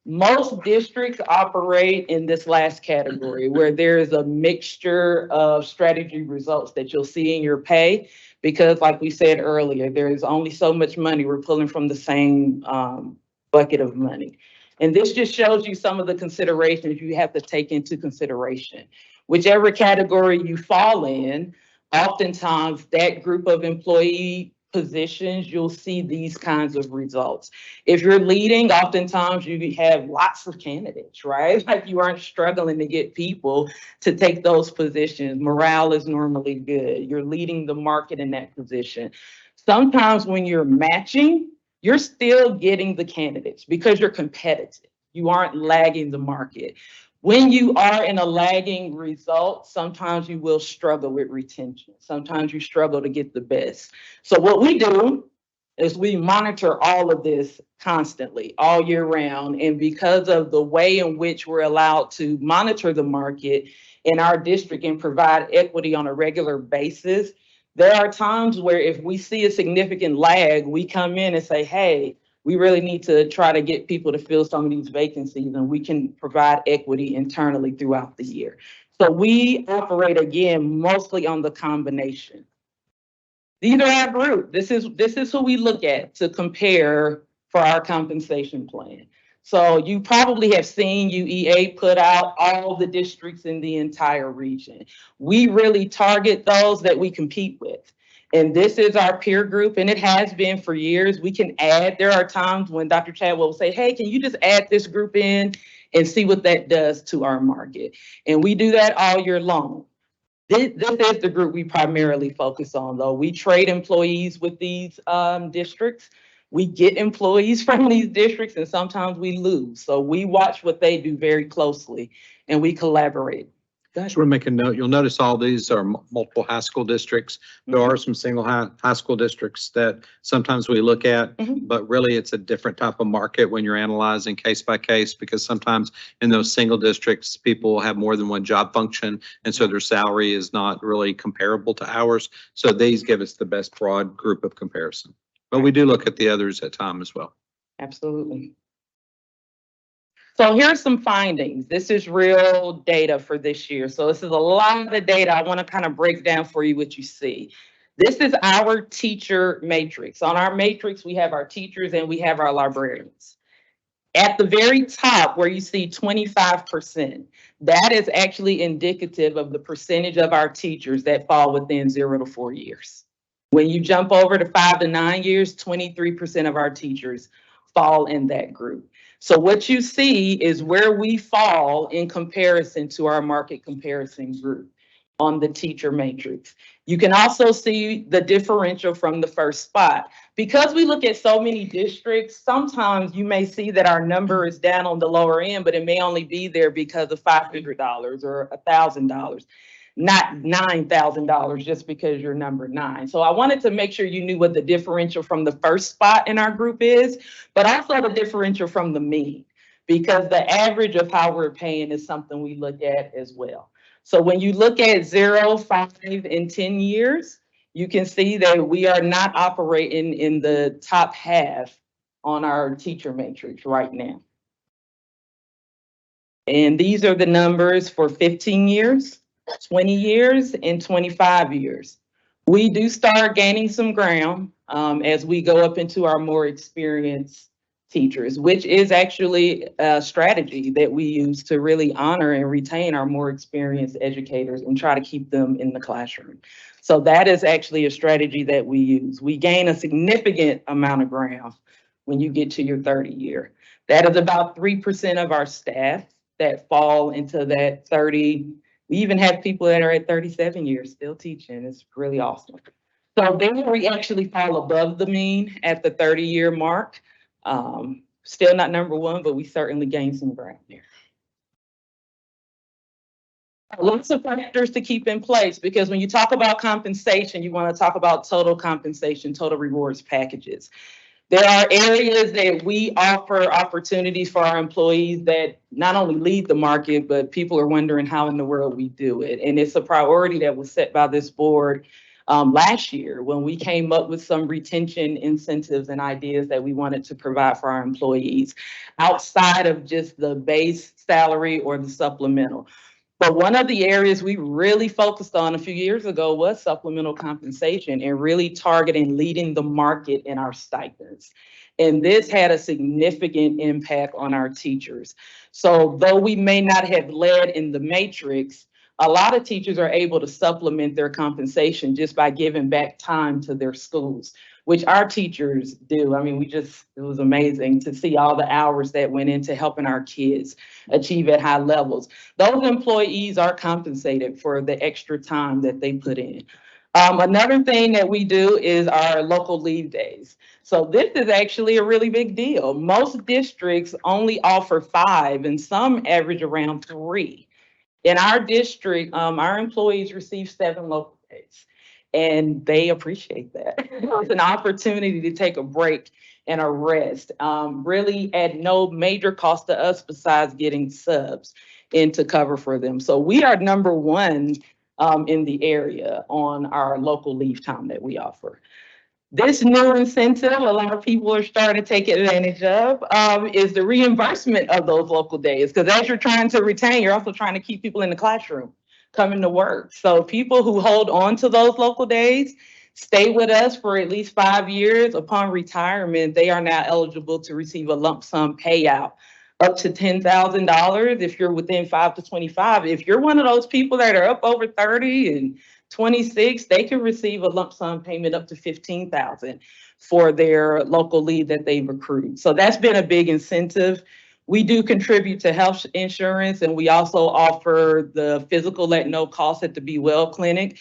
Most districts operate in this last category, where there is a mixture of strategy results that you'll see in your pay, because like we said earlier, there is only so much money we're pulling from the same bucket of money. And this just shows you some of the considerations you have to take into consideration. Whichever category you fall in, oftentimes that group of employee positions, you'll see these kinds of results. If you're leading, oftentimes you have lots of candidates, right? Like you aren't struggling to get people to take those positions. Morale is normally good. You're leading the market in that position. Sometimes when you're matching, you're still getting the candidates because you're competitive. You aren't lagging the market. When you are in a lagging result, sometimes you will struggle with retention. Sometimes you struggle to get the best. So what we do is we monitor all of this constantly, all year round. And because of the way in which we're allowed to monitor the market in our district and provide equity on a regular basis, there are times where if we see a significant lag, we come in and say, hey, we really need to try to get people to fill some of these vacancies, and we can provide equity internally throughout the year. So we operate, again, mostly on the combination. These are our group. This is who we look at to compare for our compensation plan. So you probably have seen UEA put out all the districts in the entire region. We really target those that we compete with. And this is our peer group, and it has been for years. We can add, there are times when Dr. Chadwell will say, hey, can you just add this group in and see what that does to our market? And we do that all year long. This is the group we primarily focus on, though. We trade employees with these districts. We get employees from these districts, and sometimes we lose. So we watch what they do very closely, and we collaborate. Just want to make a note. You'll notice all these are multiple high school districts. There are some single high school districts that sometimes we look at, but really it's a different type of market when you're analyzing case by case, because sometimes in those single districts, people have more than one job function, and so their salary is not really comparable to ours. So these give us the best broad group of comparison. But we do look at the others at time as well. Absolutely. So here's some findings. This is real data for this year. So this is a lot of the data. I want to kind of break down for you what you see. This is our teacher matrix. On our matrix, we have our teachers and we have our librarians. At the very top where you see 25%, that is actually indicative of the percentage of our teachers that fall within 0 to 4 years. When you jump over to 5 to 9 years, 23% of our teachers fall in that group. So what you see is where we fall in comparison to our market comparison group on the teacher matrix. You can also see the differential from the first spot. Because we look at so many districts, sometimes you may see that our number is down on the lower end, but it may only be there because of $500 or $1,000. Not $9,000 just because you're number 9. So I wanted to make sure you knew what the differential from the first spot in our group is, but also the differential from the mean, because the average of how we're paying is something we look at as well. So when you look at 0, 5, and 10 years, you can see that we are not operating in the top half on our teacher matrix right now. And these are the numbers for 15 years. 20 years and 25 years. We do start gaining some ground as we go up into our more experienced teachers, which is actually a strategy that we use to really honor and retain our more experienced educators and try to keep them in the classroom. So that is actually a strategy that we use. We gain a significant amount of ground when you get to your 30 year. That is about 3% of our staff that fall into that 30. We even have people that are at 37 years still teaching. It's really awesome. So then we actually fall above the mean at the 30-year mark. Still not number 1, but we certainly gained some ground there. Lots of factors to keep in place, because when you talk about compensation, you want to talk about total compensation, total rewards packages. There are areas that we offer opportunities for our employees that not only lead the market, but people are wondering how in the world we do it. And it's a priority that was set by this board last year when we came up with some retention incentives and ideas that we wanted to provide for our employees outside of just the base salary or the supplemental. But one of the areas we really focused on a few years ago was supplemental compensation and really targeting leading the market in our stipends. And this had a significant impact on our teachers. So though we may not have led in the matrix, a lot of teachers are able to supplement their compensation just by giving back time to their schools, which our teachers do. I mean, it was amazing to see all the hours that went into helping our kids achieve at high levels. Those employees are compensated for the extra time that they put in. Another thing that we do is our local leave days. So this is actually a really big deal. Most districts only offer 5 and some average around 3. In our district, our employees receive 7 local days and they appreciate that. It's an opportunity to take a break and a rest, really at no major cost to us besides getting subs in to cover for them. So we are number 1 in the area on our local leave time that we offer. This new incentive, a lot of people are starting to take advantage of, is the reimbursement of those local days. Because as you're trying to retain, you're also trying to keep people in the classroom coming to work. So people who hold on to those local days stay with us for at least 5 years. Upon retirement, they are now eligible to receive a lump sum payout up to $10,000 if you're within 5 to 25. If you're one of those people that are up over 30 and 26, they can receive a lump sum payment up to $15,000 for their local leave that they've accrued. So that's been a big incentive. We do contribute to health insurance, and we also offer the physical at no cost at the Be Well Clinic.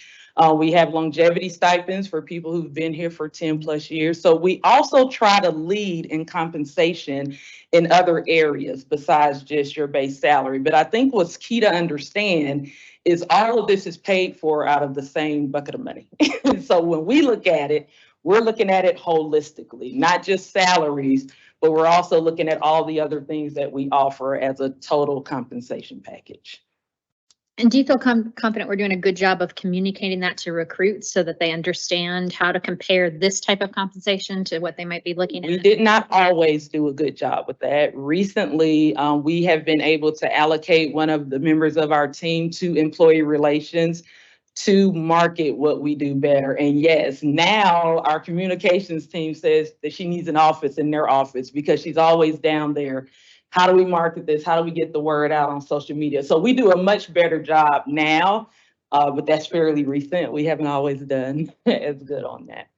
We have longevity stipends for people who've been here for 10 plus years. So we also try to lead in compensation in other areas besides just your base salary. But I think what's key to understand is all of this is paid for out of the same bucket of money. So when we look at it, we're looking at it holistically, not just salaries, but we're also looking at all the other things that we offer as a total compensation package. And do you feel confident we're doing a good job of communicating that to recruits so that they understand how to compare this type of compensation to what they might be looking at? We did not always do a good job with that. Recently, we have been able to allocate one of the members of our team to employee relations to market what we do better. And yes, now our communications team says that she needs an office in their office because she's always down there. How do we market this? How do we get the word out on social media? So we do a much better job now, but that's fairly recent. We haven't always done as good on that.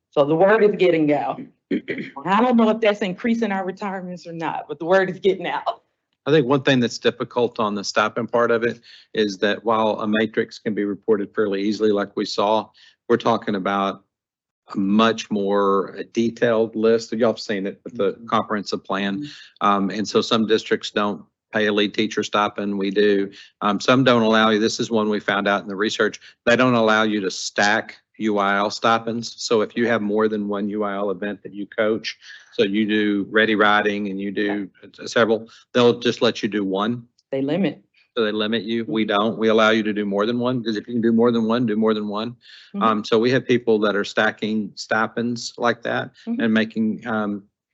So the word is getting out. I don't know if that's increasing our retirements or not, but the word is getting out. I think one thing that's difficult on the stipend part of it is that while a matrix can be reported fairly easily, like we saw, we're talking about a much more detailed list. Y'all have seen it with the comprehensive plan. And so some districts don't pay a lead teacher stipend. We do. Some don't allow you. This is one we found out in the research. They don't allow you to stack UIL stipends. So if you have more than one UIL event that you coach, so you do ready writing and you do several, they'll just let you do one. They limit. So they limit you. We don't. We allow you to do more than one, because if you can do more than one, do more than one. So we have people that are stacking stipends like that and making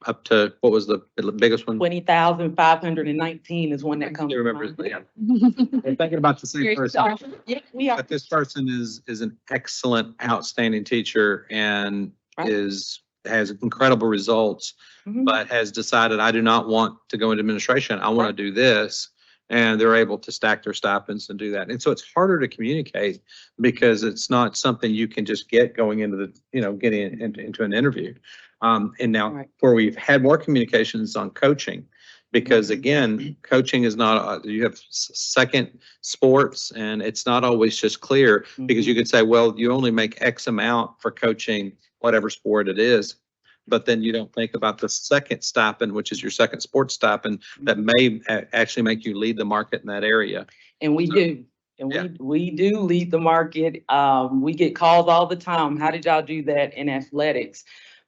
up to, what was the biggest one? 20,519 is one that comes. I remember. Yeah. I'm thinking about the same person. Yeah, we are. But this person is an excellent, outstanding teacher and has incredible results, but has decided, I do not want to go into administration. I want to do this. And they're able to stack their stipends and do that. And so it's harder to communicate because it's not something you can just get going into the, getting into an interview. And now where we've had more communications on coaching, because again, coaching is not, you have second sports and it's not always just clear, because you could say, well, you only make X amount for coaching whatever sport it is. But then you don't think about the second stipend, which is your second sports stipend, that may actually make you lead the market in that area. And we do. And we do lead the market. We get calls all the time. How did y'all do that in athletics?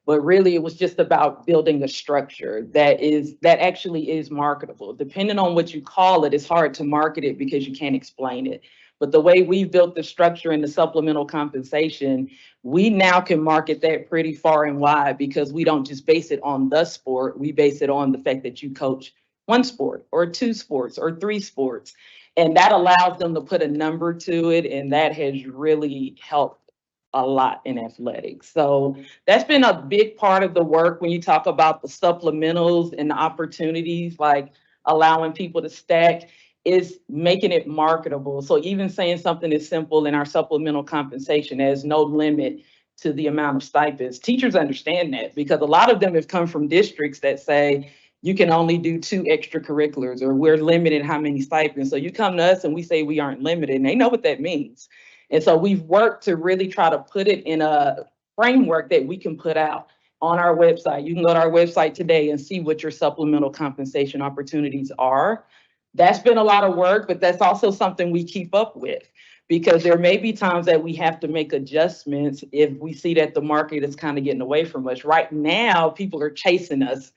But really, it was just about building a structure that actually is marketable. Depending on what you call it, it's hard to market it because you can't explain it. But the way we built the structure and the supplemental compensation, we now can market that pretty far and wide, because we don't just base it on the sport. We base it on the fact that you coach one sport or 2 sports or 3 sports. And that allows them to put a number to it. And that has really helped a lot in athletics. So that's been a big part of the work when you talk about the supplementals and the opportunities, like allowing people to stack, is making it marketable. So even saying something as simple in our supplemental compensation as no limit to the amount of stipends, teachers understand that because a lot of them have come from districts that say, you can only do 2 extracurriculars or we're limited how many stipends. So you come to us and we say we aren't limited and they know what that means. And so we've worked to really try to put it in a framework that we can put out on our website. You can go to our website today and see what your supplemental compensation opportunities are. That's been a lot of work, but that's also something we keep up with because there may be times that we have to make adjustments if we see that the market is kind of getting away from us. Right now, people are chasing us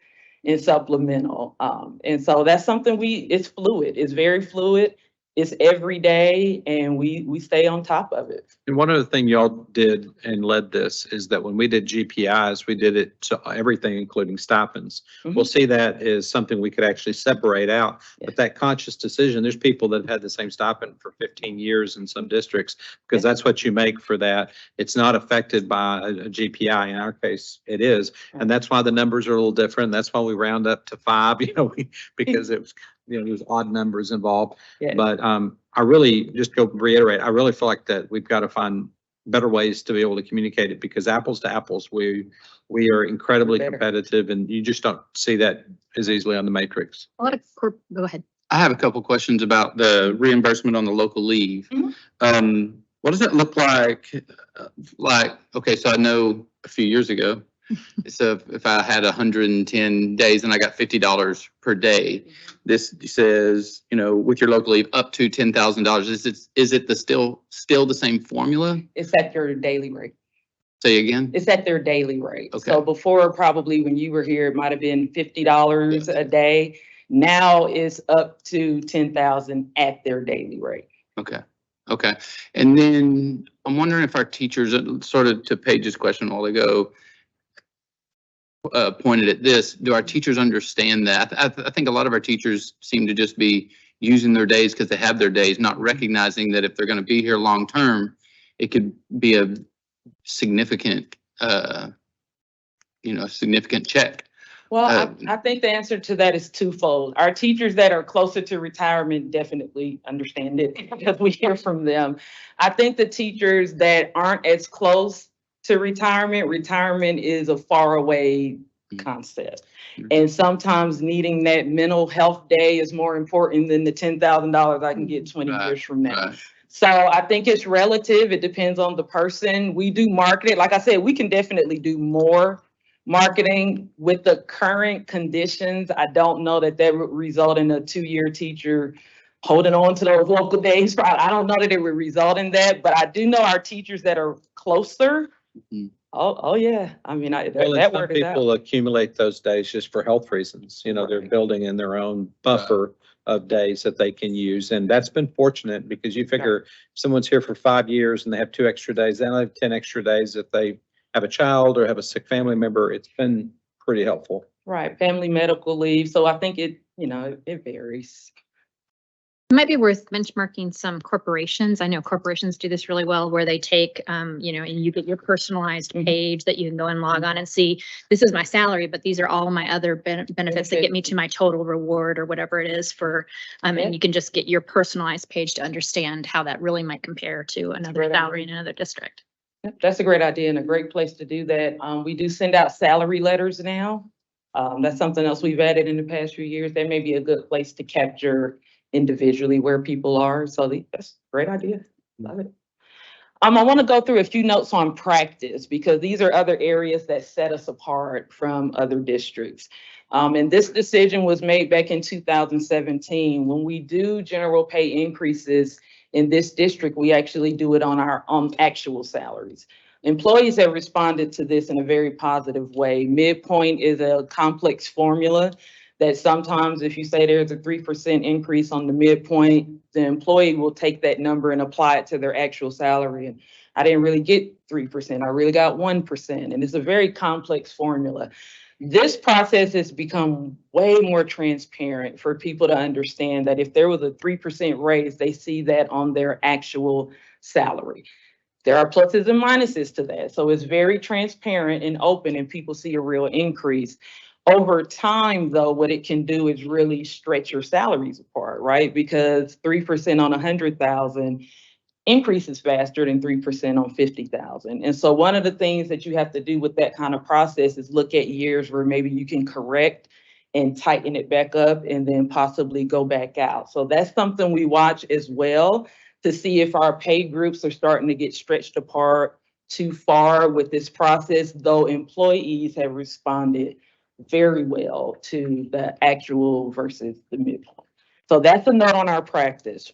in supplemental. And so that's something it's fluid. It's very fluid. It's every day and we stay on top of it. And one other thing y'all did and led this is that when we did GPIs, we did it to everything, including stipends. We'll see that as something we could actually separate out. But that conscious decision, there's people that have had the same stipend for 15 years in some districts because that's what you make for that. It's not affected by a GPI. In our case, it is. And that's why the numbers are a little different. That's why we round up to 5, because it was, there's odd numbers involved. Yeah. But I really, just go reiterate, I really feel like that we've got to find better ways to be able to communicate it because apples to apples, we are incredibly competitive and you just don't see that as easily on the matrix. Go ahead. I have a couple questions about the reimbursement on the local leave. What does it look like? Okay, so I know a few years ago, so if I had 110 days and I got $50 per day, this says, with your local leave up to $10,000. Is it still the same formula? It's at your daily rate. Say again? It's at their daily rate. Okay. So before, probably when you were here, it might have been $50 a day. Now it's up to $10,000 at their daily rate. Okay. Okay. And then I'm wondering if our teachers, sort of to Paige's question a while ago, pointed at this, do our teachers understand that? I think a lot of our teachers seem to just be using their days because they have their days, not recognizing that if they're going to be here long term, it could be a significant, significant check. Well, I think the answer to that is twofold. Our teachers that are closer to retirement definitely understand it because we hear from them. I think the teachers that aren't as close to retirement is a far away concept. And sometimes needing that mental health day is more important than the $10,000 I can get 20 years from now. So I think it's relative. It depends on the person. We do market it. Like I said, we can definitely do more marketing with the current conditions. I don't know that would result in a 2-year teacher holding on to those local days. I don't know that it would result in that, but I do know our teachers that are closer. Oh yeah. I mean, that word is out. People accumulate those days just for health reasons. They're building in their own buffer of days that they can use. And that's been fortunate because you figure if someone's here for 5 years and they have 2 extra days, then they have 10 extra days if they have a child or have a sick family member. It's been pretty helpful. Right. Family medical leave. So I think it varies. It might be worth benchmarking some corporations. I know corporations do this really well where they take, and you get your personalized page that you can go and log on and see, this is my salary, but these are all my other benefits that get me to my total reward or whatever it is for, and you can just get your personalized page to understand how that really might compare to another salary in another district. That's a great idea and a great place to do that. We do send out salary letters now. That's something else we've added in the past few years. That may be a good place to capture individually where people are. So that's a great idea. Love it. I want to go through a few notes on practice because these are other areas that set us apart from other districts. And this decision was made back in 2017. When we do general pay increases in this district, we actually do it on our actual salaries. Employees have responded to this in a very positive way. Midpoint is a complex formula that sometimes if you say there's a 3% increase on the midpoint, the employee will take that number and apply it to their actual salary. And I didn't really get 3%, I really got 1%. And it's a very complex formula. This process has become way more transparent for people to understand that if there was a 3% raise, they see that on their actual salary. There are pluses and minuses to that. So it's very transparent and open and people see a real increase. Over time, though, what it can do is really stretch your salaries apart, right? Because 3% on 100,000 increases faster than 3% on 50,000. And so one of the things that you have to do with that kind of process is look at years where maybe you can correct and tighten it back up and then possibly go back out. So that's something we watch as well to see if our pay groups are starting to get stretched apart too far with this process, though employees have responded very well to the actual versus the midpoint. So that's a note on our practice.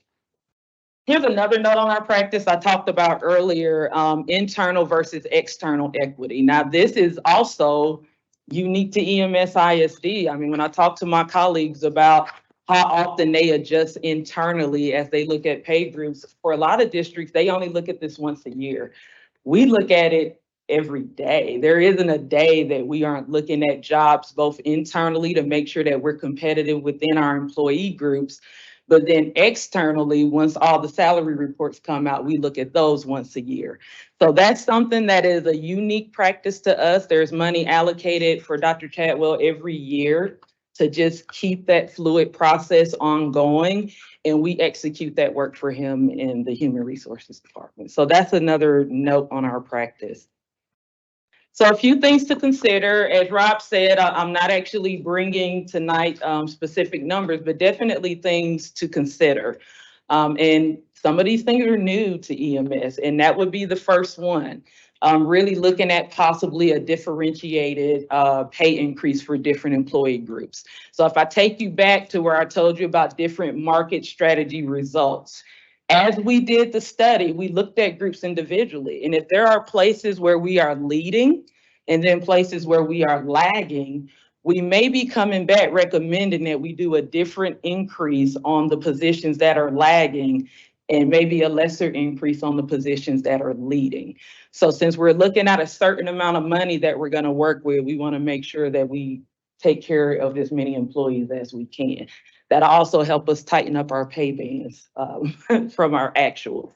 Here's another note on our practice I talked about earlier, internal versus external equity. Now, this is also unique to EMS ISD. I mean, when I talk to my colleagues about how often they adjust internally as they look at pay groups, for a lot of districts, they only look at this once a year. We look at it every day. There isn't a day that we aren't looking at jobs both internally to make sure that we're competitive within our employee groups, but then externally, once all the salary reports come out, we look at those once a year. So that's something that is a unique practice to us. There's money allocated for Dr. Chadwell every year to just keep that fluid process ongoing. And we execute that work for him in the Human Resources Department. So that's another note on our practice. So a few things to consider. As Rob said, I'm not actually bringing tonight specific numbers, but definitely things to consider. And some of these things are new to EMS, and that would be the first one. Really looking at possibly a differentiated pay increase for different employee groups. So if I take you back to where I told you about different market strategy results, as we did the study, we looked at groups individually. And if there are places where we are leading and then places where we are lagging, we may be coming back recommending that we do a different increase on the positions that are lagging and maybe a lesser increase on the positions that are leading. So since we're looking at a certain amount of money that we're going to work with, we want to make sure that we take care of as many employees as we can. That also help us tighten up our pay bands from our actuals.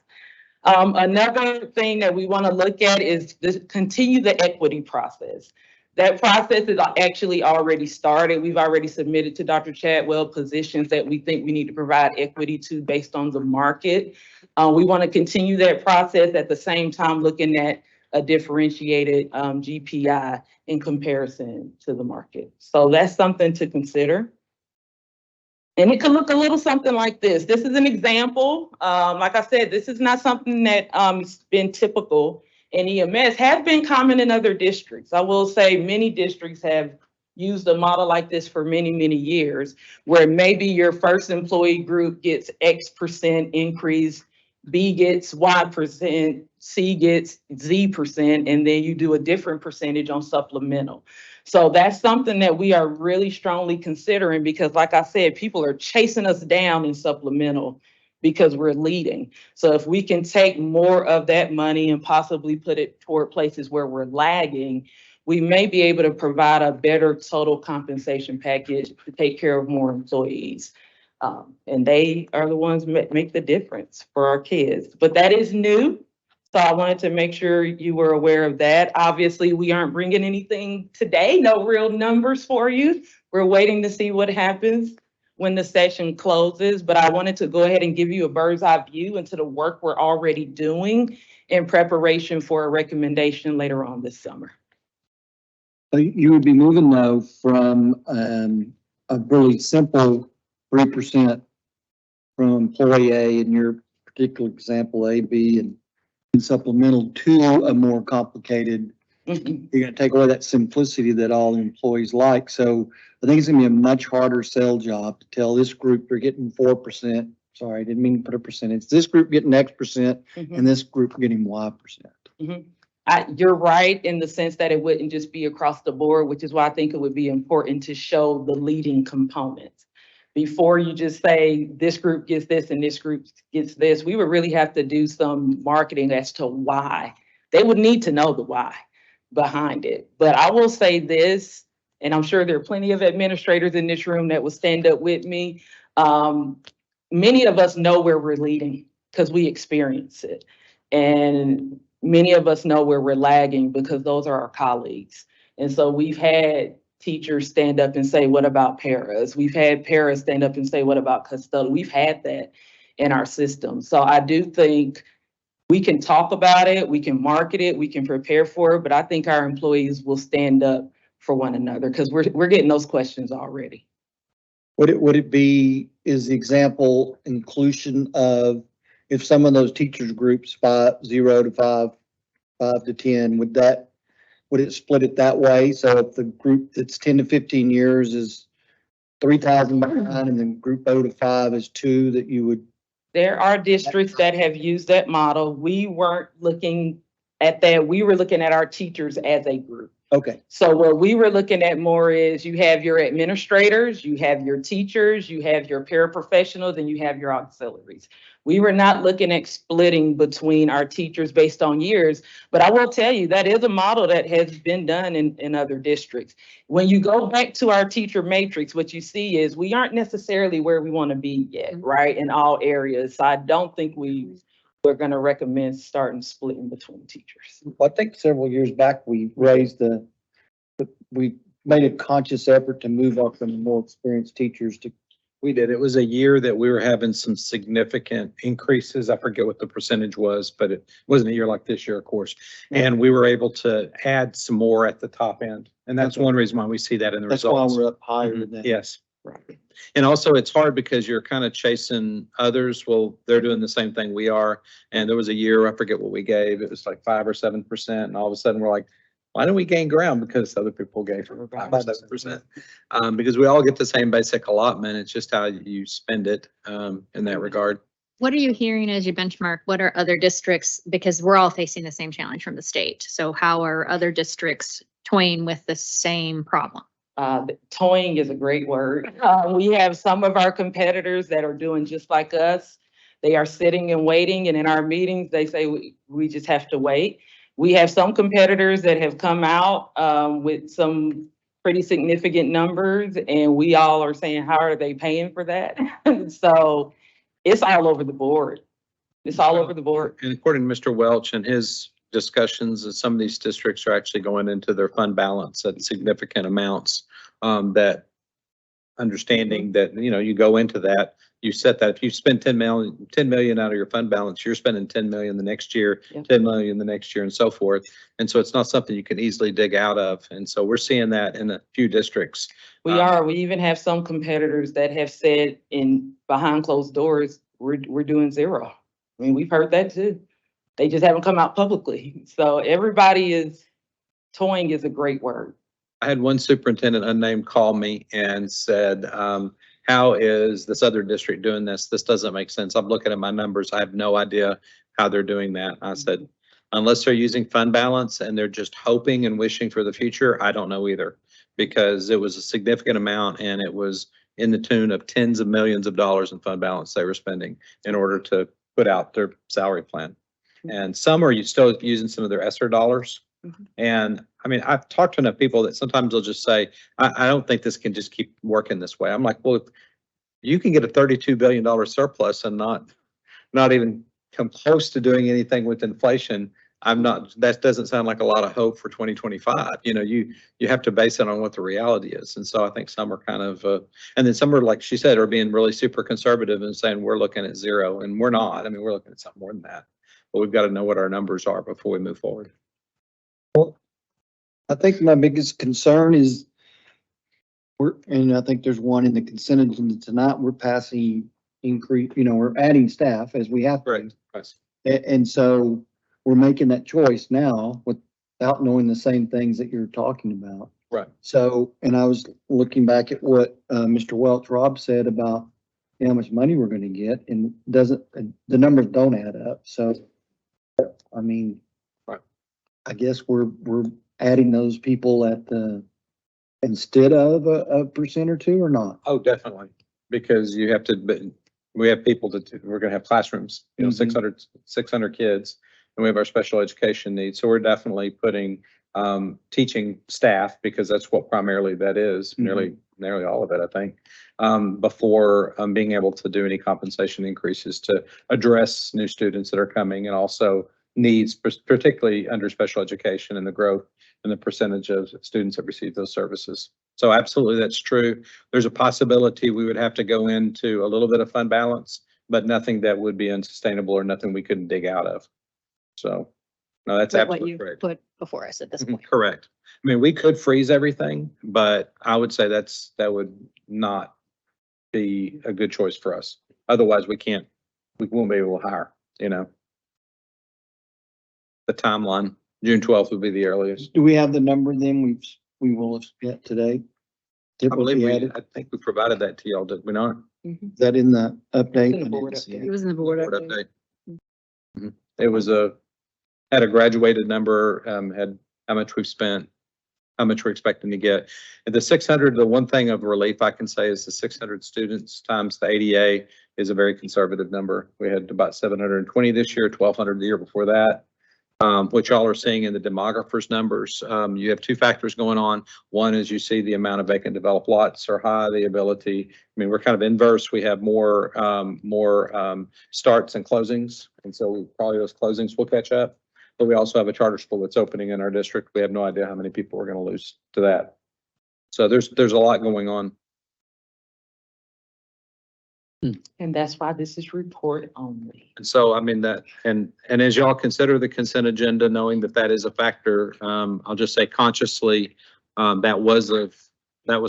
Another thing that we want to look at is continue the equity process. That process is actually already started. We've already submitted to Dr. Chadwell positions that we think we need to provide equity to based on the market. We want to continue that process at the same time looking at a differentiated GPI in comparison to the market. So that's something to consider. And it could look a little something like this. This is an example. Like I said, this is not something that has been typical in EMS, has been common in other districts. I will say many districts have used a model like this for many, many years, where maybe your first employee group gets X% increase, B gets Y%, C gets Z%, and then you do a different percentage on supplemental. So that's something that we are really strongly considering because, like I said, people are chasing us down in supplemental because we're leading. So if we can take more of that money and possibly put it toward places where we're lagging, we may be able to provide a better total compensation package to take care of more employees. And they are the ones that make the difference for our kids. But that is new. So I wanted to make sure you were aware of that. Obviously, we aren't bringing anything today, no real numbers for you. We're waiting to see what happens when the session closes, but I wanted to go ahead and give you a bird's eye view into the work we're already doing in preparation for a recommendation later on this summer. You would be moving though from a really simple 3% from employee A in your particular example, A, B, and supplemental to a more complicated. You're going to take away that simplicity that all employees like. So I think it's going to be a much harder sell job to tell this group they're getting 4%. Sorry, I didn't mean to put a percentage. This group getting X% and this group getting Y%. You're right in the sense that it wouldn't just be across the board, which is why I think it would be important to show the leading components. Before you just say this group gets this and this group gets this, we would really have to do some marketing as to why. They would need to know the why behind it. But I will say this, and I'm sure there are plenty of administrators in this room that will stand up with me. Many of us know where we're leading because we experience it. And many of us know where we're lagging because those are our colleagues. And so we've had teachers stand up and say, what about paras? We've had paras stand up and say, what about custodial? We've had that in our system. So I do think we can talk about it, we can market it, we can prepare for it, but I think our employees will stand up for one another because we're getting those questions already. Would it be, is the example inclusion of if some of those teachers groups 0 to 5, 5 to 10, would it split it that way? So if the group that's 10 to 15 years is 3,000 behind and then group 0 to 5 is 2, that you would? There are districts that have used that model. We weren't looking at that. We were looking at our teachers as a group. Okay. So what we were looking at more is you have your administrators, you have your teachers, you have your paraprofessionals, and you have your auxiliaries. We were not looking at splitting between our teachers based on years, but I will tell you that is a model that has been done in other districts. When you go back to our teacher matrix, what you see is we aren't necessarily where we want to be yet, right, in all areas. So I don't think we're going to recommend starting splitting between teachers. Well, I think several years back, we raised we made a conscious effort to move up from more experienced teachers to. We did. It was a year that we were having some significant increases. I forget what the percentage was, but it wasn't a year like this year, of course. And we were able to add some more at the top end. And that's one reason why we see that in the results. That's why we're up higher than that. Yes. Right. And also it's hard because you're kind of chasing others. Well, they're doing the same thing we are. And there was a year, I forget what we gave. It was like 5 or 7%. And all of a sudden we're like, why don't we gain ground? Because other people gave 5 or 7%. Because we all get the same basic allotment. It's just how you spend it in that regard. What are you hearing as you benchmark? What are other districts? Because we're all facing the same challenge from the state. So how are other districts toying with the same problem? Toying is a great word. We have some of our competitors that are doing just like us. They are sitting and waiting, and in our meetings, they say we just have to wait. We have some competitors that have come out with some pretty significant numbers, and we all are saying, how are they paying for that? So it's all over the board. It's all over the board. And according to Mr. Welch and his discussions, some of these districts are actually going into their fund balance at significant amounts. That understanding that, you know, you go into that, you set that if you spend 10 million out of your fund balance, you're spending 10 million the next year, 10 million the next year, and so forth. And so it's not something you can easily dig out of. And so we're seeing that in a few districts. We even have some competitors that have said in behind closed doors, we're doing 0. I mean, we've heard that too. They just haven't come out publicly. So everybody is, toying is a great word. I had one superintendent unnamed call me and said, how is this other district doing this? This doesn't make sense. I'm looking at my numbers. I have no idea how they're doing that. I said, unless they're using fund balance and they're just hoping and wishing for the future, I don't know either, because it was a significant amount and it was in the tune of tens of millions of dollars in fund balance they were spending in order to put out their salary plan. And some are still using some of their ESSER dollars. And I mean, I've talked to enough people that sometimes they'll just say, I don't think this can just keep working this way. I'm like, well, you can get a $32 billion surplus and not even come close to doing anything with inflation. That doesn't sound like a lot of hope for 2025. You know, you have to base it on what the reality is. And so I think some are kind of, and then some are, like she said, are being really super conservative and saying, we're looking at 0, and we're not. I mean, we're looking at something more than that, but we've got to know what our numbers are before we move forward. Well, I think my biggest concern is and I think there's one in the consent agenda tonight, we're passing increase, we're adding staff as we have to. Right. And so we're making that choice now without knowing the same things that you're talking about. Right. So, and I was looking back at what Mr. Rob said about how much money we're going to get, and the numbers don't add up. So, I mean, I guess we're adding those people instead of a percent or 2 or not? Oh, definitely. Because we have people we're going to have classrooms, 600 kids, and we have our special education needs. So we're definitely putting teaching staff, because that's what primarily that is, nearly all of it, I think, before being able to do any compensation increases to address new students that are coming, and also needs, particularly under special education and the growth and the percentage of students that receive those services. So absolutely, that's true. There's a possibility we would have to go into a little bit of fund balance, but nothing that would be unsustainable or nothing we couldn't dig out of. So, no, that's What absolutely you correct. put before us at this point. Correct. I mean, we could freeze everything, but I would say that would not be a good choice for us. Otherwise, we won't be able to hire, you know. The timeline, June 12th would be the earliest. Do we have the number then we will have spent today? I believe I think we provided that to y'all, did we not? Is that in the update? It was in the board update. Mhm. It was had a graduated number, had how much we've spent, how much we're expecting to get. And the 600, the one thing of relief I can say is the 600 students times the ADA is a very conservative number. We had about 720 this year, 1,200 the year before that. What y'all are seeing in the demographers numbers, you have two factors going on. One is you see the amount of vacant developed lots are high, the ability, I mean, we're kind of inverse. We have more starts and closings. And so probably those closings will catch up. But we also have a charter school that's opening in our district. We have no idea how many people we're going to lose to that. So there's a lot going on. And that's why this is report only. And so, I mean, and as y'all consider the consent agenda, knowing that that is a factor, I'll just say consciously, that was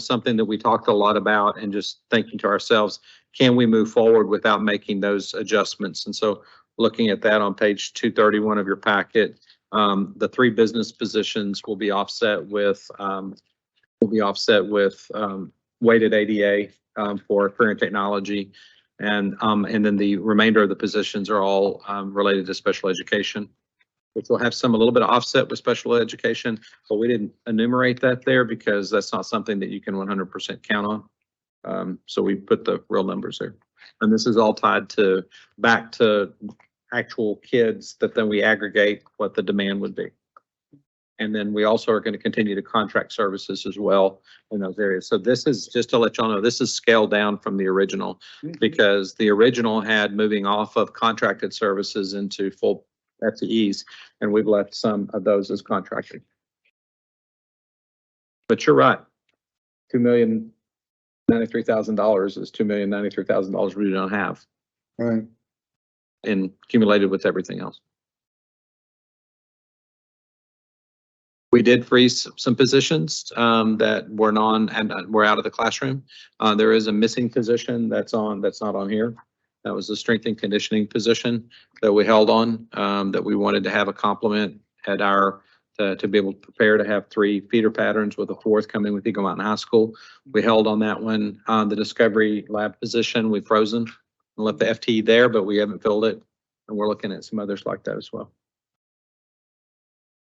something that we talked a lot about, and just thinking to ourselves, can we move forward without making those adjustments? And so looking at that on page 231 of your packet, the 3 business positions will be offset with weighted ADA for career and technology. And then the remainder of the positions are all related to special education, which will have a little bit of offset with special education, but we didn't enumerate that there because that's not something that you can 100% count on. So we put the real numbers there. And this is all tied back to actual kids that then we aggregate what the demand would be. And then we also are going to continue to contract services as well in those areas. So this is, just to let y'all know, this is scaled down from the original, because the original had moving off of contracted services into full FTEs, and we've left some of those as contracted. But you're right, $2,093,000 is $2,093,000 we don't have. Right. And accumulated with everything else. We did freeze some positions that were were out of the classroom. There is a missing position that's not on here. That was the strength and conditioning position that we held on, that we wanted to have a complement at to be able to prepare to have 3 feeder patterns with a 4th coming with Eagle Mountain High School. We held on that one. The discovery lab position, we've frozen and left the FTE there, but we haven't filled it. And we're looking at some others like that as well.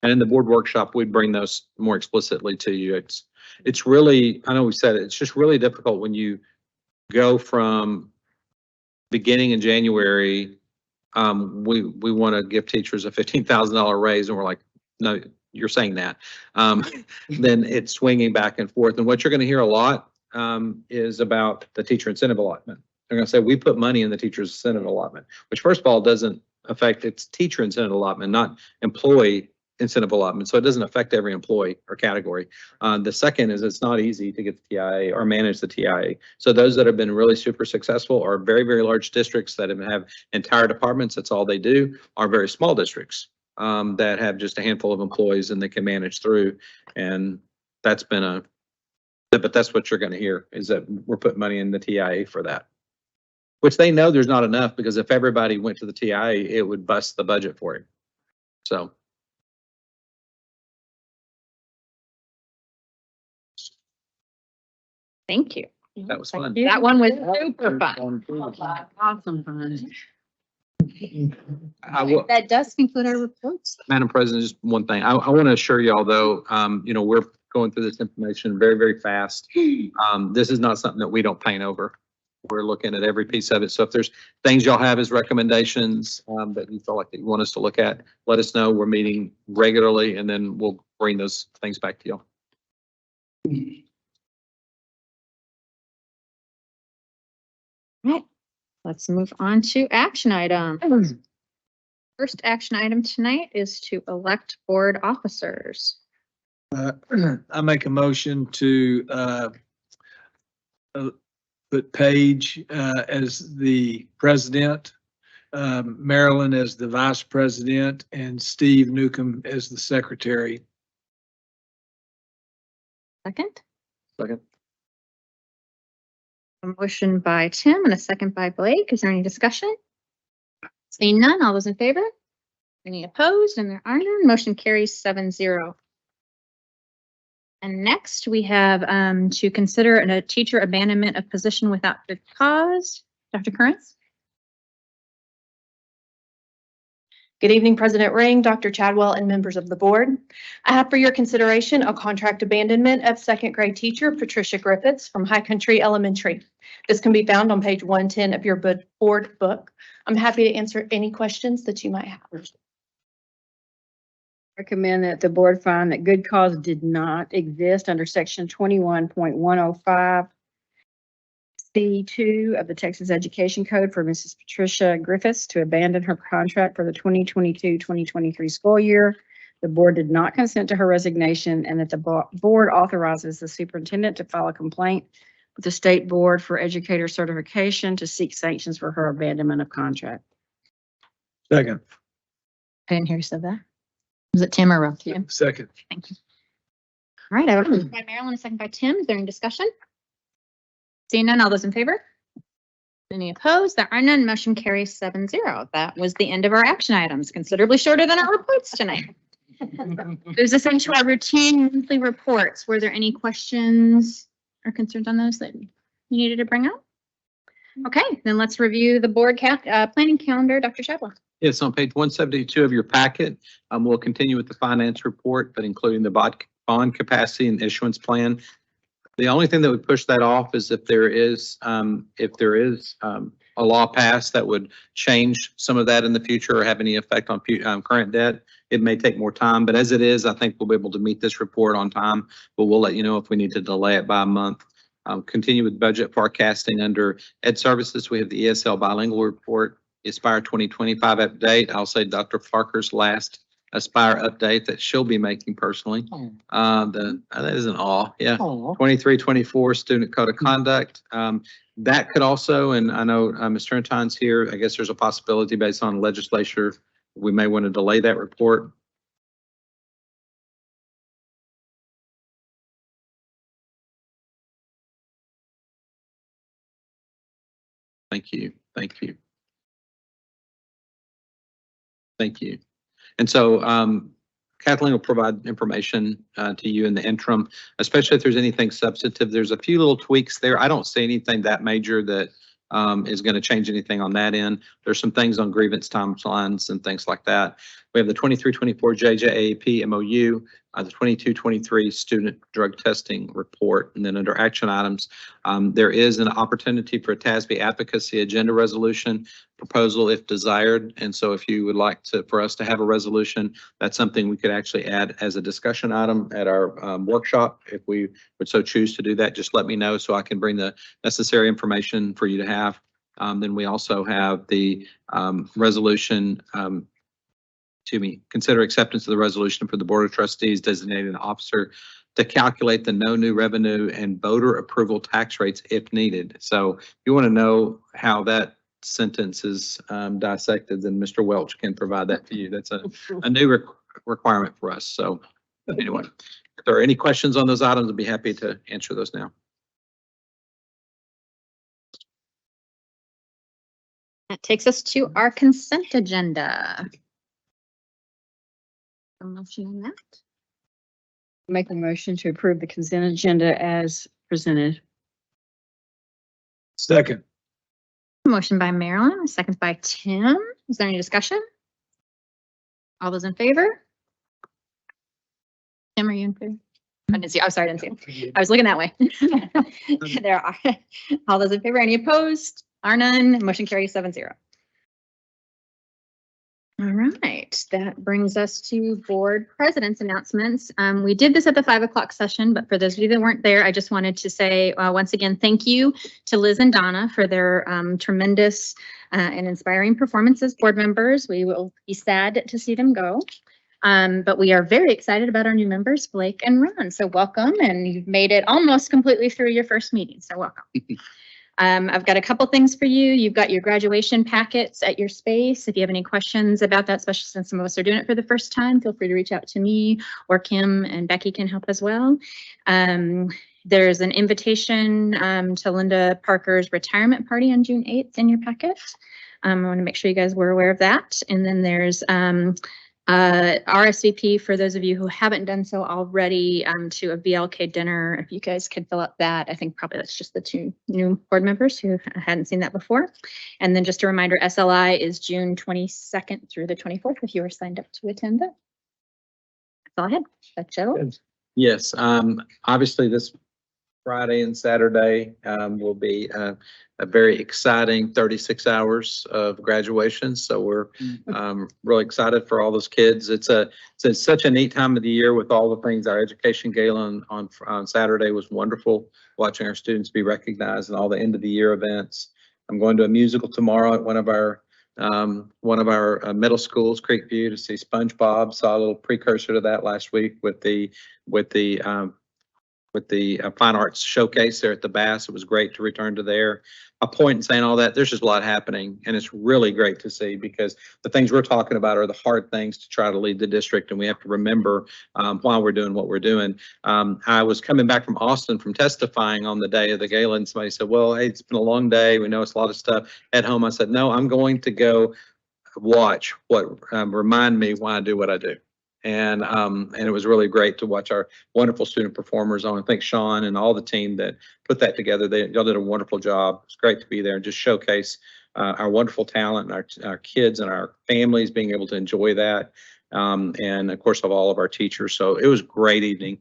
And in the board workshop, we'd bring those more explicitly to you. It's really, I know we said it, it's just really difficult when you go from beginning in January, we want to give teachers a $15,000 raise, and we're like, no, you're saying that. Then it's swinging back and forth. And what you're going to hear a lot is about the teacher incentive allotment. They're going to say, we put money in the teacher's incentive allotment, which first of all doesn't affect, its teacher incentive allotment, not employee incentive allotment. So it doesn't affect every employee or category. The second is it's not easy to get the TIA or manage the TIA. So those that have been really super successful are very, very large districts that have entire departments. That's all they do, are very small districts that have just a handful of employees and they can manage through. And that's been but that's what you're going to hear, is that we're putting money in the TIA for that, which they know there's not enough, because if everybody went to the TIA, it would bust the budget for it. So. Thank you. That was fun. That one was super fun. Awesome fun. That does conclude our reports. Madam President, just one thing. I want to assure y'all though, we're going through this information very, very fast. This is not something that we don't paint over. We're looking at every piece of it. So if there's things y'all have as recommendations that you feel like that you want us to look at, let us know. We're meeting regularly, and then we'll bring those things back to y'all. Right, let's move on to action items. First action item tonight is to elect board officers. I make a motion to put Paige as the president, Marilyn as the vice president, and Steve Newcomb as the secretary. Second? Second. A motion by Tim and a second by Blake. Is there any discussion? Seeing none, all those in favor? Any opposed? And there are none. Motion carries 7-0. And next we have to consider a teacher abandonment of position without good cause. Dr. Currens? Good evening, President Ring, Dr. Chadwell, and members of the board. I have for your consideration a contract abandonment of second grade teacher Patricia Griffiths from High Country Elementary. This can be found on page 110 of your board book. I'm happy to answer any questions that you might have. Recommend that the board find that good cause did not exist under section 21.105 C2 of the Texas Education Code for Mrs. Patricia Griffiths to abandon her contract for the 2022-2023 school year. The board did not consent to her resignation, and that the board authorizes the superintendent to file a complaint with the State Board for Educator Certification to seek sanctions for her abandonment of contract. Second. I didn't hear you said that. Was it Tim or Rob? Second. Thank you. All right, I have a motion by Marilyn, a second by Tim. Is there any discussion? Seeing none, all those in favor? Any opposed? There are none. Motion carries 7-0. That was the end of our action items, considerably shorter than our reports tonight. There's this into our routine monthly reports. Were there any questions or concerns on those that you needed to bring up? Okay, then let's review the board planning calendar. Dr. Chadwell. Yes, on page 172 of your packet, we'll continue with the finance report, but including the bond capacity and issuance plan. The only thing that would push that off is if there is a law passed that would change some of that in the future or have any effect on current debt. It may take more time, but as it is, I think we'll be able to meet this report on time, but we'll let you know if we need to delay it by a month. Continue with budget forecasting under Ed Services. We have the ESL bilingual report, Aspire 2025 update. I'll say Dr. Parker's last Aspire update that she'll be making personally. That is an awe. Yeah. 23-24 student code of conduct. That could also, and I know Ms. Turrentine's here, I guess there's a possibility based on legislature, we may want to delay that report. Thank you. Thank you. Thank you. And so Kathleen will provide information to you in the interim, especially if there's anything substantive. There's a few little tweaks there. I don't see anything that major that is going to change anything on that end. There's some things on grievance timelines and things like that. We have the 23-24 JJAAP MOU, the 22-23 student drug testing report, and then under action items, there is an opportunity for a TASB advocacy agenda resolution proposal if desired. And so if you would like for us to have a resolution, that's something we could actually add as a discussion item at our workshop. If we would so choose to do that, just let me know so I can bring the necessary information for you to have. Then we also have the resolution, consider acceptance of the resolution for the Board of Trustees designating an officer to calculate the no new revenue and voter approval tax rates if needed. So if you want to know how that sentence is dissected, then Mr. Welch can provide that to you. That's a new requirement for us. So anyway, if there are any questions on those items, I'd be happy to answer those now. That takes us to our consent agenda. A motion on that. Make a motion to approve the consent agenda as presented. Second. Motion by Marilyn, a second by Tim. Is there any discussion? All those in favor? Tim, are you in favor? I didn't see. Oh, sorry, I didn't see him. I was looking that way. There are. All those in favor? Any opposed? Are none. Motion carries 7-0. All right, that brings us to board president's announcements. We did this at the 5 o'clock session, but for those of you that weren't there, I just wanted to say once again, thank you to Liz and Donna for their tremendous and inspiring performance as board members. We will be sad to see them go. But we are very excited about our new members, Blake and Ron. So welcome, and you've made it almost completely through your first meeting, so welcome. I've got a couple things for you. You've got your graduation packets at your space. If you have any questions about that, especially since some of us are doing it for the first time, feel free to reach out to me, or Kim and Becky can help as well. There's an invitation to Linda Parker's retirement party on June 8th in your packet. I want to make sure you guys were aware of that. And then there's RSVP for those of you who haven't done so already to a VLK dinner. If you guys could fill up that, I think probably that's just the 2 new board members who hadn't seen that before. And then just a reminder, SLI is June 22nd through the 24th if you are signed up to attend that. That's all I had. That's it. Yes, obviously this Friday and Saturday will be a very exciting 36 hours of graduation. So we're really excited for all those kids. It's such a neat time of the year with all the things. Our education gala on Saturday was wonderful, watching our students be recognized and all the end of the year events. I'm going to a musical tomorrow at one of our middle schools, Creekview, to see SpongeBob. Saw a little precursor to that last week with the Fine Arts Showcase there at the Bass. It was great to return to there. A point in saying all that, there's just a lot happening, and it's really great to see, because the things we're talking about are the hard things to try to lead the district, and we have to remember why we're doing what we're doing. I was coming back from Austin from testifying on the day of the gala, and somebody said, well, hey, it's been a long day. We know it's a lot of stuff at home. I said, no, I'm going to go watch what remind me why I do what I do. And it was really great to watch our wonderful student performers. I want to thank Sean and all the team that put that together. Y'all did a wonderful job. It's great to be there and just showcase our wonderful talent and our kids and our families being able to enjoy that. And of course, of all of our teachers. So it was a great evening.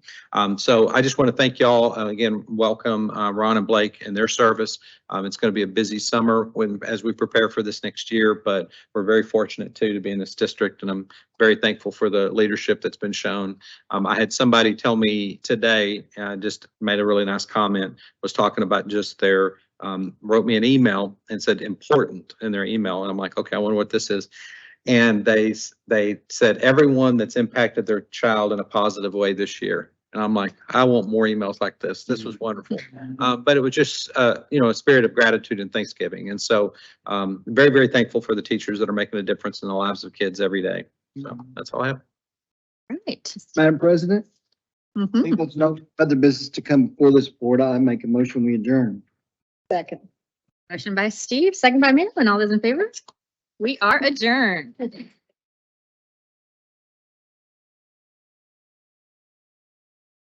So I just want to thank y'all again. Welcome Ron and Blake and their service. It's going to be a busy summer as we prepare for this next year, but we're very fortunate too to be in this district, and I'm very thankful for the leadership that's been shown. I had somebody tell me today, just made a really nice comment, was talking about just their wrote me an email and said important in their email, and I'm like, okay, I wonder what this is. And they said everyone that's impacted their child in a positive way this year. And I'm like, I want more emails like this. This was wonderful. But it was just, a spirit of gratitude and Thanksgiving. And so very, very thankful for the teachers that are making a difference in the lives of kids every day. So that's all I have. Right. Madam President, I think there's no other business to come before this board. I make a motion, we adjourn. Second. Motion by Steve, second by Marilyn. All those in favor? We are adjourned.